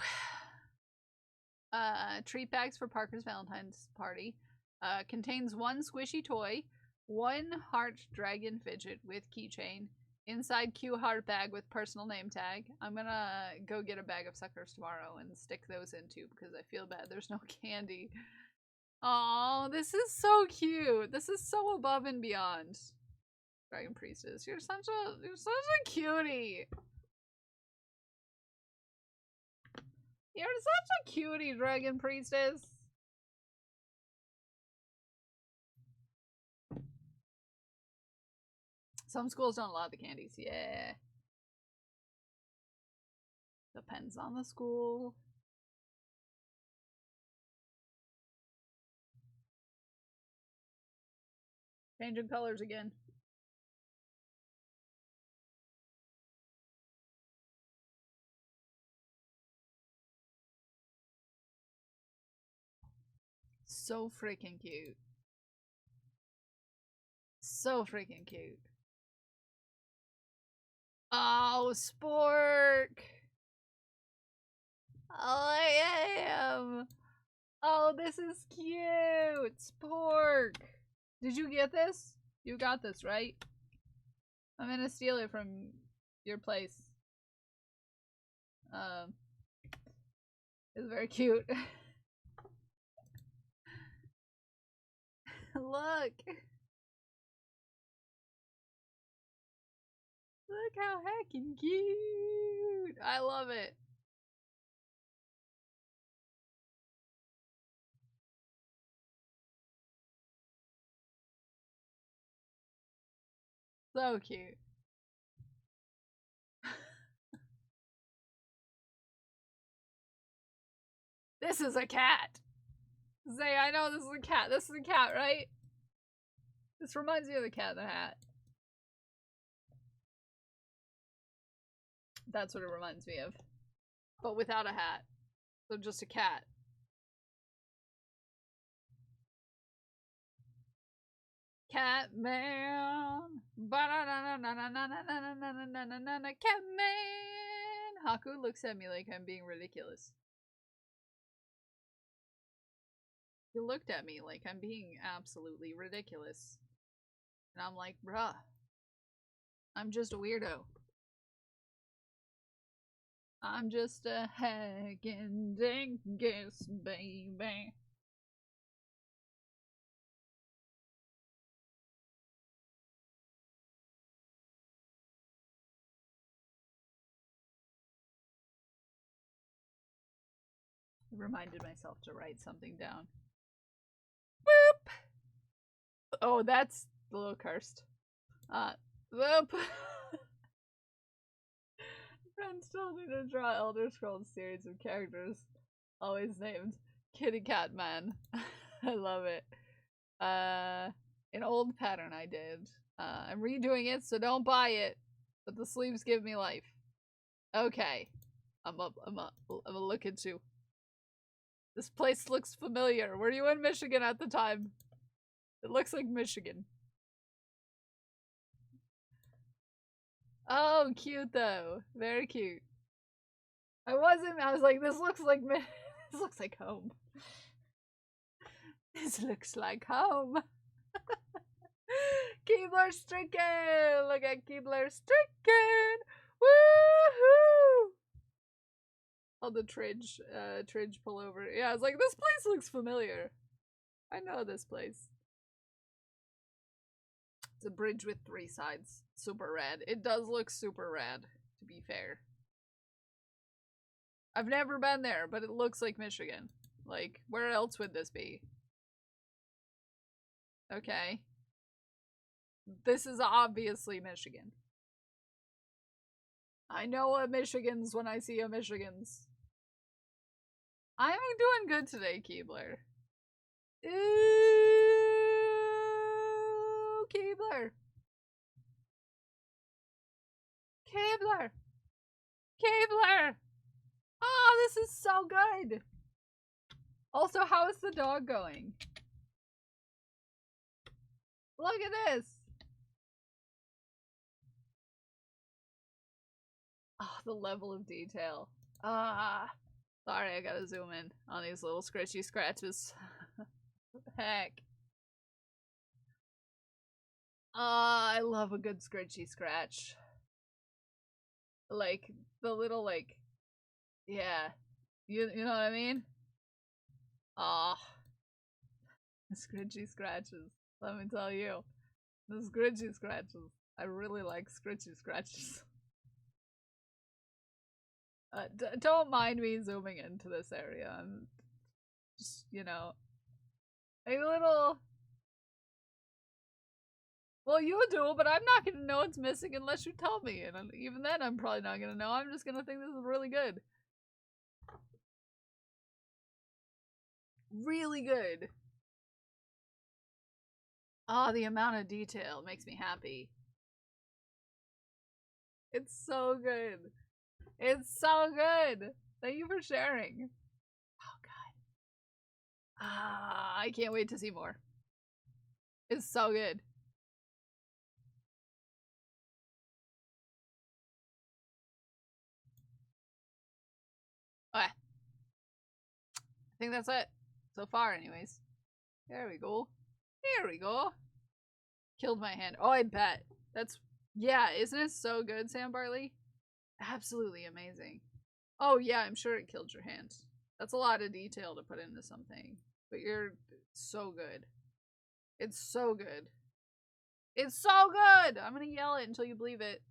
Treat bags for Parker's Valentine's party. Contains one squishy toy, one heart dragon fidget with keychain, inside Q heart bag with personal name tag. I'm gonna go get a bag of suckers tomorrow and stick those in too because I feel bad there's no candy. Oh, this is so cute. This is so above and beyond. Dragon Priestess, you're such a cutie. You're such a cutie, Dragon Priestess. Some schools don't allow the candies. Yeah. Depends on the school. Changing colors again. So freaking cute. So freaking cute. Oh, Spork. Oh, I am. Oh, this is cute. Spork. Did you get this? You got this, right? I'm gonna steal it from your place. It's very cute. Look. Look how heckin' cute. I love it. So cute. This is a cat. Say, I know this is a cat. This is a cat, right? This reminds me of the Cat in the Hat. That's what it reminds me of. But without a hat. So just a cat. Catman. Catman. Haku looks at me like I'm being ridiculous. He looked at me like I'm being absolutely ridiculous. And I'm like, bruh. I'm just a weirdo. I'm just a heckin' dingus, baby. I reminded myself to write something down. Boop! Oh, that's a little cursed. Boop! Friends told me to draw Elder Scrolls series of characters, always named Kitty Cat Man. I love it. An old pattern I did. I'm redoing it, so don't buy it. But the sleeves give me life. Okay. I'm gonna look into. This place looks familiar. Were you in Michigan at the time? It looks like Michigan. Oh, cute though. Very cute. I was like, this looks like this looks like home. This looks like home. Keebler stricken! Look at Keebler stricken! Woohoo! Oh, the Tridge pullover. Yeah, I was like, this place looks familiar. I know this place. It's a bridge with 3 sides. Super rad. It does look super rad, to be fair. I've never been there, but it looks like Michigan. Like, where else would this be? Okay. This is obviously Michigan. I know a Michigan's when I see a Michigan's. I'm doing good today, Keebler. Ooh, Keebler. Keebler. Keebler. Oh, this is so good. Also, how is the dog going? Look at this. Oh, the level of detail. Sorry, I gotta zoom in on these little scratchy scratches. What the heck? I love a good scratchy scratch. Like, the little, like, yeah. You know what I mean? Ah. The scratchy scratches. Let me tell you. The scratchy scratches. I really like scratchy scratches. Don't mind me zooming into this area. I'm just, you know, a little. Well, you do, but I'm not gonna know it's missing unless you tell me, and even then, I'm probably not gonna know. I'm just gonna think this is really good. Really good. Oh, the amount of detail makes me happy. It's so good. It's so good. Thank you for sharing. Oh god. I can't wait to see more. It's so good. I think that's it. So far, anyways. There we go. There we go. Killed my hand. Oh, I bet. That's... Yeah, isn't it so good, Sam Barley? Absolutely amazing. Oh, yeah, I'm sure it killed your hand. That's a lot of detail to put into something. But you're so good. It's so good. It's so good! I'm gonna yell it until you believe it.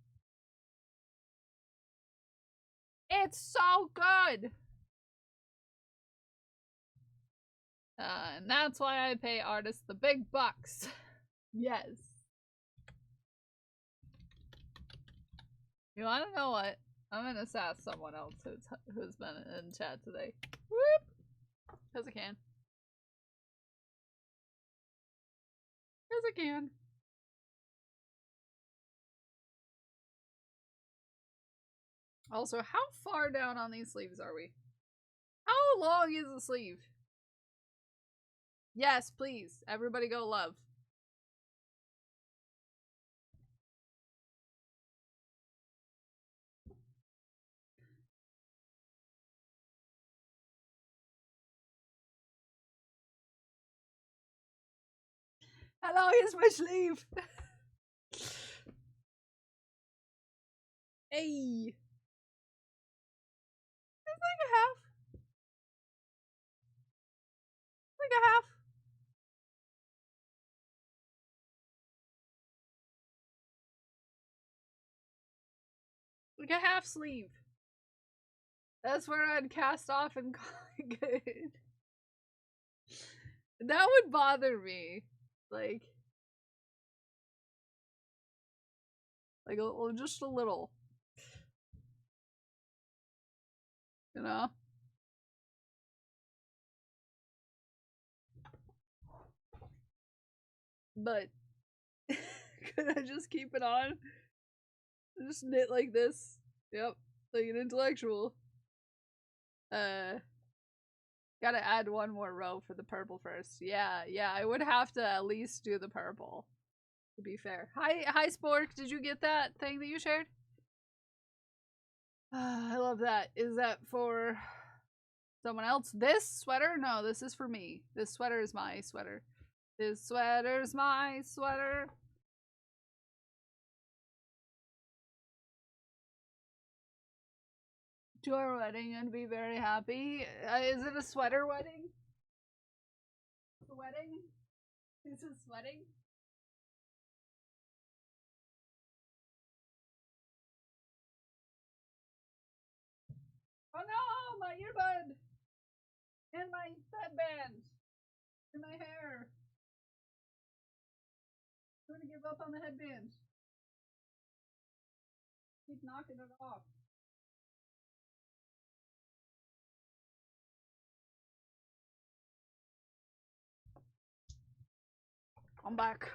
It's so good! And that's why I pay artists the big bucks. Yes. You wanna know what? I'm gonna sass someone else who's been in chat today. Whoop! Cause I can. Cause I can. Also, how far down on these sleeves are we? How long is the sleeve? Yes, please. Everybody go love. How long is my sleeve? Hey. It's like a half. Like a half. Like a half sleeve. That's where I'd cast off and call it good. That would bother me. Like just a little. You know? But could I just keep it on? Just knit like this. Yep. Like an intellectual. Gotta add one more row for the purple first. Yeah, I would have to at least do the purple. To be fair. Hi Spork, did you get that thing that you shared? I love that. Is that for someone else? This sweater? No, this is for me. This sweater is my sweater. This sweater's my sweater. To our wedding and be very happy. Is it a sweater wedding? It's a wedding? Is it sweating? Oh no! My earbud! And my headband! And my hair! I'm gonna give up on the headband. Keep knocking it off. I'm back.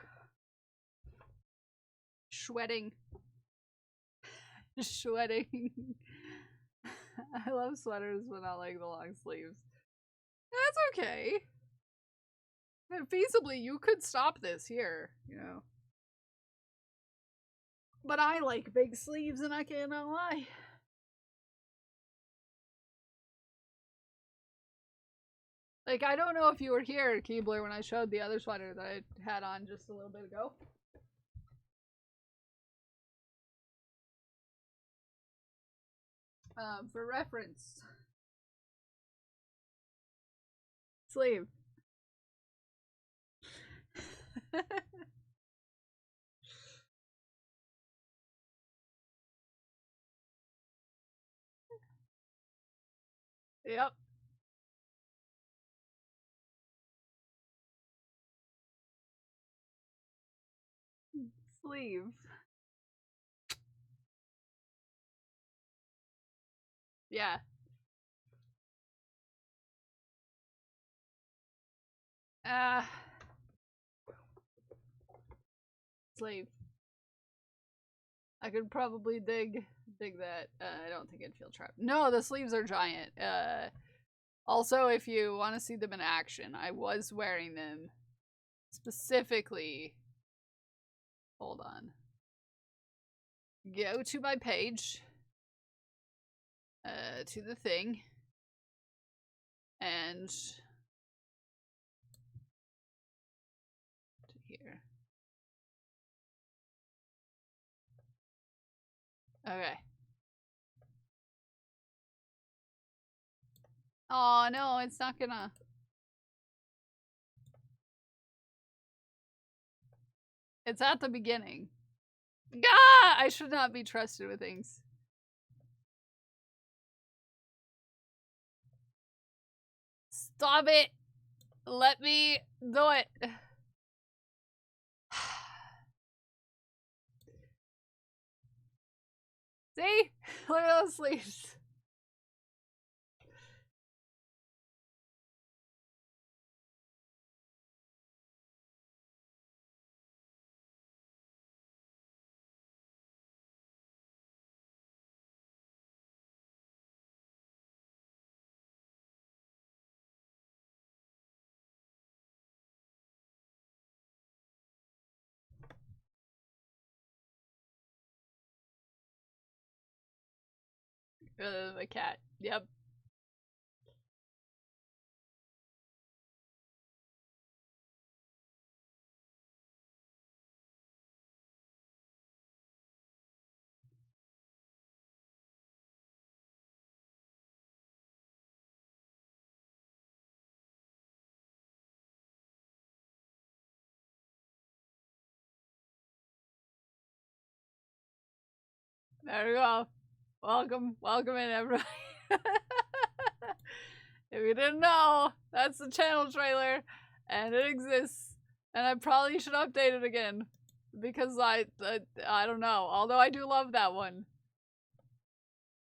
Sweating. Sweating. I love sweaters, but not like the long sleeves. That's okay. And feasibly, you could stop this here, you know. But I like big sleeves, and I cannot lie. Like, I don't know if you were here, Keebler, when I showed the other sweater that I had on just a little bit ago. For reference. Sleeve. Yep. Sleeve. Yeah. Sleeve. I could probably dig that. I don't think it'd feel trapped. No, the sleeves are giant. Also, if you want to see them in action, I was wearing them specifically. Hold on. Go to my page. To the thing. And to here. Okay. Oh no, it's not gonna. It's at the beginning. Gah! I should not be trusted with things. Stop it! Let me do it. See? Look at those sleeves. A cat. Yep. There we go. Welcome in everybody. If you didn't know, that's the channel trailer, and it exists, and I probably should update it again, because I don't know, although I do love that one.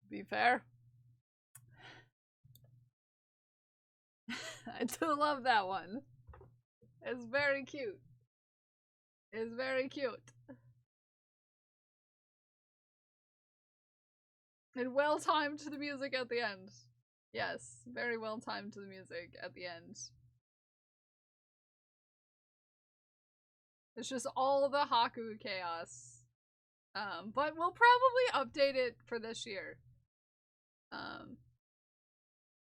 Be fair. I do love that one. It's very cute. It's very cute. And well timed to the music at the end. Yes, very well timed to the music at the end. It's just all the Haku chaos. But we'll probably update it for this year.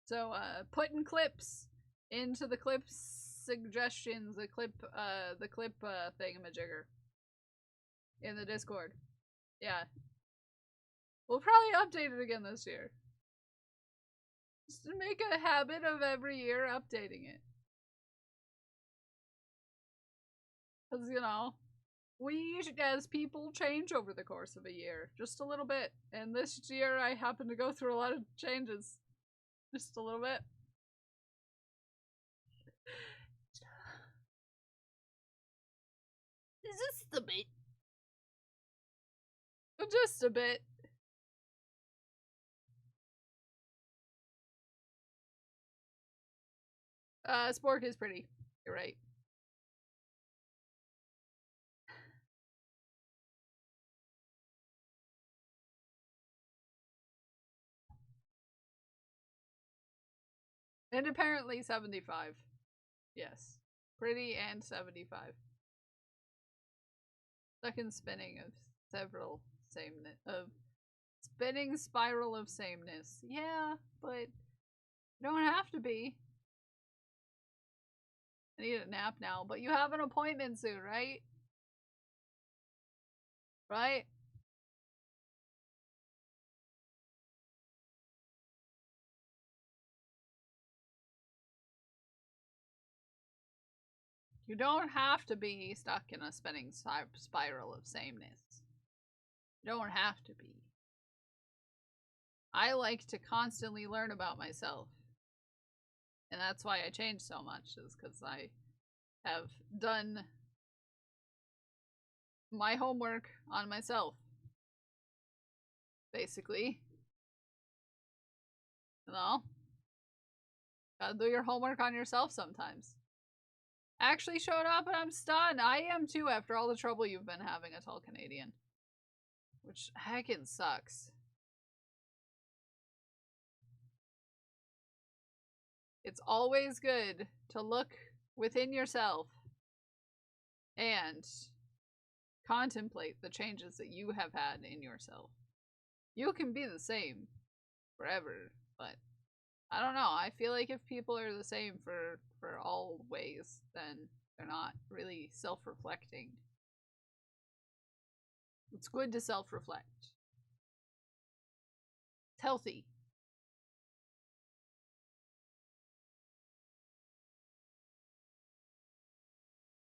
So putting clips into the clip suggestions, the clip thingamajigger in the Discord. Yeah. We'll probably update it again this year. Just to make a habit of every year updating it. Because, you know, we as people change over the course of a year. Just a little bit. And this year I happen to go through a lot of changes. Just a little bit. Just a bit. Just a bit. Spork is pretty. You're right. And apparently 75. Yes. Pretty and 75. Second spinning of several sameness of spinning spiral of sameness. Yeah, but you don't have to be. I need a nap now, but you have an appointment soon, right? Right? You don't have to be stuck in a spinning spiral of sameness. You don't have to be. I like to constantly learn about myself. And that's why I change so much, is because I have done my homework on myself. Basically. You know? Gotta do your homework on yourself sometimes. Actually showed up and I'm stunned. I am too after all the trouble you've been having, a tall Canadian. Which heckin' sucks. It's always good to look within yourself and contemplate the changes that you have had in yourself. You can be the same forever, but I don't know. I feel like if people are the same for all ways, then they're not really self-reflecting. It's good to self-reflect. It's healthy.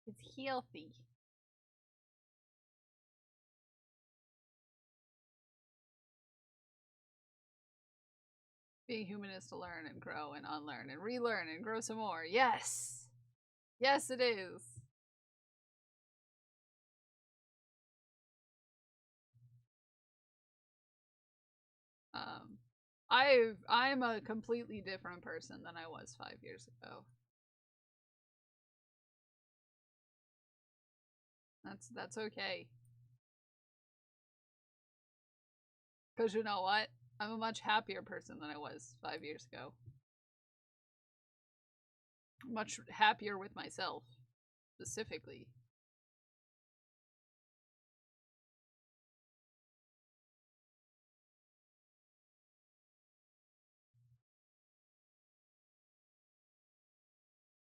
It's healthy. Being human is to learn and grow and unlearn and relearn and grow some more. Yes! Yes, it is. I'm a completely different person than I was 5 years ago. That's okay. Because you know what? I'm a much happier person than I was 5 years ago. Much happier with myself, specifically.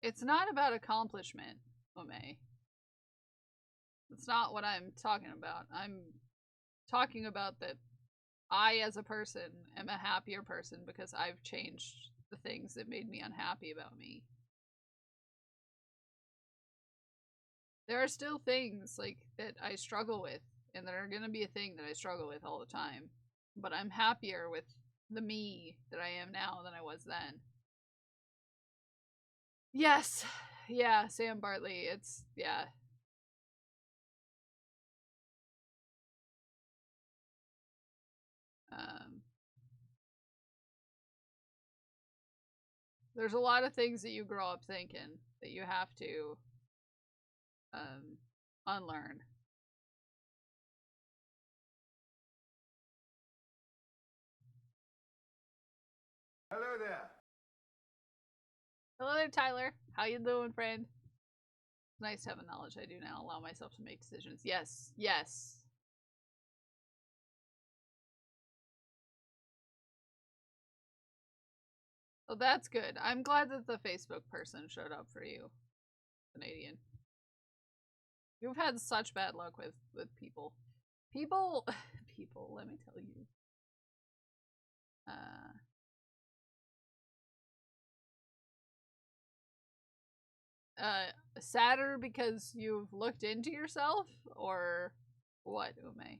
It's not about accomplishment, Ome. That's not what I'm talking about. I'm talking about that I, as a person, am a happier person because I've changed the things that made me unhappy about me. There are still things, like, that I struggle with, and that are gonna be a thing that I struggle with all the time. But I'm happier with the me that I am now than I was then. Yes! Yeah, Sam Bartley, it's, yeah. There's a lot of things that you grow up thinking that you have to unlearn. Hello there. Hello there, Tyler. How you doing, friend? It's nice to have the knowledge I do now. Allow myself to make decisions. Yes, yes. Oh, that's good. I'm glad that the Facebook person showed up for you, Canadian. You've had such bad luck with people. People, let me tell you. Sadder because you've looked into yourself, or what, Ume?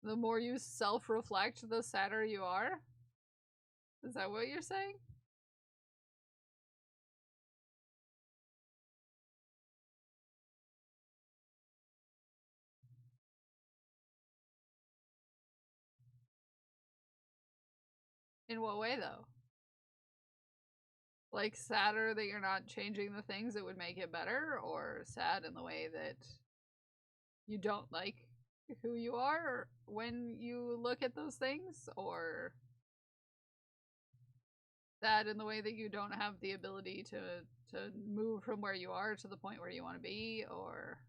The more you self-reflect, the sadder you are? Is that what you're saying? In what way, though? Like, sadder that you're not changing the things that would make it better, or sad in the way that you don't like who you are when you look at those things, or sad in the way that you don't have the ability to move from where you are to the point where you want to be, or...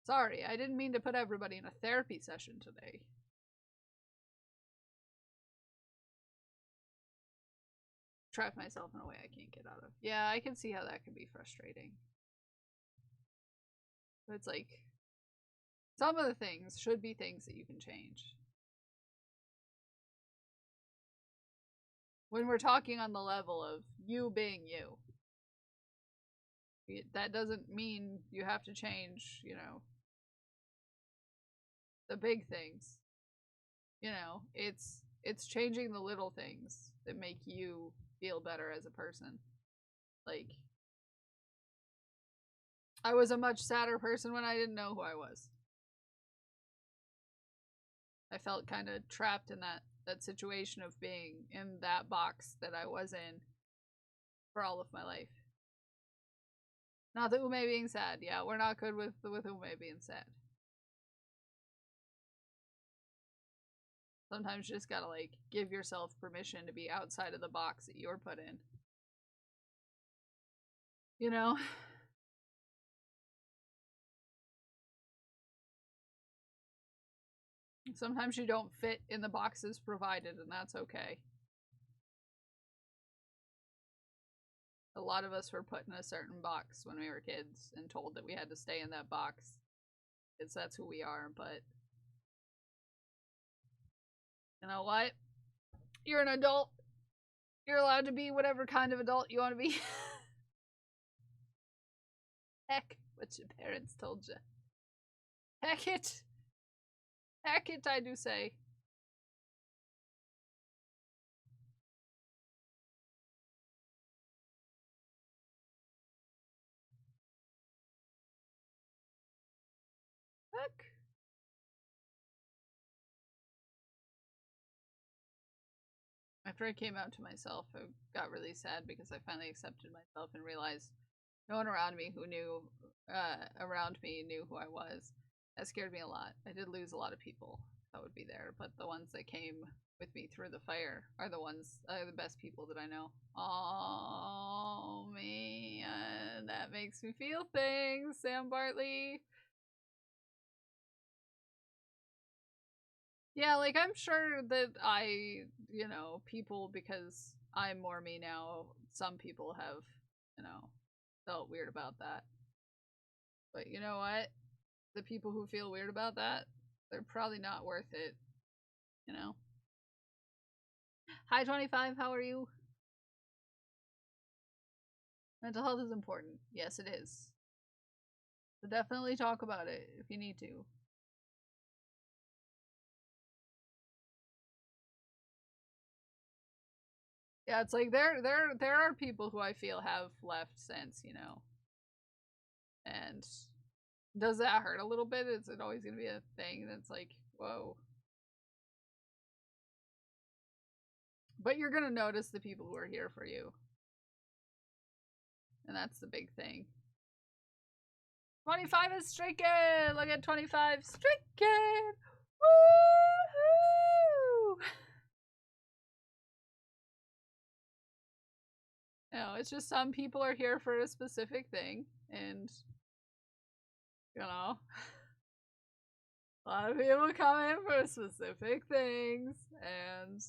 Sorry, I didn't mean to put everybody in a therapy session today. Trap myself in a way I can't get out of. Yeah, I can see how that can be frustrating. But it's like, some of the things should be things that you can change. When we're talking on the level of you being you, that doesn't mean you have to change, you know, the big things. You know, it's changing the little things that make you feel better as a person. Like, I was a much sadder person when I didn't know who I was. I felt kind of trapped in that situation of being in that box that I was in for all of my life. Not that Ume being sad. Yeah, we're not good with Ume being sad. Sometimes you just gotta, like, give yourself permission to be outside of the box that you're put in. You know? Sometimes you don't fit in the boxes provided, and that's okay. A lot of us were put in a certain box when we were kids and told that we had to stay in that box. Because that's who we are, but... You know what? You're an adult. You're allowed to be whatever kind of adult you want to be. Heck, what your parents told you. Heck it. Heck it, I do say. Heck. After I came out to myself, I got really sad because I finally accepted myself and realized no one around me who knew, knew who I was. That scared me a lot. I did lose a lot of people that would be there, but the ones that came with me through the fire are the best people that I know. Oh man, that makes me feel things, Sam Bartley. Yeah, like, I'm sure that people, because I'm more me now, some people have, felt weird about that. But you know what? The people who feel weird about that, they're probably not worth it, you know? Hi, 25, how are you? Mental health is important. Yes, it is. So definitely talk about it if you need to. Yeah, it's like there are people who I feel have left since, and does that hurt a little bit? Is it always gonna be a thing that's like, whoa? But you're gonna notice the people who are here for you, and that's the big thing. 25 is stricken. Look at 25 stricken. Woohoo! No, it's just some people are here for a specific thing, and a lot of people come in for specific things, and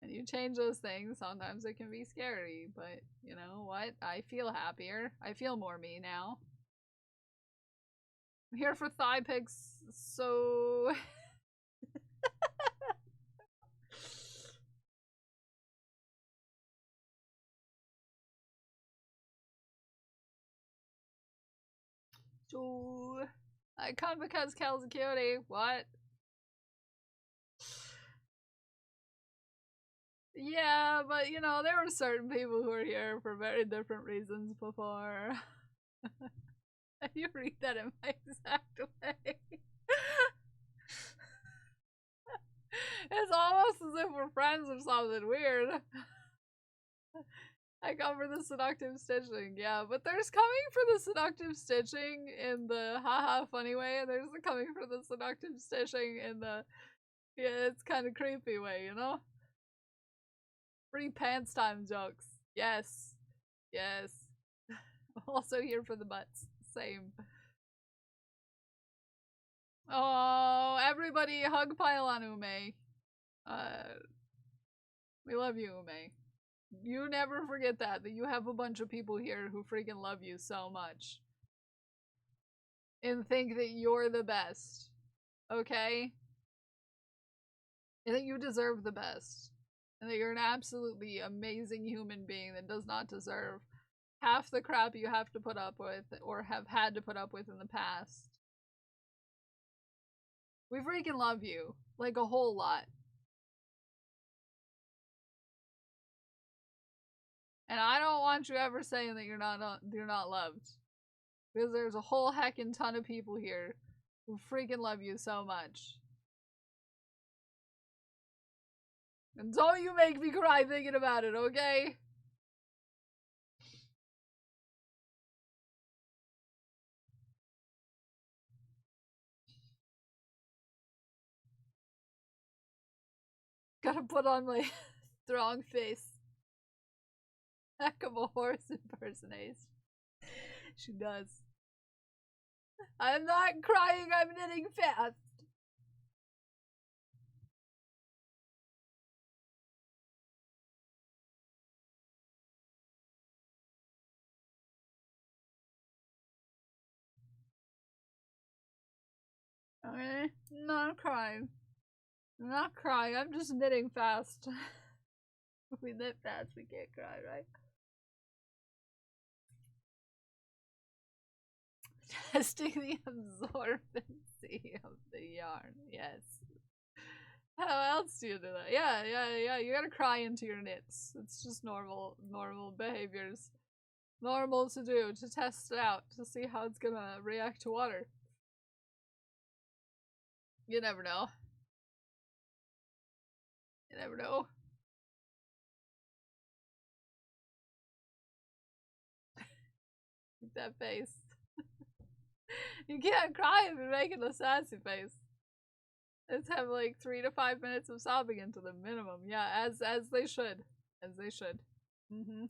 you change those things. Sometimes it can be scary, but you know what? I feel happier. I feel more me now. I'm here for thigh pics, so... So, I come because Kel's a cutie. What? Yeah, but there were certain people who were here for very different reasons before. You read that in my exact way. It's almost as if we're friends or something weird. I come for the seductive stitching, yeah, but there's coming for the seductive stitching in the haha funny way, and there's the coming for the seductive stitching in the, yeah, it's kind of creepy way, you know? Free pants time jokes. Yes. Yes. Also here for the butts. Same. Oh, everybody hug pile on Ume. We love you, Ume. You never forget that you have a bunch of people here who freaking love you so much. And think that you're the best. Okay? And that you deserve the best. And that you're an absolutely amazing human being that does not deserve half the crap you have to put up with or have had to put up with in the past. We freaking love you. Like a whole lot. And I don't want you ever saying that you're not loved. Because there's a whole heckin' ton of people here who freaking love you so much. And don't you make me cry thinking about it, okay? Gotta put on my strong face. Heck of a horse impersonation. She does. I'm not crying, I'm knitting fast. Not crying. Not crying. I'm just knitting fast. If we knit fast, we can't cry, right? Testing the absorbency of the yarn. Yes. How else do you do that? Yeah. You gotta cry into your knits. It's just normal behaviors. Normal to do, to test it out, to see how it's gonna react to water. You never know. You never know. Keep that face. You can't cry if you're making a sassy face. Let's have like 3 to 5 minutes of sobbing into the minimum. Yeah, as they should. As they should. Mm-hmm.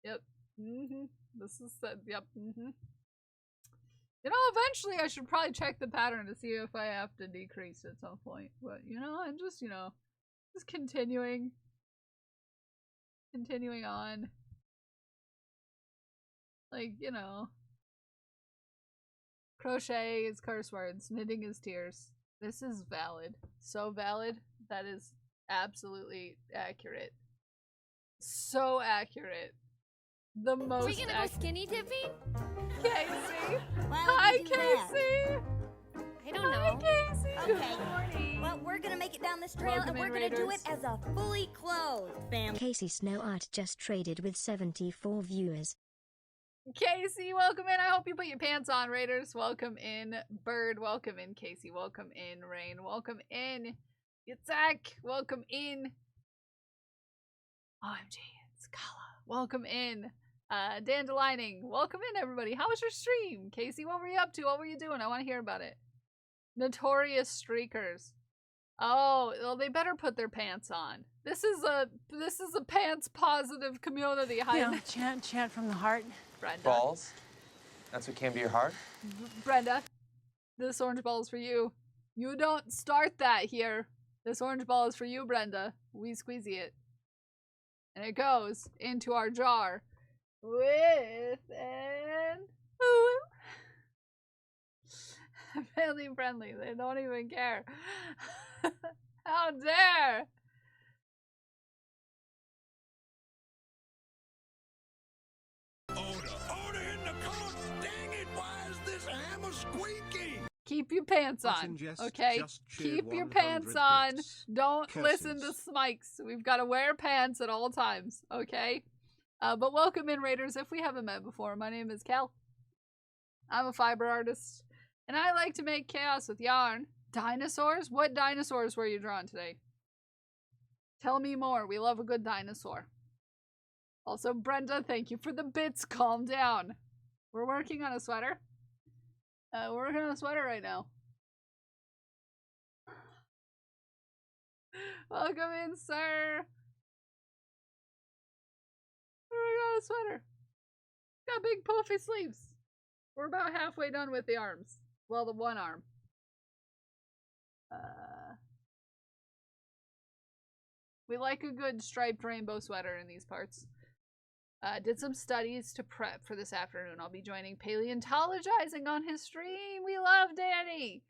Yep. Mm-hmm. This is yep. Mm-hmm. You know, eventually I should probably check the pattern to see if I have to decrease at some point. But, you know, I'm just, just continuing on. Like, crochet is curse words, knitting is tears. This is valid. So valid. That is absolutely accurate. So accurate. The most. Are we gonna go skinny dipping? Casey! Why would Hi, we do that? Casey! I don't know. Hi, Casey! Okay. Good morning! Well, we're gonna make it down this trail, Welcome and we're in, gonna do Raiders. it as a fully clothed family. Casey Snow Art just traded with 74 viewers. Casey, welcome in. I hope you put your pants on, Raiders. Welcome in, Bird. Welcome in, Casey. Welcome in, Rain. Welcome in, Yitzhak. Welcome in. OMG, it's Kala. Welcome in, Dandelining. Welcome in, everybody. How was your stream? Casey, what were you up to? What were you doing? I want to hear about it. Notorious Streakers. Oh, well, they better put their pants on. This is a pants positive community. Hi, Chant from the heart. Brenda. Balls? That's what came to your heart? Brenda, this orange ball is for you. You don't start that here. This orange ball is for you, Brenda. We squeezy it. And it goes into our jar with an family friendly. They don't even care. How dare! Order in the court! Dang it, why is this hammer squeaking? Keep your pants on, okay? Keep your pants on. Don't listen to Smikes. We've got to wear pants at all times, okay? But welcome in, Raiders. If we haven't met before, my name is Cal. I'm a fiber artist, and I like to make chaos with yarn. Dinosaurs? What dinosaurs were you drawing today? Tell me more. We love a good dinosaur. Also, Brenda, thank you for the bits. Calm down. We're working on a sweater. We're working on a sweater right now. Welcome in, sir. We're working on a sweater. Got big poofy sleeves. We're about halfway done with the arms. Well, the one arm. We like a good striped rainbow sweater in these parts. Did some studies to prep for this afternoon. I'll be joining paleontologizing on his stream. We love Danny.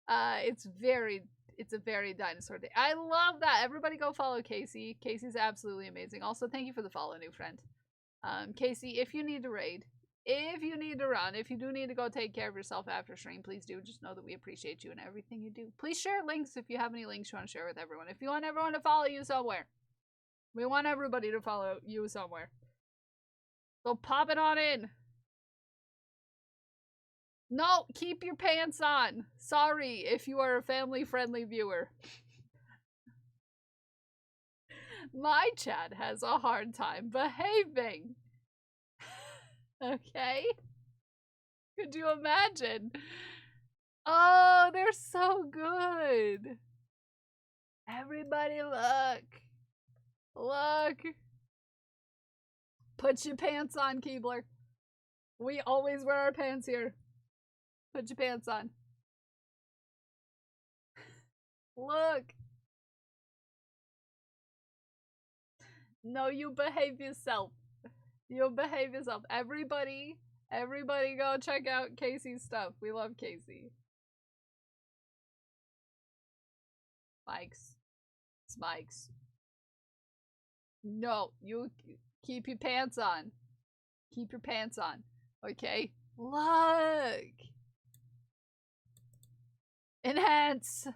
It's a very dinosaur day. I love that. Everybody go follow Casey. Casey's absolutely amazing. Also, thank you for the follow, new friend. Casey, if you need to raid, if you need to run, if you do need to go take care of yourself after stream, please do. Just know that we appreciate you and everything you do. Please share links if you have any links you want to share with everyone. If you want everyone to follow you somewhere. We want everybody to follow you somewhere. So pop it on in. No, keep your pants on. Sorry if you are a family-friendly viewer. My chat has a hard time behaving. Okay? Could you imagine? Oh, they're so good. Everybody look. Look. Put your pants on, Keebler. We always wear our pants here. Put your pants on. Look. No, you behave yourself. You behave yourself. Everybody go check out Casey's stuff. We love Casey. Spikes. Spikes. No, you keep your pants on. Keep your pants on. Okay? Look! Enhance!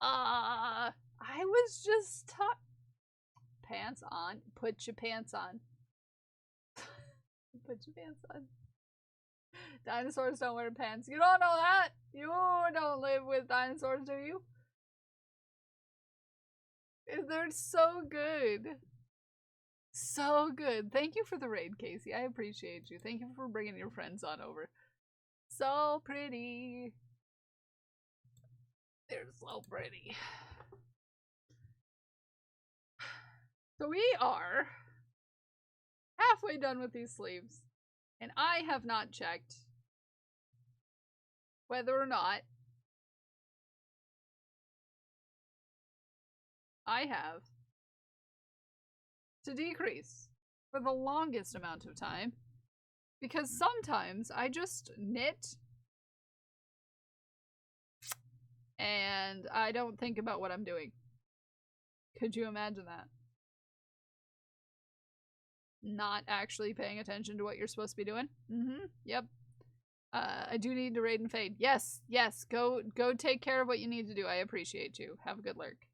I was just pants on. Put your pants on. Put your pants on. Dinosaurs don't wear pants. You don't know that? You don't live with dinosaurs, do you? They're so good. So good. Thank you for the raid, Casey. I appreciate you. Thank you for bringing your friends on over. So pretty. They're so pretty. So we are halfway done with these sleeves. And I have not checked whether or not I have to decrease for the longest amount of time, because sometimes I just knit and I don't think about what I'm doing. Could you imagine that? Not actually paying attention to what you're supposed to be doing? Yep. I do need to raid and fade. Yes, yes, go take care of what you need to do. I appreciate you. Have a good lurk.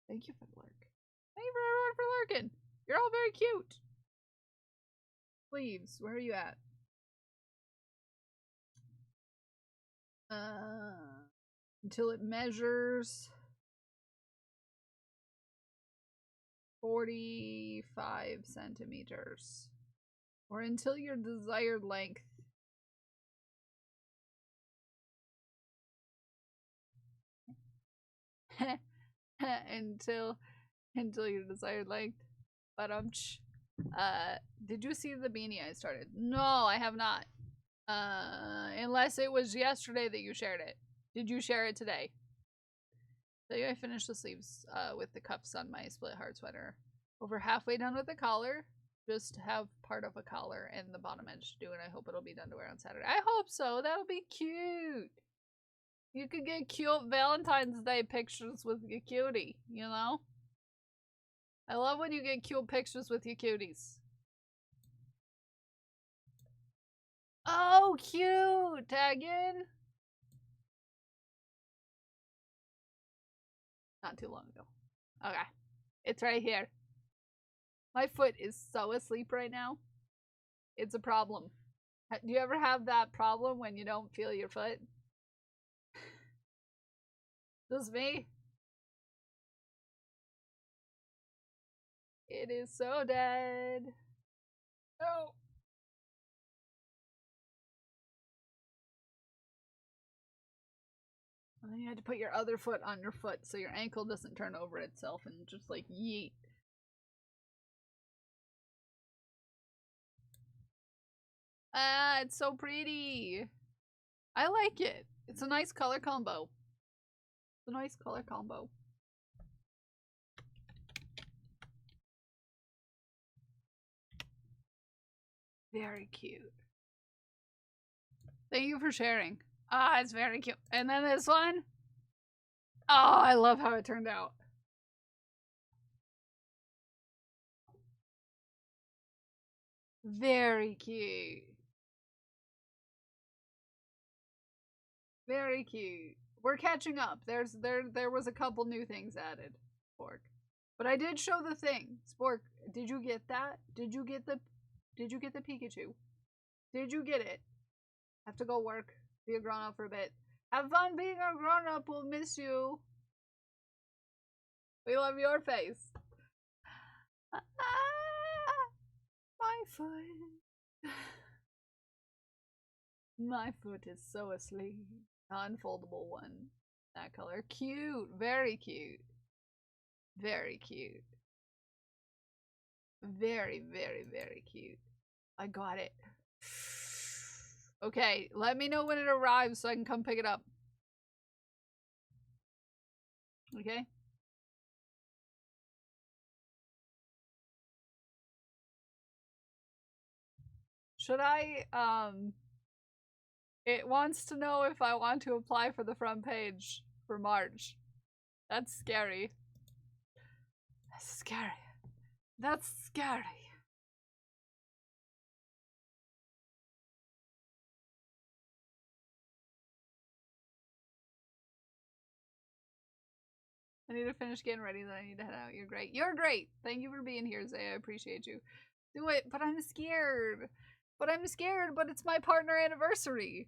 Thank you for the lurk. Thank you everyone for lurking. You're all very cute. Sleeves, where are you at? Until it measures 45 centimeters. Or until your desired length. until your desired length. But did you see the beanie I started? No, I have not. Unless it was yesterday that you shared it. Did you share it today? Today I finished the sleeves with the cuffs on my split heart sweater. Over halfway done with the collar. Just have part of a collar and the bottom edge to do, and I hope it'll be done to wear on Saturday. I hope so. That would be cute. You could get cute Valentine's Day pictures with your cutie, you know? I love when you get cute pictures with your cuties. Oh, cute! Tag in? Not too long ago. Okay. It's right here. My foot is so asleep right now. It's a problem. Do you ever have that problem when you don't feel your foot? Just me? It is so dead. No. And then you had to put your other foot on your foot so your ankle doesn't turn over itself and just like yeet. Ah, it's so pretty. I like it. It's a nice color combo. It's a nice color combo. Very cute. Thank you for sharing. Ah, it's very cute. And then this one. Oh, I love how it turned out. Very cute. Very cute. We're catching up. There was a couple new things added, Spork. But I did show the thing. Spork, did you get that? Did you get the Pikachu? Did you get it? Have to go work. Be a grown up for a bit. Have fun being a grown up. We'll miss you. We love your face. My foot. My foot is so asleep. Unfoldable one. That color. Cute. Very cute. Very cute. Very, very, very cute. I got it. Okay, let me know when it arrives so I can come pick it up. Okay? Should I, it wants to know if I want to apply for the front page. for March. That's scary. That's scary. That's scary. I need to finish getting ready, then I need to head out. You're great. You're great! Thank you for being here, Zay. I appreciate you. Do it, but I'm scared. But I'm scared, but it's my partner anniversary.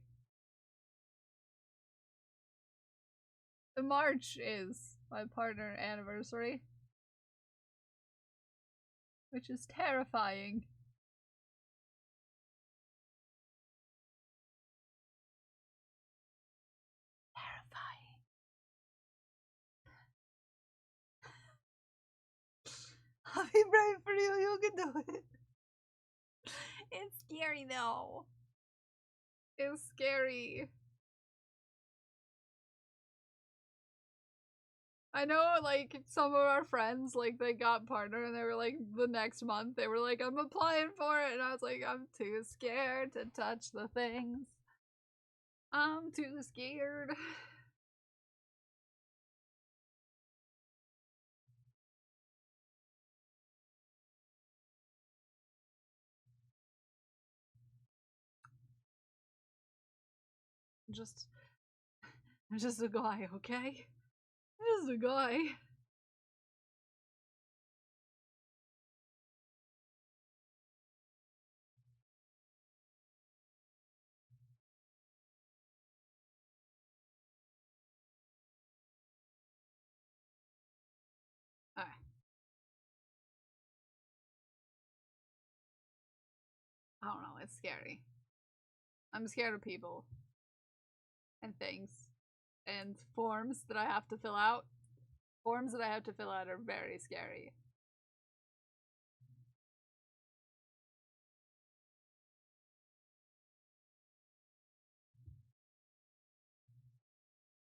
March is my partner anniversary. Which is terrifying. Terrifying. I'll be brave for you, you can do it. It's scary though. It's scary. I know, like, some of our friends, like, they got partner and they were like, the next month, they were like, I'm applying for it. And I was like, I'm too scared to touch the things. I'm too scared. I'm just a guy, okay? I'm just a guy. Alright. I don't know, it's scary. I'm scared of people. And things. And forms that I have to fill out. Forms that I have to fill out are very scary.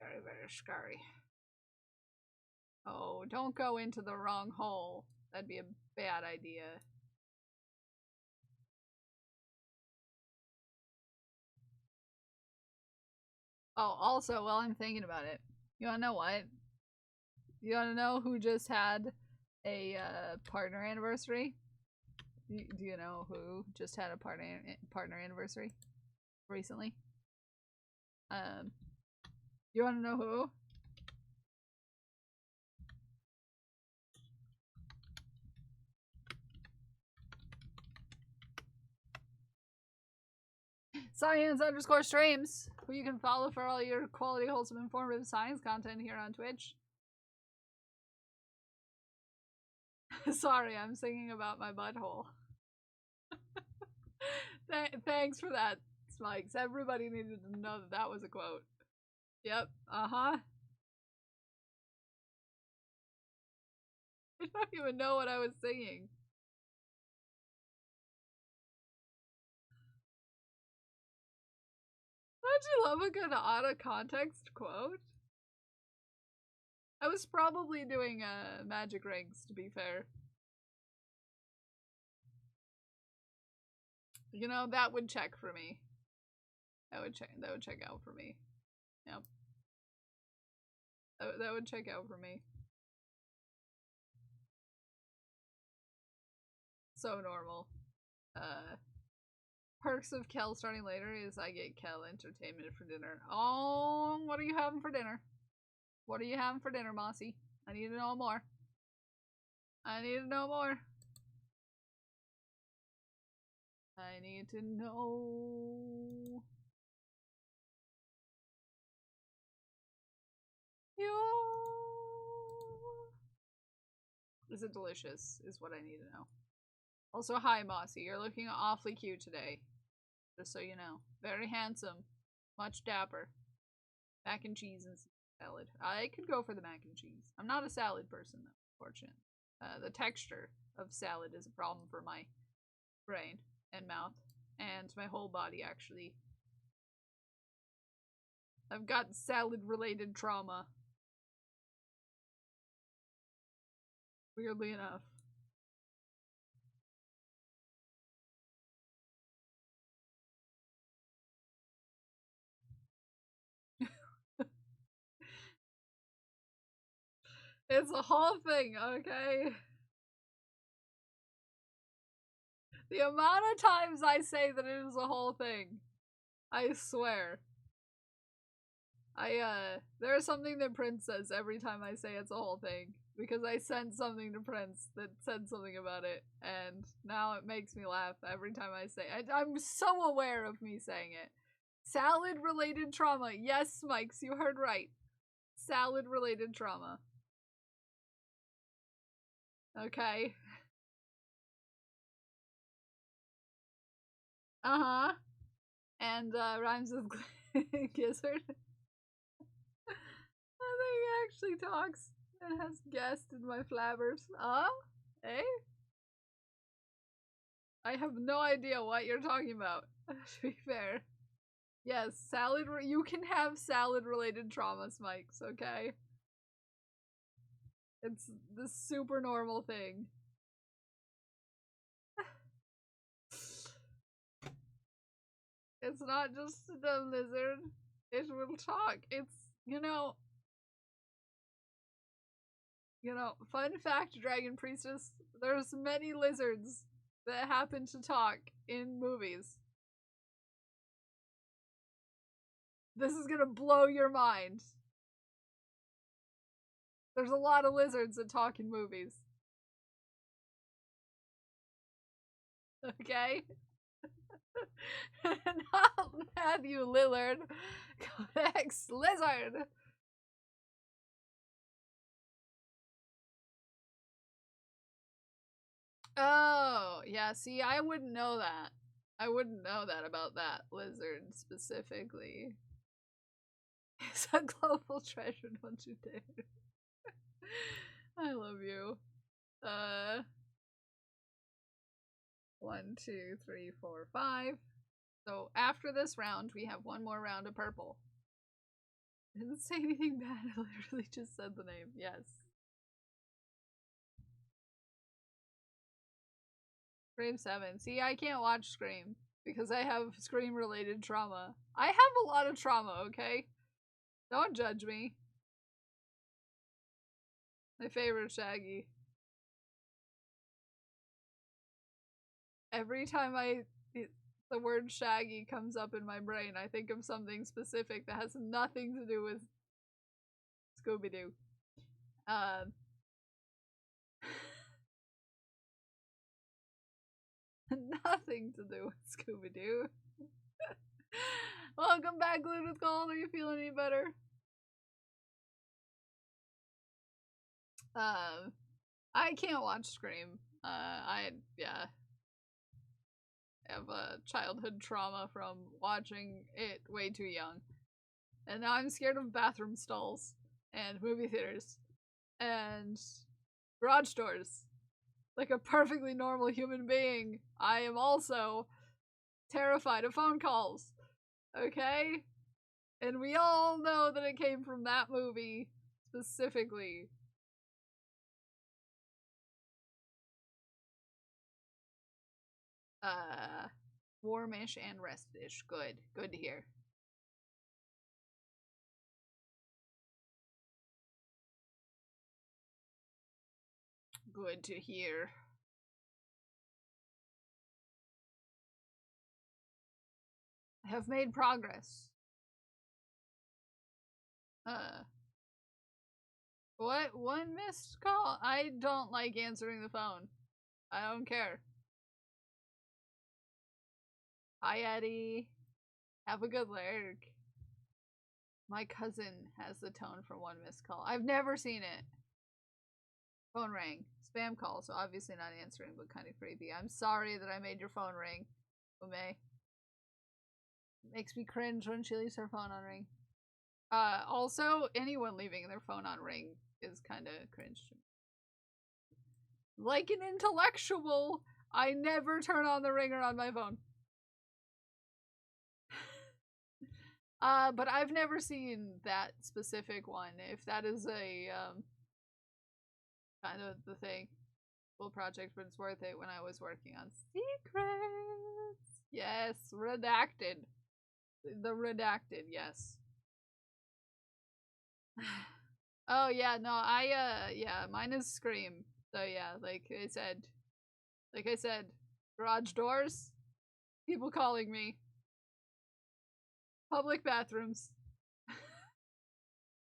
Very, very scary. Oh, don't go into the wrong hole. That'd be a bad idea. Oh, also, while I'm thinking about it, you wanna know what? You wanna know who just had a partner anniversary? Do you know who just had a partner anniversary recently? You wanna know who? Science_streams, who you can follow for all your quality, wholesome, informative science content here on Twitch. Sorry, I'm singing about my butthole. Thanks for that, Smikes. Everybody needed to know that that was a quote. Yep, uh-huh. I don't even know what I was singing. Don't you love a good out-of-context quote? I was probably doing magic rings, to be fair. You know, that would check for me. That would check out for me. Yep. That would check out for me. So normal. Perks of Kel starting later is I get Kel entertainment for dinner. Oh, what are you having for dinner? What are you having for dinner, Mossy? I need to know more. I need to know more. I need to know. Is it delicious? Is what I need to know. Also, hi, Mossy. You're looking awfully cute today. Just so you know. Very handsome. Much dapper. Mac and cheese and salad. I could go for the mac and cheese. I'm not a salad person, though, unfortunately. The texture of salad is a problem for my brain and mouth. And my whole body, actually. I've got salad-related trauma. Weirdly enough. It's a whole thing, okay? The amount of times I say that it is a whole thing. I swear. There's something that Prince says every time I say it's a whole thing. Because I sent something to Prince that said something about it. And now it makes me laugh every time I say it. I'm so aware of me saying it. Salad-related trauma. Yes, Mikes, you heard right. Salad-related trauma. Okay. Uh-huh. And, rhymes with gizzard. I think he actually talks and has guessed in my flabbers. Eh? I have no idea what you're talking about, to be fair. Yes, you can have salad-related traumas, Mikes, okay? It's the super normal thing. It's not just a dumb lizard. It will talk. It's, you know, fun fact, Dragon Priestess, there's many lizards that happen to talk in movies. This is gonna blow your mind. There's a lot of lizards that talk in movies. Okay? Not Matthew Lillard. Codex Lizard! Oh, yeah, see, I wouldn't know that. I wouldn't know that about that lizard specifically. It's a global treasure, don't you dare. I love you. 1, 2, 3, 4, 5. So after this round, we have one more round of purple. I didn't say anything bad, I literally just said the name. Yes. Scream 7. See, I can't watch Scream because I have Scream-related trauma. I have a lot of trauma, okay? Don't judge me. My favorite Shaggy. Every time the word Shaggy comes up in my brain, I think of something specific that has nothing to do with Scooby-Doo. Nothing to do with Scooby-Doo. Welcome back, Glued with Gold. Are you feeling any better? I can't watch Scream. I have a childhood trauma from watching it way too young. And now I'm scared of bathroom stalls and movie theaters and garage doors. Like a perfectly normal human being, I am also terrified of phone calls. Okay? And we all know that it came from that movie specifically. Warmish and restish. Good. Good to hear. Good to hear. I have made progress. What? One missed call? I don't like answering the phone. I don't care. Hi, Eddie. Have a good lurk. My cousin has the tone for one missed call. I've never seen it. Phone rang. Spam call, so obviously not answering, but kind of creepy. I'm sorry that I made your phone ring, Ume. Makes me cringe when she leaves her phone on ring. Also, anyone leaving their phone on ring is kind of cringe to me. Like an intellectual, I never turn on the ringer on my phone. But I've never seen that specific one. If that is a, kind of the thing. Full project, but it's worth it when I was working on secrets. Yes, redacted. The redacted, yes. Oh yeah, no, yeah, mine is Scream. So yeah, like I said, garage doors, people calling me, public bathrooms,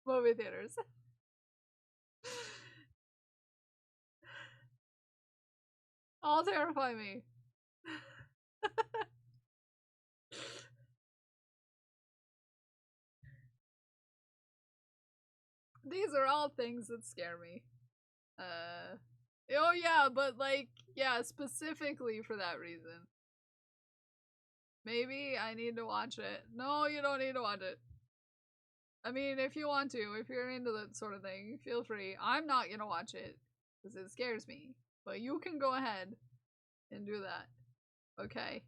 movie theaters. All terrify me. These are all things that scare me. Oh yeah, but like, yeah, specifically for that reason. Maybe I need to watch it. No, you don't need to watch it. I mean, if you want to, if you're into that sort of thing, feel free. I'm not gonna watch it, because it scares me. But you can go ahead and do that. Okay?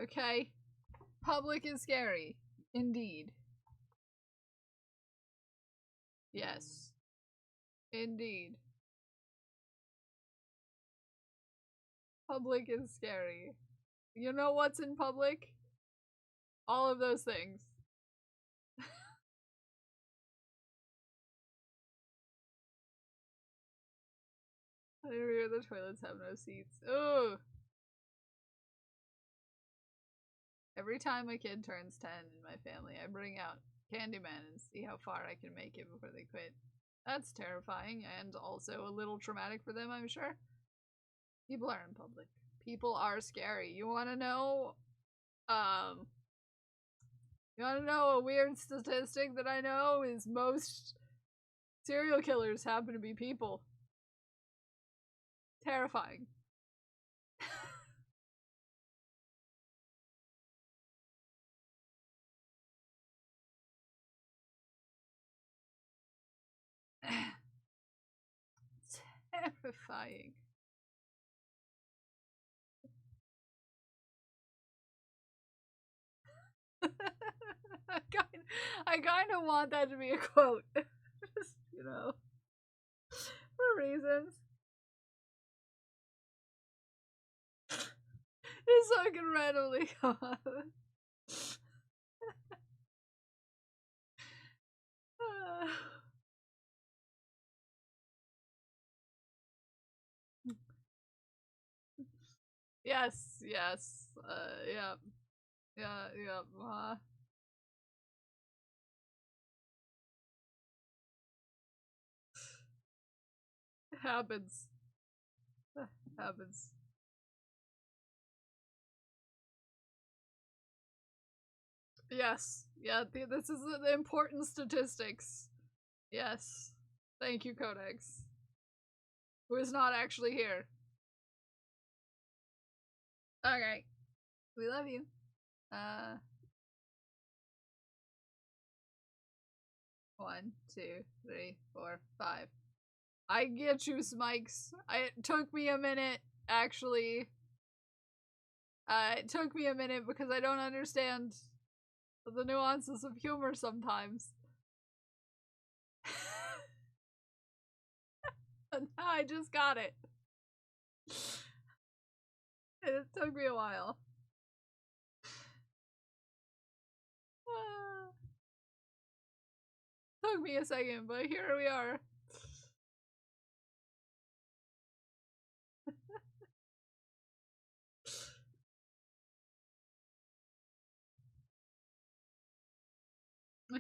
Okay? Public is scary. Indeed. Yes. Indeed. Public is scary. You know what's in public? All of those things. I hear the toilets have no seats. Ugh. Every time a kid turns 10 in my family, I bring out Candyman and see how far I can make it before they quit. That's terrifying and also a little traumatic for them, I'm sure. People are in public. People are scary. You wanna know, a weird statistic that I know is most serial killers happen to be people. Terrifying. Terrifying. I kind of want that to be a quote. Just, for reasons. Just so I can randomly come up. Yes, yes, yeah. Yeah, yeah, it happens. Happens. Yes, yeah, this is the important statistics. Yes. Thank you, Codex. Who is not actually here. Okay. We love you. 1, 2, 3, 4, 5. I get you, Smikes. It took me a minute, actually. It took me a minute because I don't understand the nuances of humor sometimes. And now I just got it. It took me a while. Took me a second, but here we are.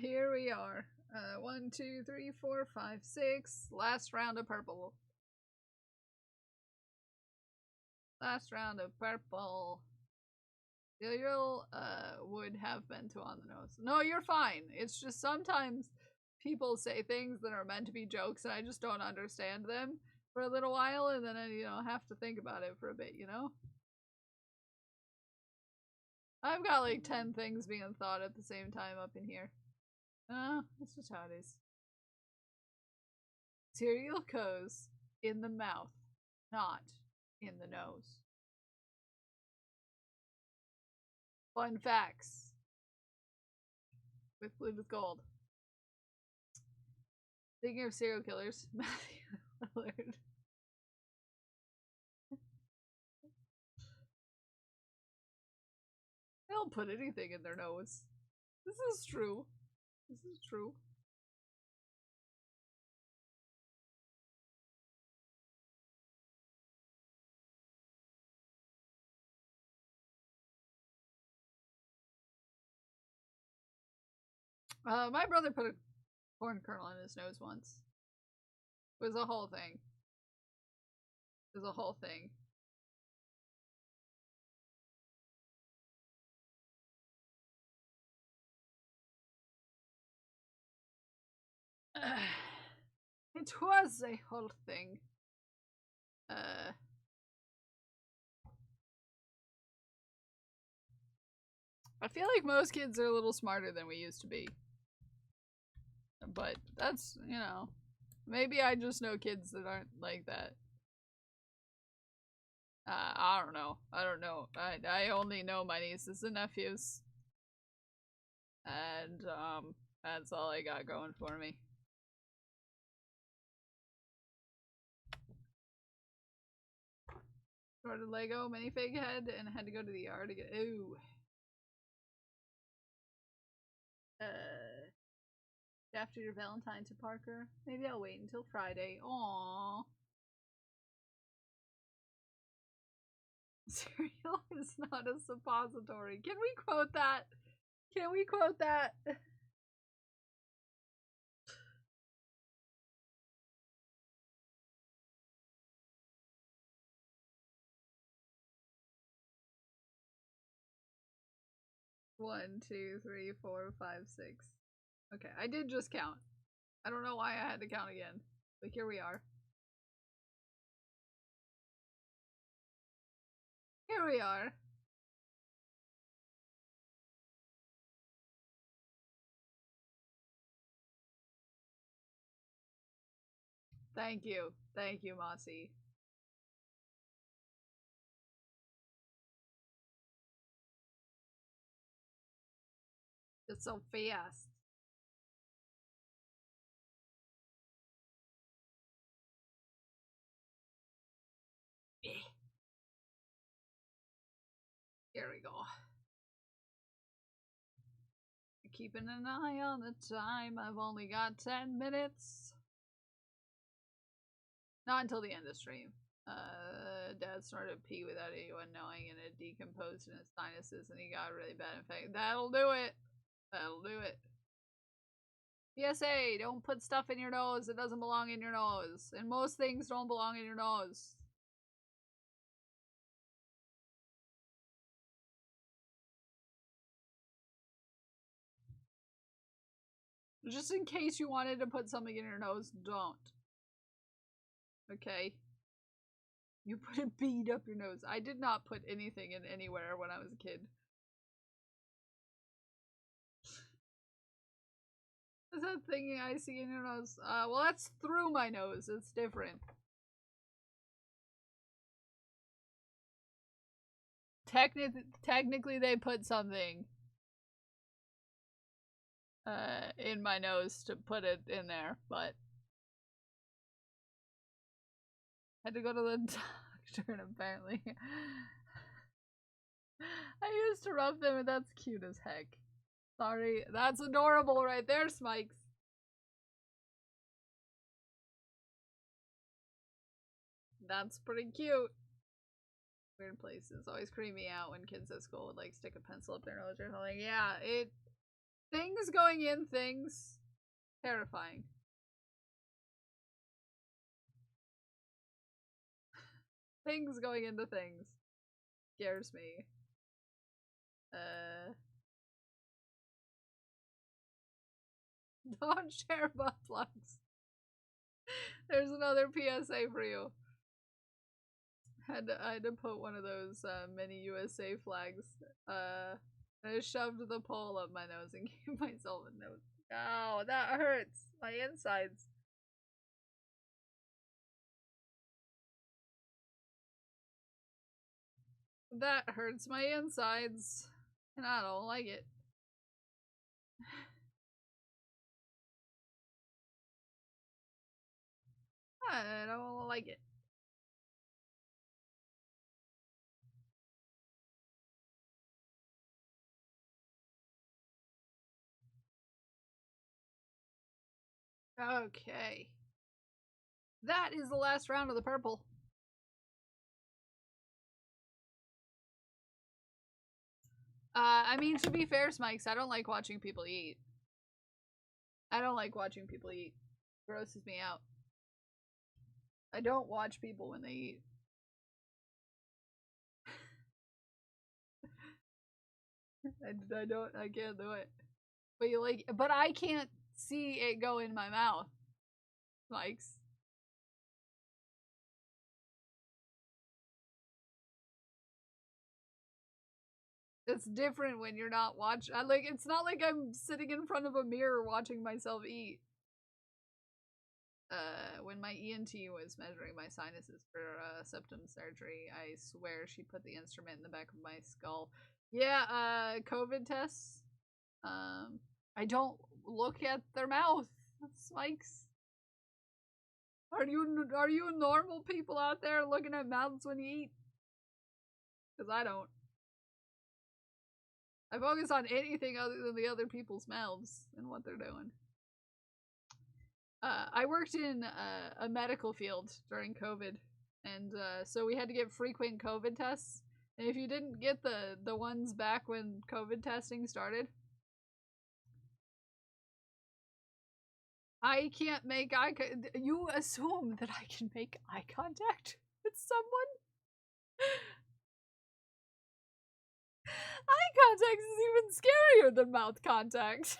Here we are. 1, 2, 3, 4, 5, 6. Last round of purple. Last round of purple. Cereal would have been too on the nose. No, you're fine. It's just sometimes people say things that are meant to be jokes and I just don't understand them for a little while and then I, have to think about it for a bit, I've got like 10 things being thought at the same time up in here. That's just how it is. Cereal goes in the mouth, not in the nose. Fun facts with Blue with Gold. Speaking of serial killers, Matthew Lillard. They don't put anything in their nose. This is true. This is true. My brother put a corn kernel in his nose once. It was a whole thing. It was a whole thing. It was a whole thing. I feel like most kids are a little smarter than we used to be. But that's, you know, maybe I just know kids that aren't like that. I don't know. I don't know. I only know my nieces and nephews. And, that's all I got going for me. Ordered Lego minifig head and had to go to the yard to get. Ooh. After your Valentine to Parker. Maybe I'll wait until Friday. Aww. Cereal is not a suppository. Can we quote that? Can we quote that? One, two, three, four, five, six. Okay, I did just count. I don't know why I had to count again, but here we are. Here we are. Thank you. Thank you, Mossy. It's so fast. Here we go. Keeping an eye on the time. I've only got 10 minutes. Not until the end of stream. Dad snorted pee without anyone knowing and it decomposed in his sinuses and he got a really bad infection. That'll do it. That'll do it. PSA, don't put stuff in your nose that doesn't belong in your nose. And most things don't belong in your nose. Just in case you wanted to put something in your nose, don't. Okay? You put a bead up your nose. I did not put anything in anywhere when I was a kid. Is that thing I see in your nose? Well, that's through my nose. It's different. Technically, they put something in my nose to put it in there, but had to go to the doctor and apparently I used to rub them and that's cute as heck. Sorry, that's adorable right there, Smikes. That's pretty cute. Weird places always creep me out when kids at school would like stick a pencil up their nose or something. Yeah, things going in things. Terrifying. Things going into things. Scares me. Don't share butt plugs. There's another PSA for you. I had to put one of those mini USA flags. I shoved the pole up my nose and gave myself a nose. Ow, that hurts. My insides. That hurts my insides. And I don't like it. I don't like it. Okay. That is the last round of the purple. I mean, to be fair, Smikes, I don't like watching people eat. I don't like watching people eat. Grosses me out. I don't watch people when they eat. I can't do it. But but I can't see it go in my mouth. Likes. It's different when you're not watching. It's not like I'm sitting in front of a mirror watching myself eat. When my ENT was measuring my sinuses for septum surgery, I swear she put the instrument in the back of my skull. Yeah, COVID tests. I don't look at their mouth, Spikes. Are you normal people out there looking at mouths when you eat? Because I don't. I focus on anything other than the other people's mouths and what they're doing. I worked in a medical field during COVID, and so we had to get frequent COVID tests. And if you didn't get the ones back when COVID testing started, I can't make you assume that I can make eye contact with someone? Eye contact is even scarier than mouth contact.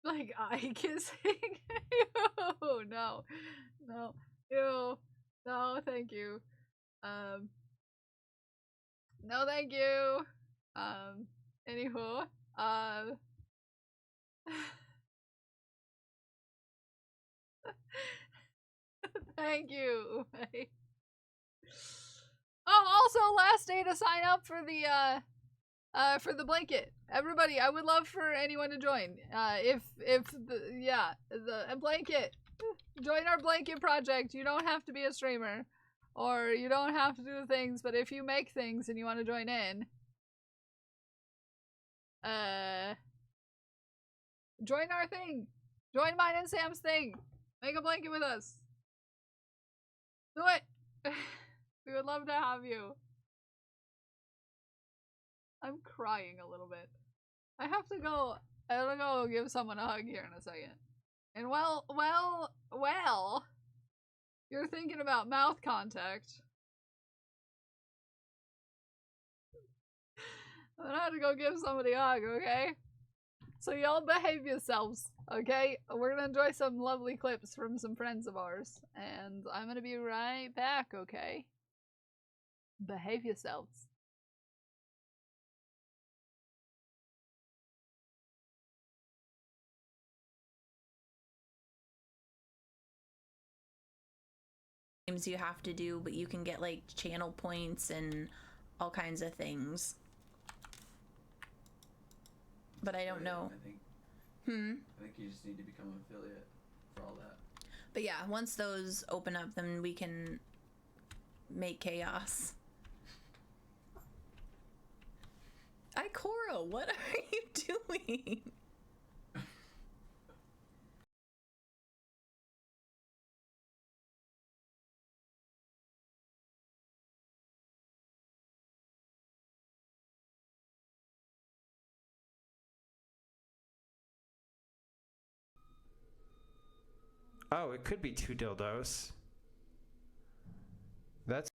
Like eye kissing? Ew, no. No. Ew. No, thank you. No, thank you. Anywho, thank you. Oh, also last day to sign up for the blanket. Everybody, I would love for anyone to join. The blanket. Join our blanket project. You don't have to be a streamer. Or you don't have to do things, but if you make things and you want to join in, join our thing. Join mine and Sam's thing. Make a blanket with us. Do it. We would love to have you. I'm crying a little bit. I have to go. I gotta go give someone a hug here in a second. And well, you're thinking about mouth contact. I'm gonna have to go give somebody a hug, okay? So y'all behave yourselves, okay? We're gonna enjoy some lovely clips from some friends of ours. And I'm gonna be right back, okay? Behave yourselves. You have to do, but you can get like channel points and all kinds of things. But I don't know. I think you just need to become an affiliate for all that. But yeah, once those open up, then we can make chaos. Ikora, what are you doing? Oh, it could be 2 dildos. That's...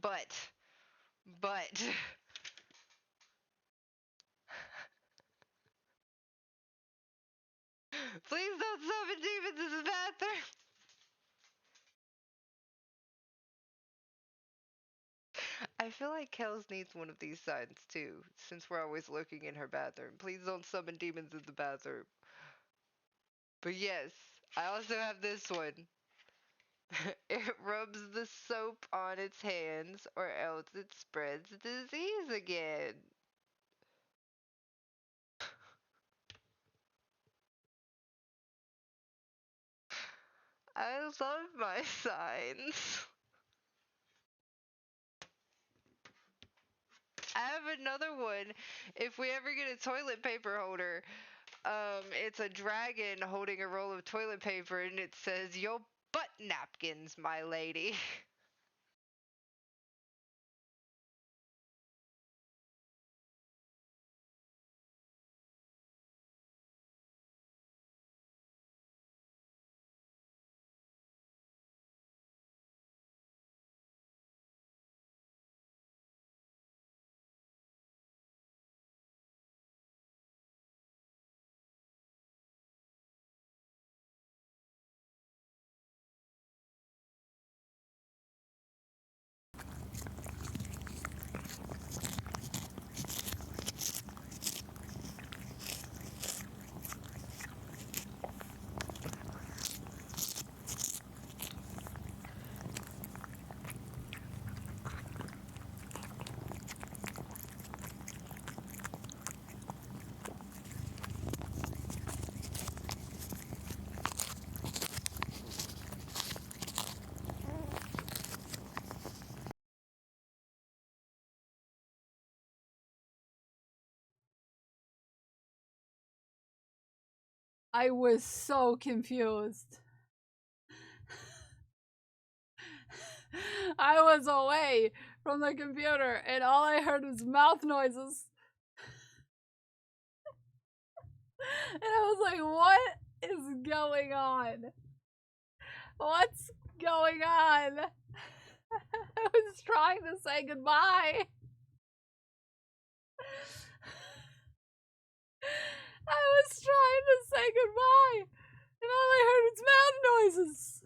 But please don't summon demons in the bathroom. I feel like Kels needs one of these signs too, since we're always looking in her bathroom. Please don't summon demons in the bathroom. But yes, I also have this one. It rubs the soap on its hands, or else it spreads disease again. I love my signs. I have another one. If we ever get a toilet paper holder, it's a dragon holding a roll of toilet paper, and it says, "Your butt napkins, my lady." I was so confused. I was away from the computer and all I heard was mouth noises. And I was like, what is going on? What's going on? I was trying to say goodbye. I was trying to say goodbye, and all I heard was mouth noises.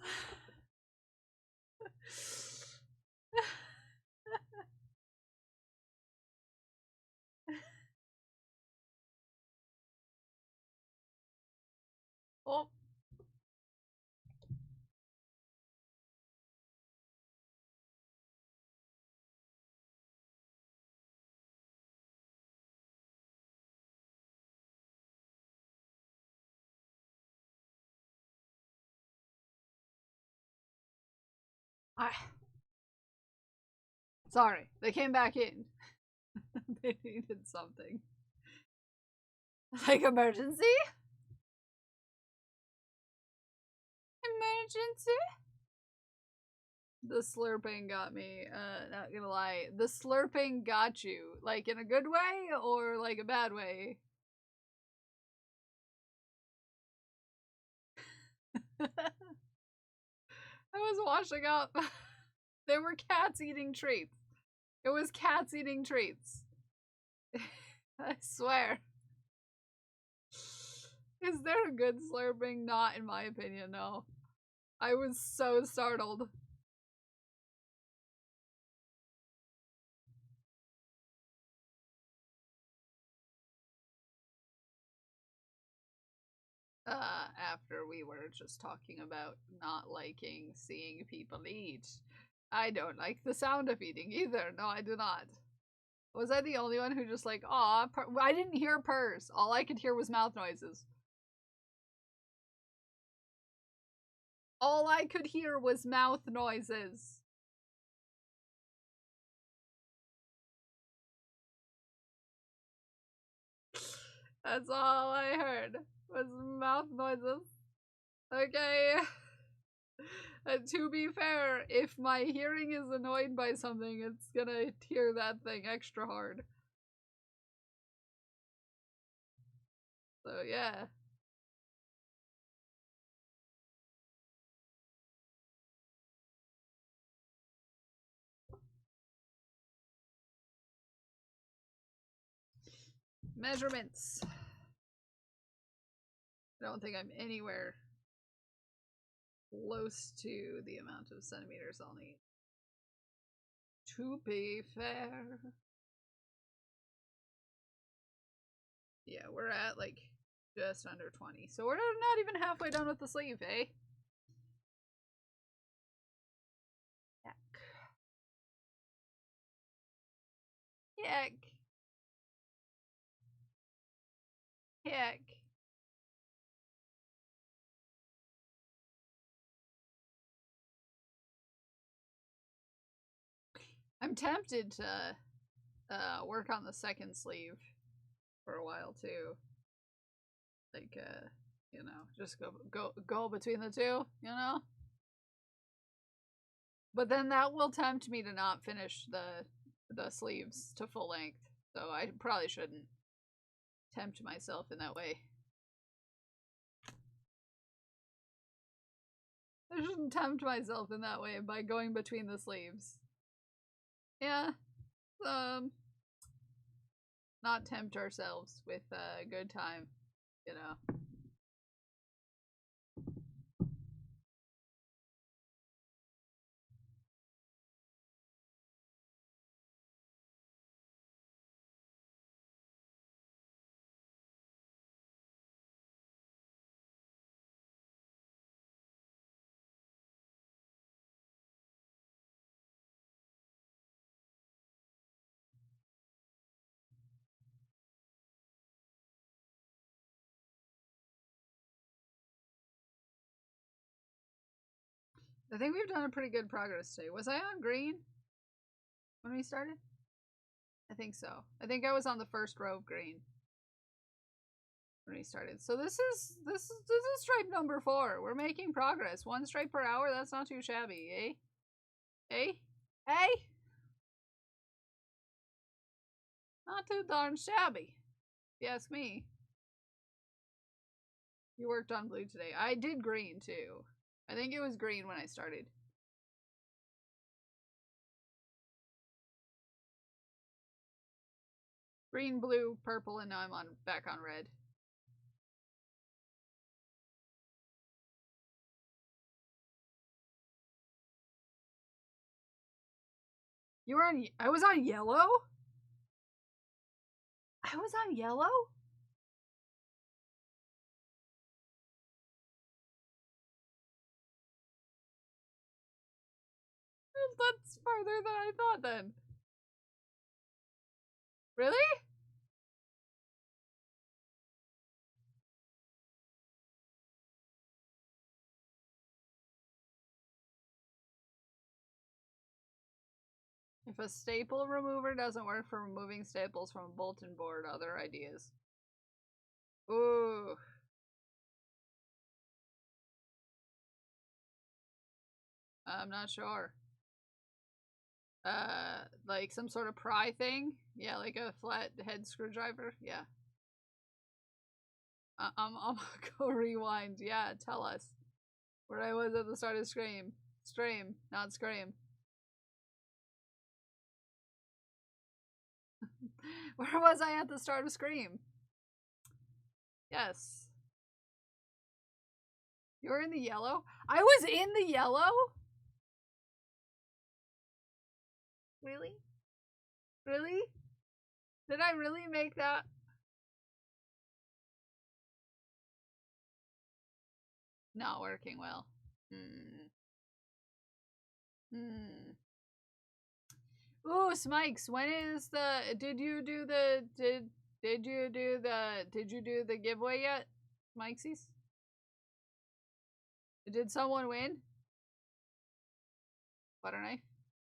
Oh. Sorry, they came back in. They needed something. Like emergency? Emergency? The slurping got me, not gonna lie. The slurping got you. Like in a good way or like a bad way? I was washing up. There were cats eating treats. It was cats eating treats. I swear. Is there a good slurping? Not in my opinion, no. I was so startled. After we were just talking about not liking seeing people eat. I don't like the sound of eating either. No, I do not. Was I the only one who just like, aw, I didn't hear purrs. All I could hear was mouth noises. All I could hear was mouth noises. That's all I heard was mouth noises. Okay. To be fair, if my hearing is annoyed by something, it's gonna hear that thing extra hard. So yeah. Measurements. I don't think I'm anywhere close to the amount of centimeters I'll need. To be fair. Yeah, we're at like just under 20. So we're not even halfway done with the sleeve, eh? Heck. Heck. Heck. I'm tempted to work on the second sleeve for a while too. Like you know, just go between the two, you know? But then that will tempt me to not finish the sleeves to full length. So I probably shouldn't tempt myself in that way. I shouldn't tempt myself in that way by going between the sleeves. Yeah. Not tempt ourselves with a good time, you know. I think we've done a pretty good progress today. Was I on green when we started? I think so. I think I was on the first row of green when we started. So this is stripe number 4. We're making progress. 1 stripe per hour. That's not too shabby, eh? Eh? Eh? Not too darn shabby, if you ask me. You worked on blue today. I did green too. I think it was green when I started. Green, blue, purple, and now I'm back on red. You were on. I was on yellow? I was on yellow? That's farther than I thought then. Really? If a staple remover doesn't work for removing staples from a bulletin board, other ideas. Ooh. I'm not sure. Like some sort of pry thing? Yeah, like a flat head screwdriver? Yeah. I'll go rewind. Yeah, tell us. Where I was at the start of Scream. Stream, not Scream. Where was I at the start of Scream? Yes. You were in the yellow? I was in the yellow? Really? Really? Did I really make that? Not working well. Ooh, Smikes, when is the did you do the giveaway yet? Smikesies? Did someone win? Butter knife?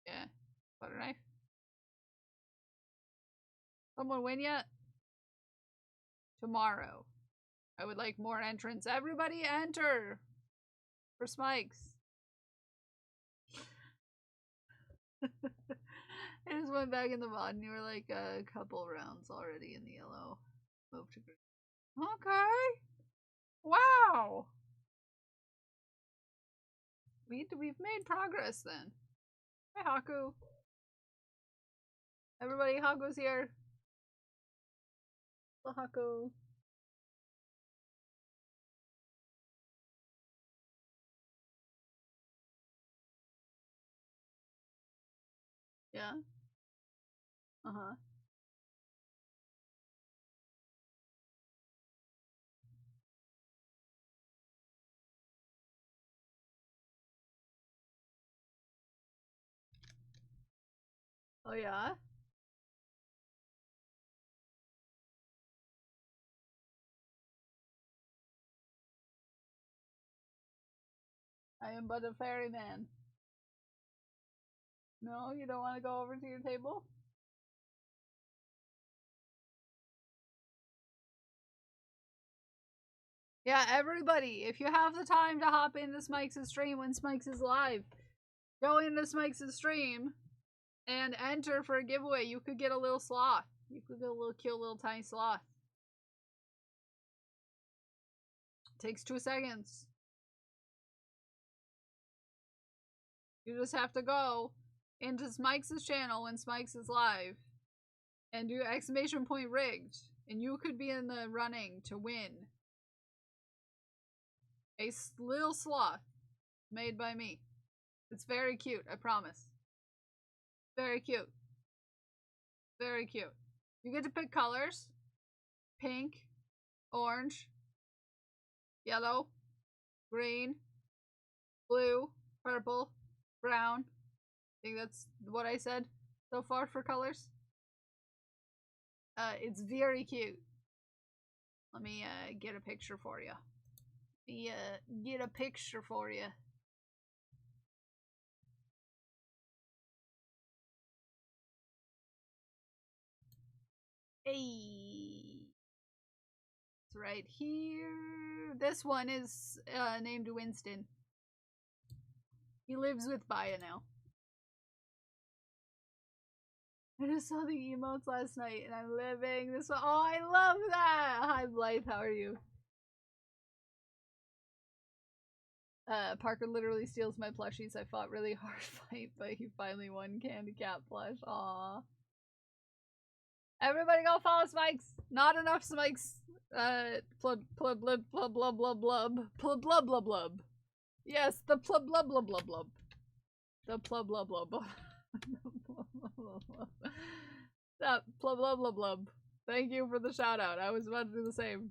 Yeah. Butter knife? Someone win yet? Tomorrow. I would like more entrants. Everybody enter! For Smikes. I just went back in the mod and you were like a couple rounds already in the yellow. Move to green. Okay. Wow. We've made progress then. Hi Haku. Everybody, Haku's here. Hello Haku. Yeah. Uh-huh. Oh yeah? I am but a ferryman. No, you don't want to go over to your table? Yeah, everybody, if you have the time to hop into Smikes' stream when Smikes is live, go into Smikes' stream and enter for a giveaway. You could get a little sloth. You could get a little cute little tiny sloth. Takes 2 seconds. You just have to go into Smikes' channel when Smikes is live and do exclamation point rigged, and you could be in the running to win a little sloth made by me. It's very cute, I promise. Very cute. Very cute. You get to pick colors. Pink, orange, yellow, green, blue, purple, brown. I think that's what I said so far for colors. It's very cute. Let me get a picture for you. Get a picture for you. Hey, it's right here. This one is named Winston. He lives with Baya now. I just saw the emotes last night and I'm living this one. Oh, I love that! Hi Blythe, how are you? Parker literally steals my plushies. I fought really hard fight, but he finally won Candy Cat plush. Aww. Everybody go follow Smikes! Not enough Smikes! Plub blub blub blub blub blub blub. Plub blub blub blub. Yes, the plub blub blub blub blub. The plub blub blub blub. That plub blub blub blub. Thank you for the shout out. I was about to do the same.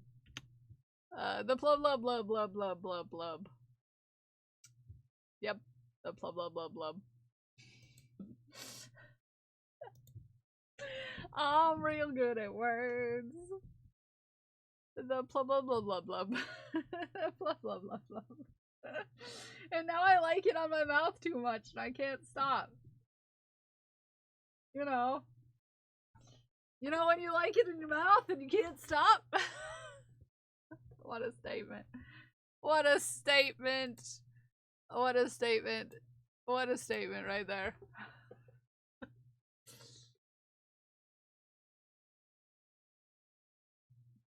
The plub blub blub blub blub blub blub. Yep, the plub blub blub blub. I'm real good at words. The plub blub blub blub blub. Blub blub blub blub. And now I like it on my mouth too much and I can't stop. You know when you like it in your mouth and you can't stop? What a statement. What a statement. What a statement. What a statement right there.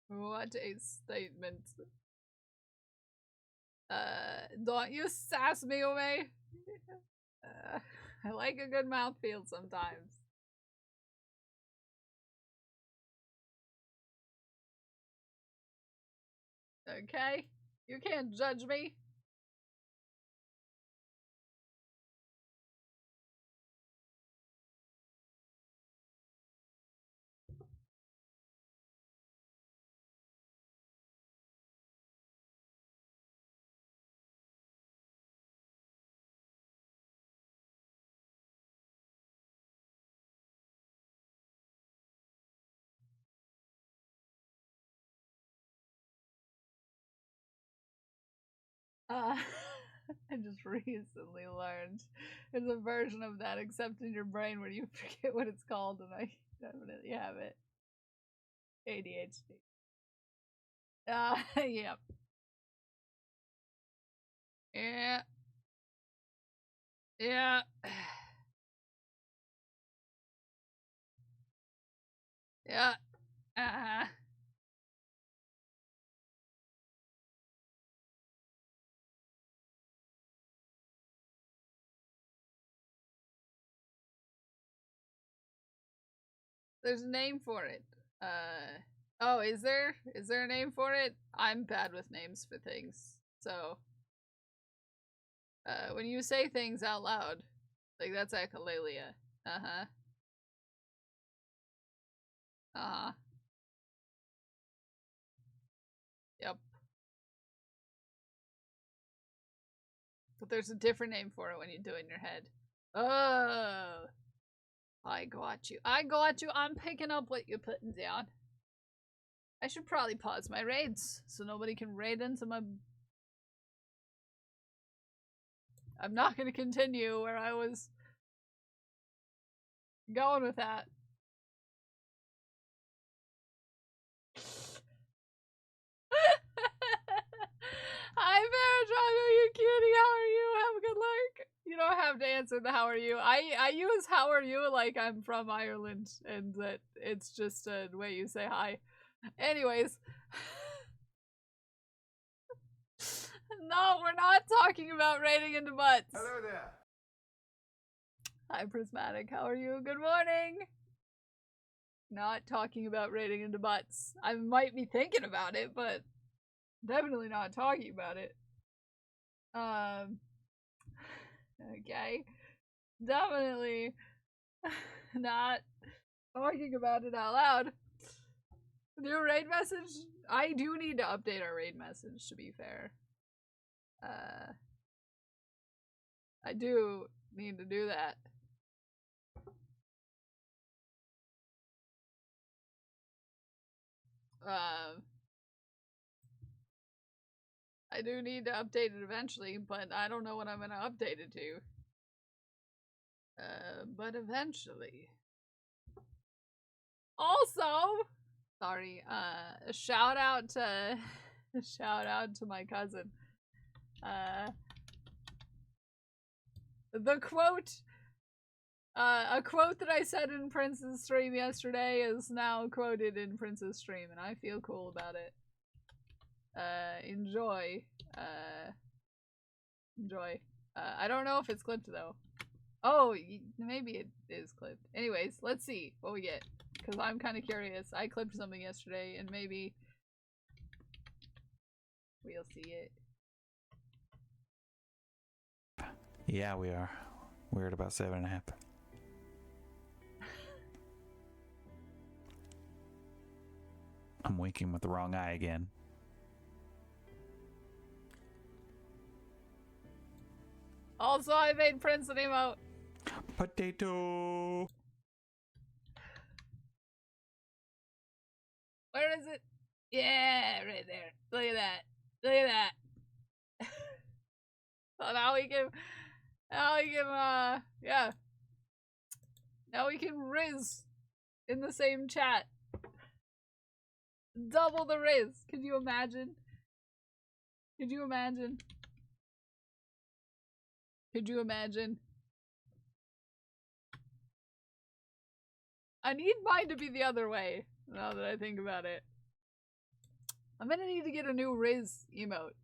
What a statement. Don't you sass me away. I like a good mouthfeel sometimes. Okay? You can't judge me. I just recently learned there's a version of that except in your brain where you forget what it's called, and I definitely have it. ADHD. Yep. Yeah. Yeah. Yeah. There's a name for it. Oh, is there? Is there a name for it? I'm bad with names for things. So, when you say things out loud, like that's echolalia. Uh-huh. Uh-huh. Yep. But there's a different name for it when you do it in your head. Oh. I got you. I got you. I'm picking up what you're putting down. I should probably pause my raids so nobody can raid into my... I'm not going to continue where I was going with that. Hi, Paradrago, you cutie. How are you? Have a good luck. You don't have to answer the how are you. I use how are you like I'm from Ireland and that it's just a way you say hi. Anyways. No, we're not talking about raiding into butts. Hello there. Hi, Prismatic. How are you? Good morning. Not talking about raiding into butts. I might be thinking about it, but definitely not talking about it. Okay. Definitely not talking about it out loud. New raid message? I do need to update our raid message, to be fair. I do need to do that. I do need to update it eventually, but I don't know what I'm gonna update it to. But eventually. Also, sorry, shout out to my cousin. The quote, a quote that I said in Prince's stream yesterday is now quoted in Prince's stream, and I feel cool about it. Enjoy. Enjoy. I don't know if it's clipped though. Oh, maybe it is clipped. Anyways, let's see what we get. Because I'm kind of curious. I clipped something yesterday, and maybe we'll see it. Yeah, we are. We're at about 7.5. I'm winking with the wrong eye again. Also, I made Prince an emote. Potato! Where is it? Yeah, right there. Look at that. Look at that. So now we can, yeah. Now we can Riz in the same chat. Double the Riz. Could you imagine? Could you imagine? Could you imagine? I need mine to be the other way, now that I think about it. I'm gonna need to get a new Riz emote.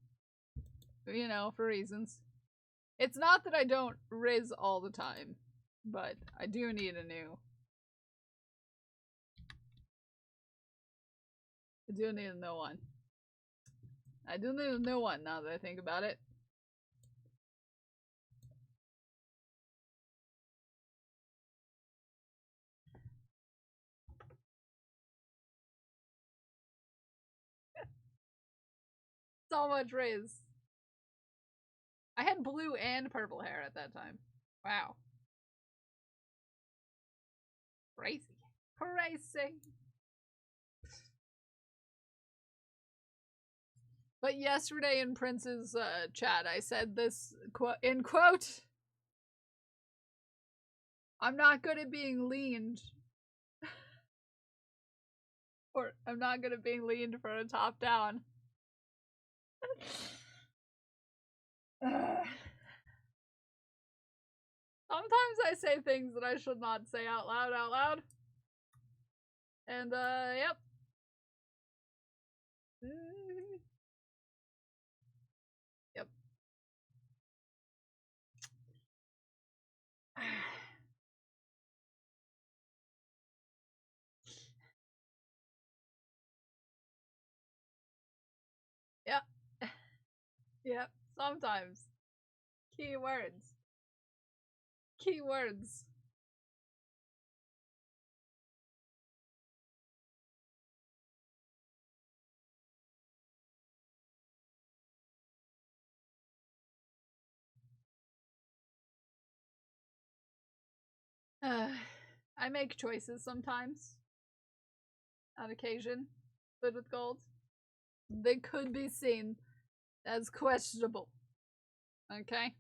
You know, for reasons. It's not that I don't Riz all the time, but I do need a new. I do need a new one. I do need a new one now that I think about it. So much Riz. I had blue and purple hair at that time. Wow. Crazy. Crazy. But yesterday in Prince's chat, I said this in quote, I'm not good at being leaned. Or I'm not good at being leaned for a top down. Sometimes I say things that I should not say out loud. And, yep. Yep. Yep. Yep. Sometimes. Keywords. Keywords. I make choices sometimes. On occasion. Filled with gold. They could be seen as questionable. Okay?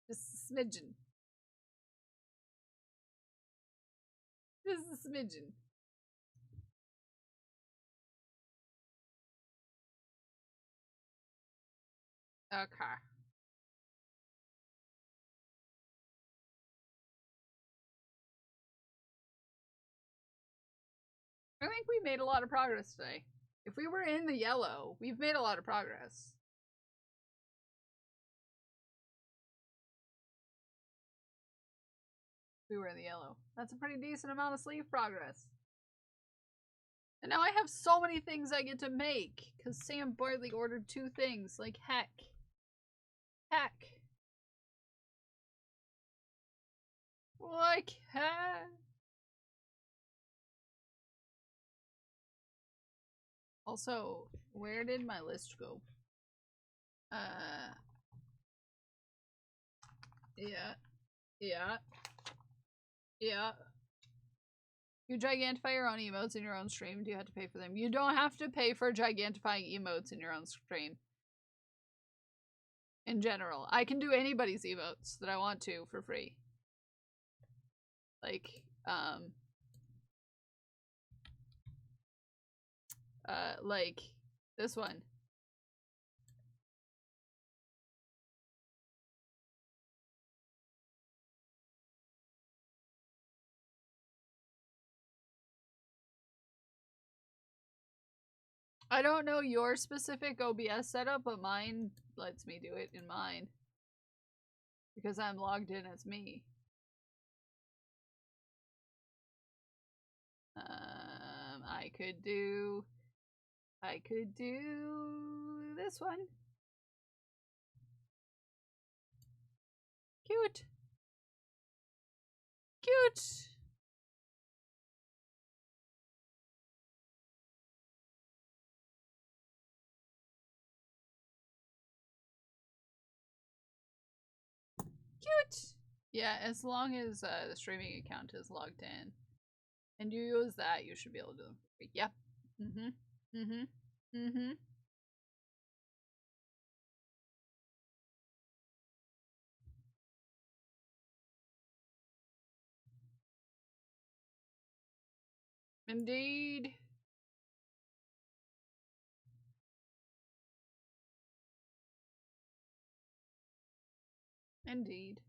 Just a smidgen. Just a smidgen. Okay. I think we made a lot of progress today. If we were in the yellow, we've made a lot of progress. We were in the yellow. That's a pretty decent amount of sleeve progress. And now I have so many things I get to make, because Sam Bartley ordered 2 things. Like, heck. Heck. Like, heck. Also, where did my list go? Yeah. Yeah. Yeah. You gigantify your own emotes in your own stream. Do you have to pay for them? You don't have to pay for gigantifying emotes in your own stream. In general. I can do anybody's emotes that I want to for free. Like, like this one. I don't know your specific OBS setup, but mine lets me do it in mine. Because I'm logged in as me. I could do this one. Cute. Cute. Cute. Yeah, as long as the streaming account is logged in and you use that, you should be able to do them. Yep. Indeed. Indeed.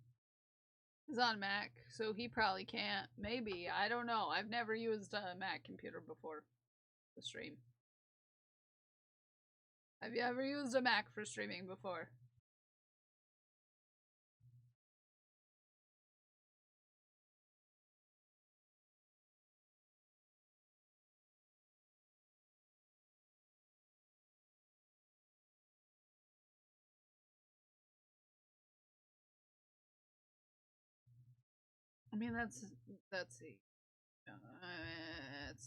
He's on Mac, so he probably can't. Maybe. I don't know. I've never used a Mac computer before to stream. Have you ever used a Mac for streaming before? I mean, that's the that's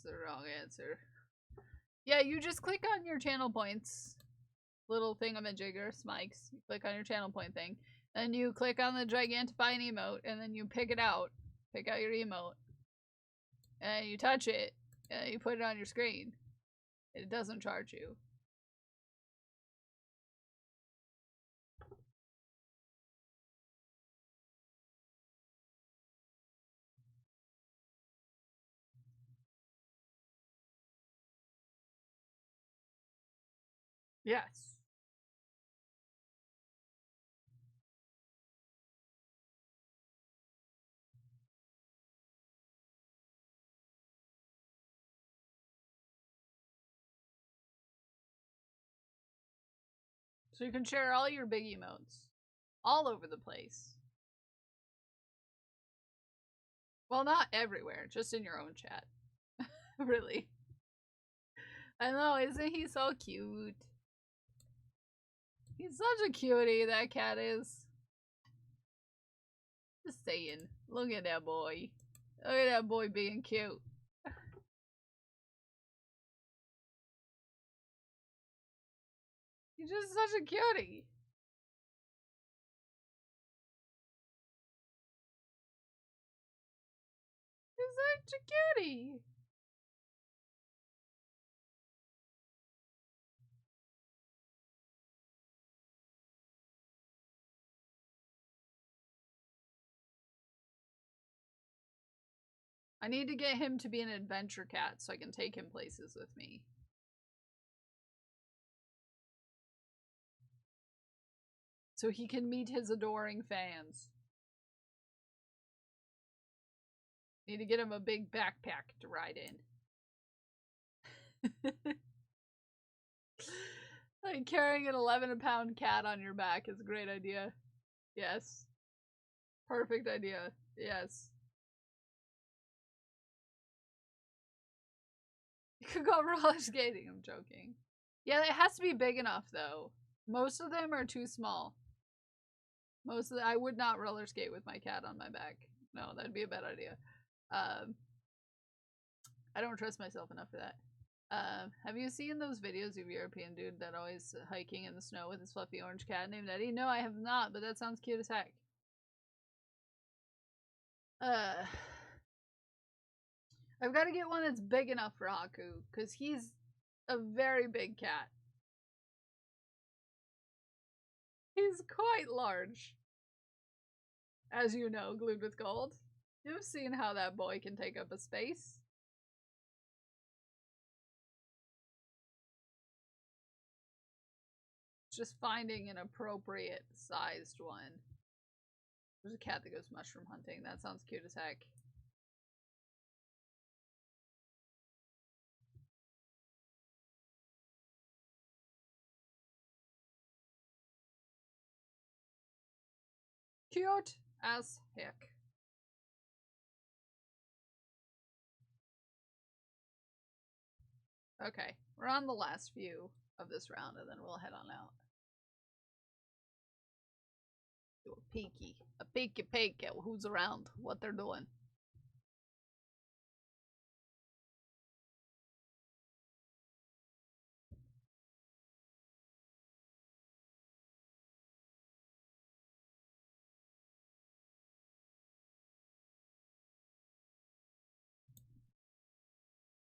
the wrong answer. Yeah, you just click on your channel points little thingamajigger, Smikes. You click on your channel point thing, and you click on the gigantifying emote, and then you pick it out. Pick out your emote, and you touch it, and you put it on your screen. It doesn't charge you. Yes. So you can share all your big emotes all over the place. Well, not everywhere, just in your own chat. Really. I know, isn't he so cute? He's such a cutie, that cat is. Just saying. Look at that boy. Look at that boy being cute. He's just such a cutie. Such a cutie. I need to get him to be an adventure cat so I can take him places with me. So he can meet his adoring fans. Need to get him a big backpack to ride in. Like carrying an 11-pound cat on your back is a great idea. Yes. Perfect idea. Yes. You could go roller skating, I'm joking. Yeah, it has to be big enough though. Most of them are too small. I would not roller skate with my cat on my back. No, that'd be a bad idea. I don't trust myself enough for that. Have you seen those videos of European dude that always hiking in the snow with his fluffy orange cat named Eddie? No, I have not, but that sounds cute as heck. I've got to get one that's big enough for Haku, because he's a very big cat. He's quite large. As you know, Glued with Gold. You've seen how that boy can take up a space. Just finding an appropriate sized one. There's a cat that goes mushroom hunting. That sounds cute as heck. Cute as heck. Okay, we're on the last few of this round and then we'll head on out. Do a peeky peek at who's around, what they're doing.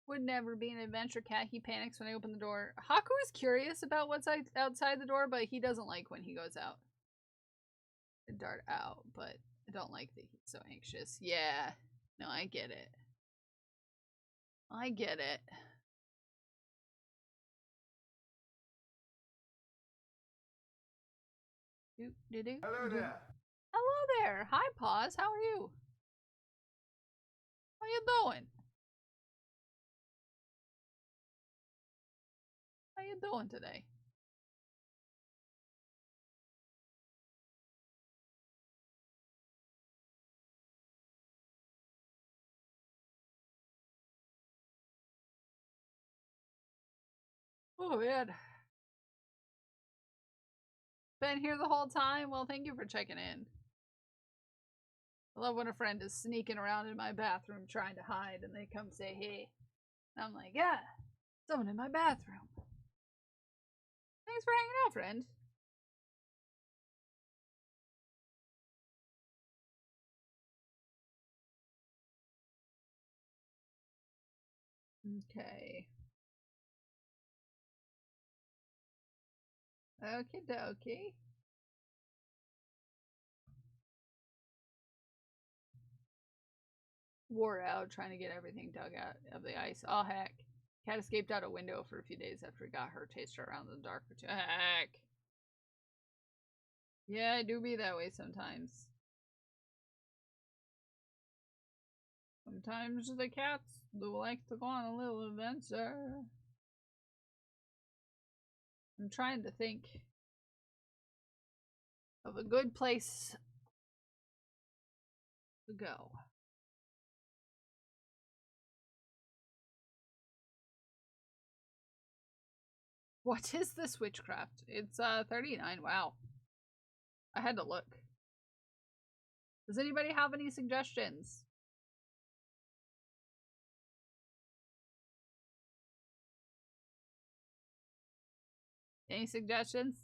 Would never be an adventure cat. He panics when I open the door. Haku is curious about what's outside the door, but he doesn't like when he goes out. I dart out, but I don't like that he's so anxious. Yeah. No, I get it. I get it. Hello there. Hello there. Hi, Paws. How are you? How you doing? How you doing today? Oh, man. Been here the whole time? Well, thank you for checking in. I love when a friend is sneaking around in my bathroom trying to hide and they come say, hey. And I'm like, yeah, someone in my bathroom. Thanks for hanging out, friend. Okay. Okie dokie. Wore out trying to get everything dug out of the ice. Oh, heck. Cat escaped out a window for a few days after he got hurt. Chased her around in the dark for 2. Heck. Yeah, I do be that way sometimes. Sometimes the cats do like to go on a little adventure. I'm trying to think of a good place to go. What is this witchcraft? It's 39. Wow. I had to look. Does anybody have any suggestions? Any suggestions?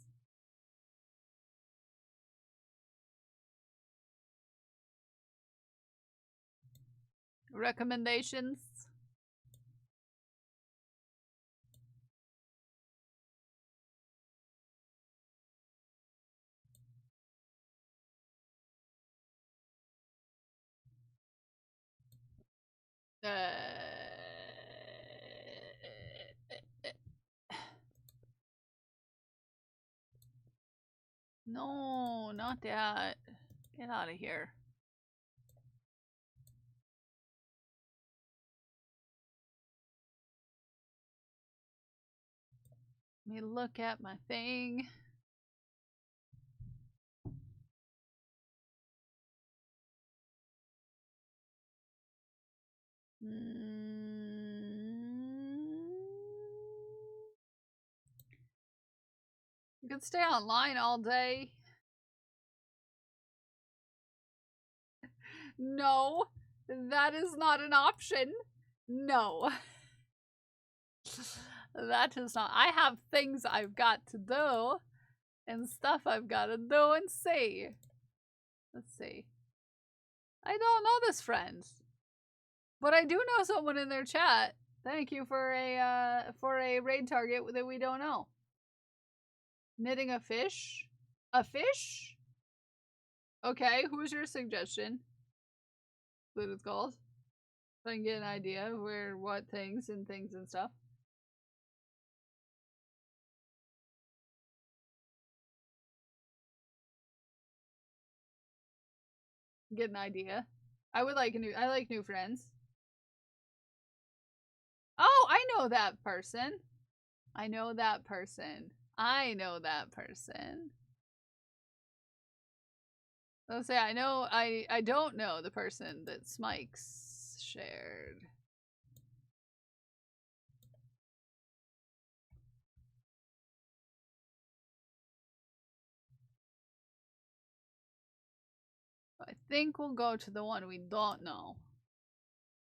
recommendations? No, not that. Get out of here. Let me look at my thing. You can stay online all day. No, that is not an option. No. That is not. I have things I've got to do and stuff I've got to do and see. Let's see. I don't know this friend, but I do know someone in their chat. Thank you for a raid target that we don't know. Knitting a fish? A fish? Okay, who's your suggestion? What it's called? So I can get an idea of where, what things and stuff. Get an idea. I like new friends. Oh, I know that person. I know that person. I know that person. Let's say I know I don't know the person that Smikes shared. I think we'll go to the one we don't know.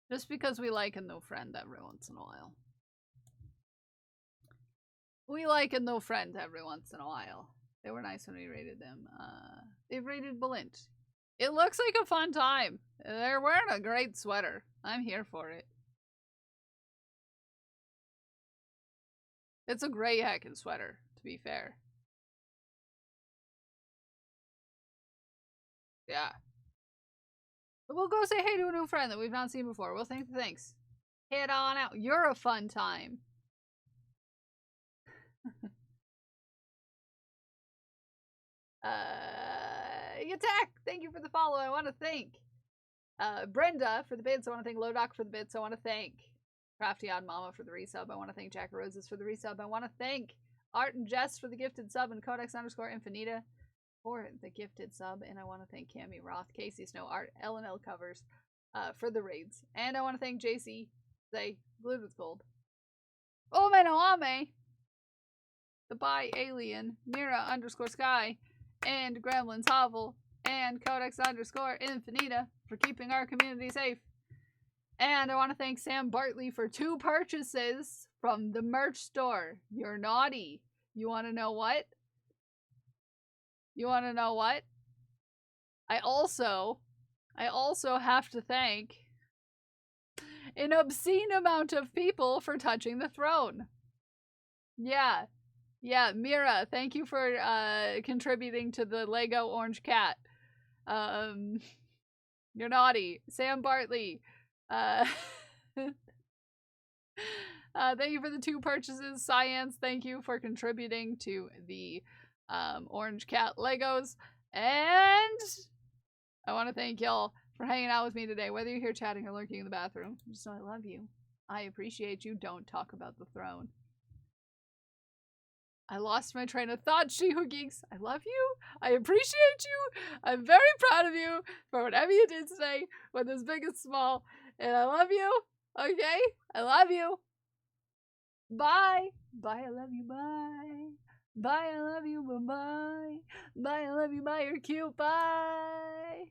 Just because we like a new friend every once in a while. We like a new friend every once in a while. They were nice when we rated them. They've rated Balint. It looks like a fun time. They're wearing a great sweater. I'm here for it. It's a great heckin' sweater, to be fair. Yeah. But we'll go say hey to a new friend that we've not seen before. We'll think thanks. Head on out. You're a fun time. Attack! Thank you for the follow. I want to thank Brenda for the bits. I want to thank Lodoc for the bits. I want to thank Crafty Odd Mama for the resub. I want to thank Jack Roses for the resub. I want to thank Art and Jess for the gifted sub and Codex_Infinita for the gifted sub. And I want to thank Cammy Roth, Casey Snow, Art, L&L Covers for the raids. And I want to thank JC, Zay, Glued with Gold, Ome no Ame, the Bi Alien, Mira_Sky, and Gremlin's Hovel, and Codex_Infinita for keeping our community safe. And I want to thank Sam Bartley for 2 purchases from the merch store. You're naughty. You want to know what? You want to know what? I also have to thank an obscene amount of people for touching the throne. Yeah. Yeah, Mira, thank you for contributing to the Lego Orange Cat. You're naughty. Sam Bartley. Thank you for the 2 purchases. Science, thank you for contributing to the Orange Cat Legos. And I want to thank y'all for hanging out with me today. Whether you're here chatting or lurking in the bathroom, just know I love you. I appreciate you. Don't talk about the throne. I lost my train of thought, She-Who Geeks. I love you. I appreciate you. I'm very proud of you for whatever you did today, whether it's big or small. And I love you. Okay? I love you. Bye. Bye, I love you. Bye. Bye, I love you. Bye-bye. Bye, I love you. Bye, you're cute. Bye.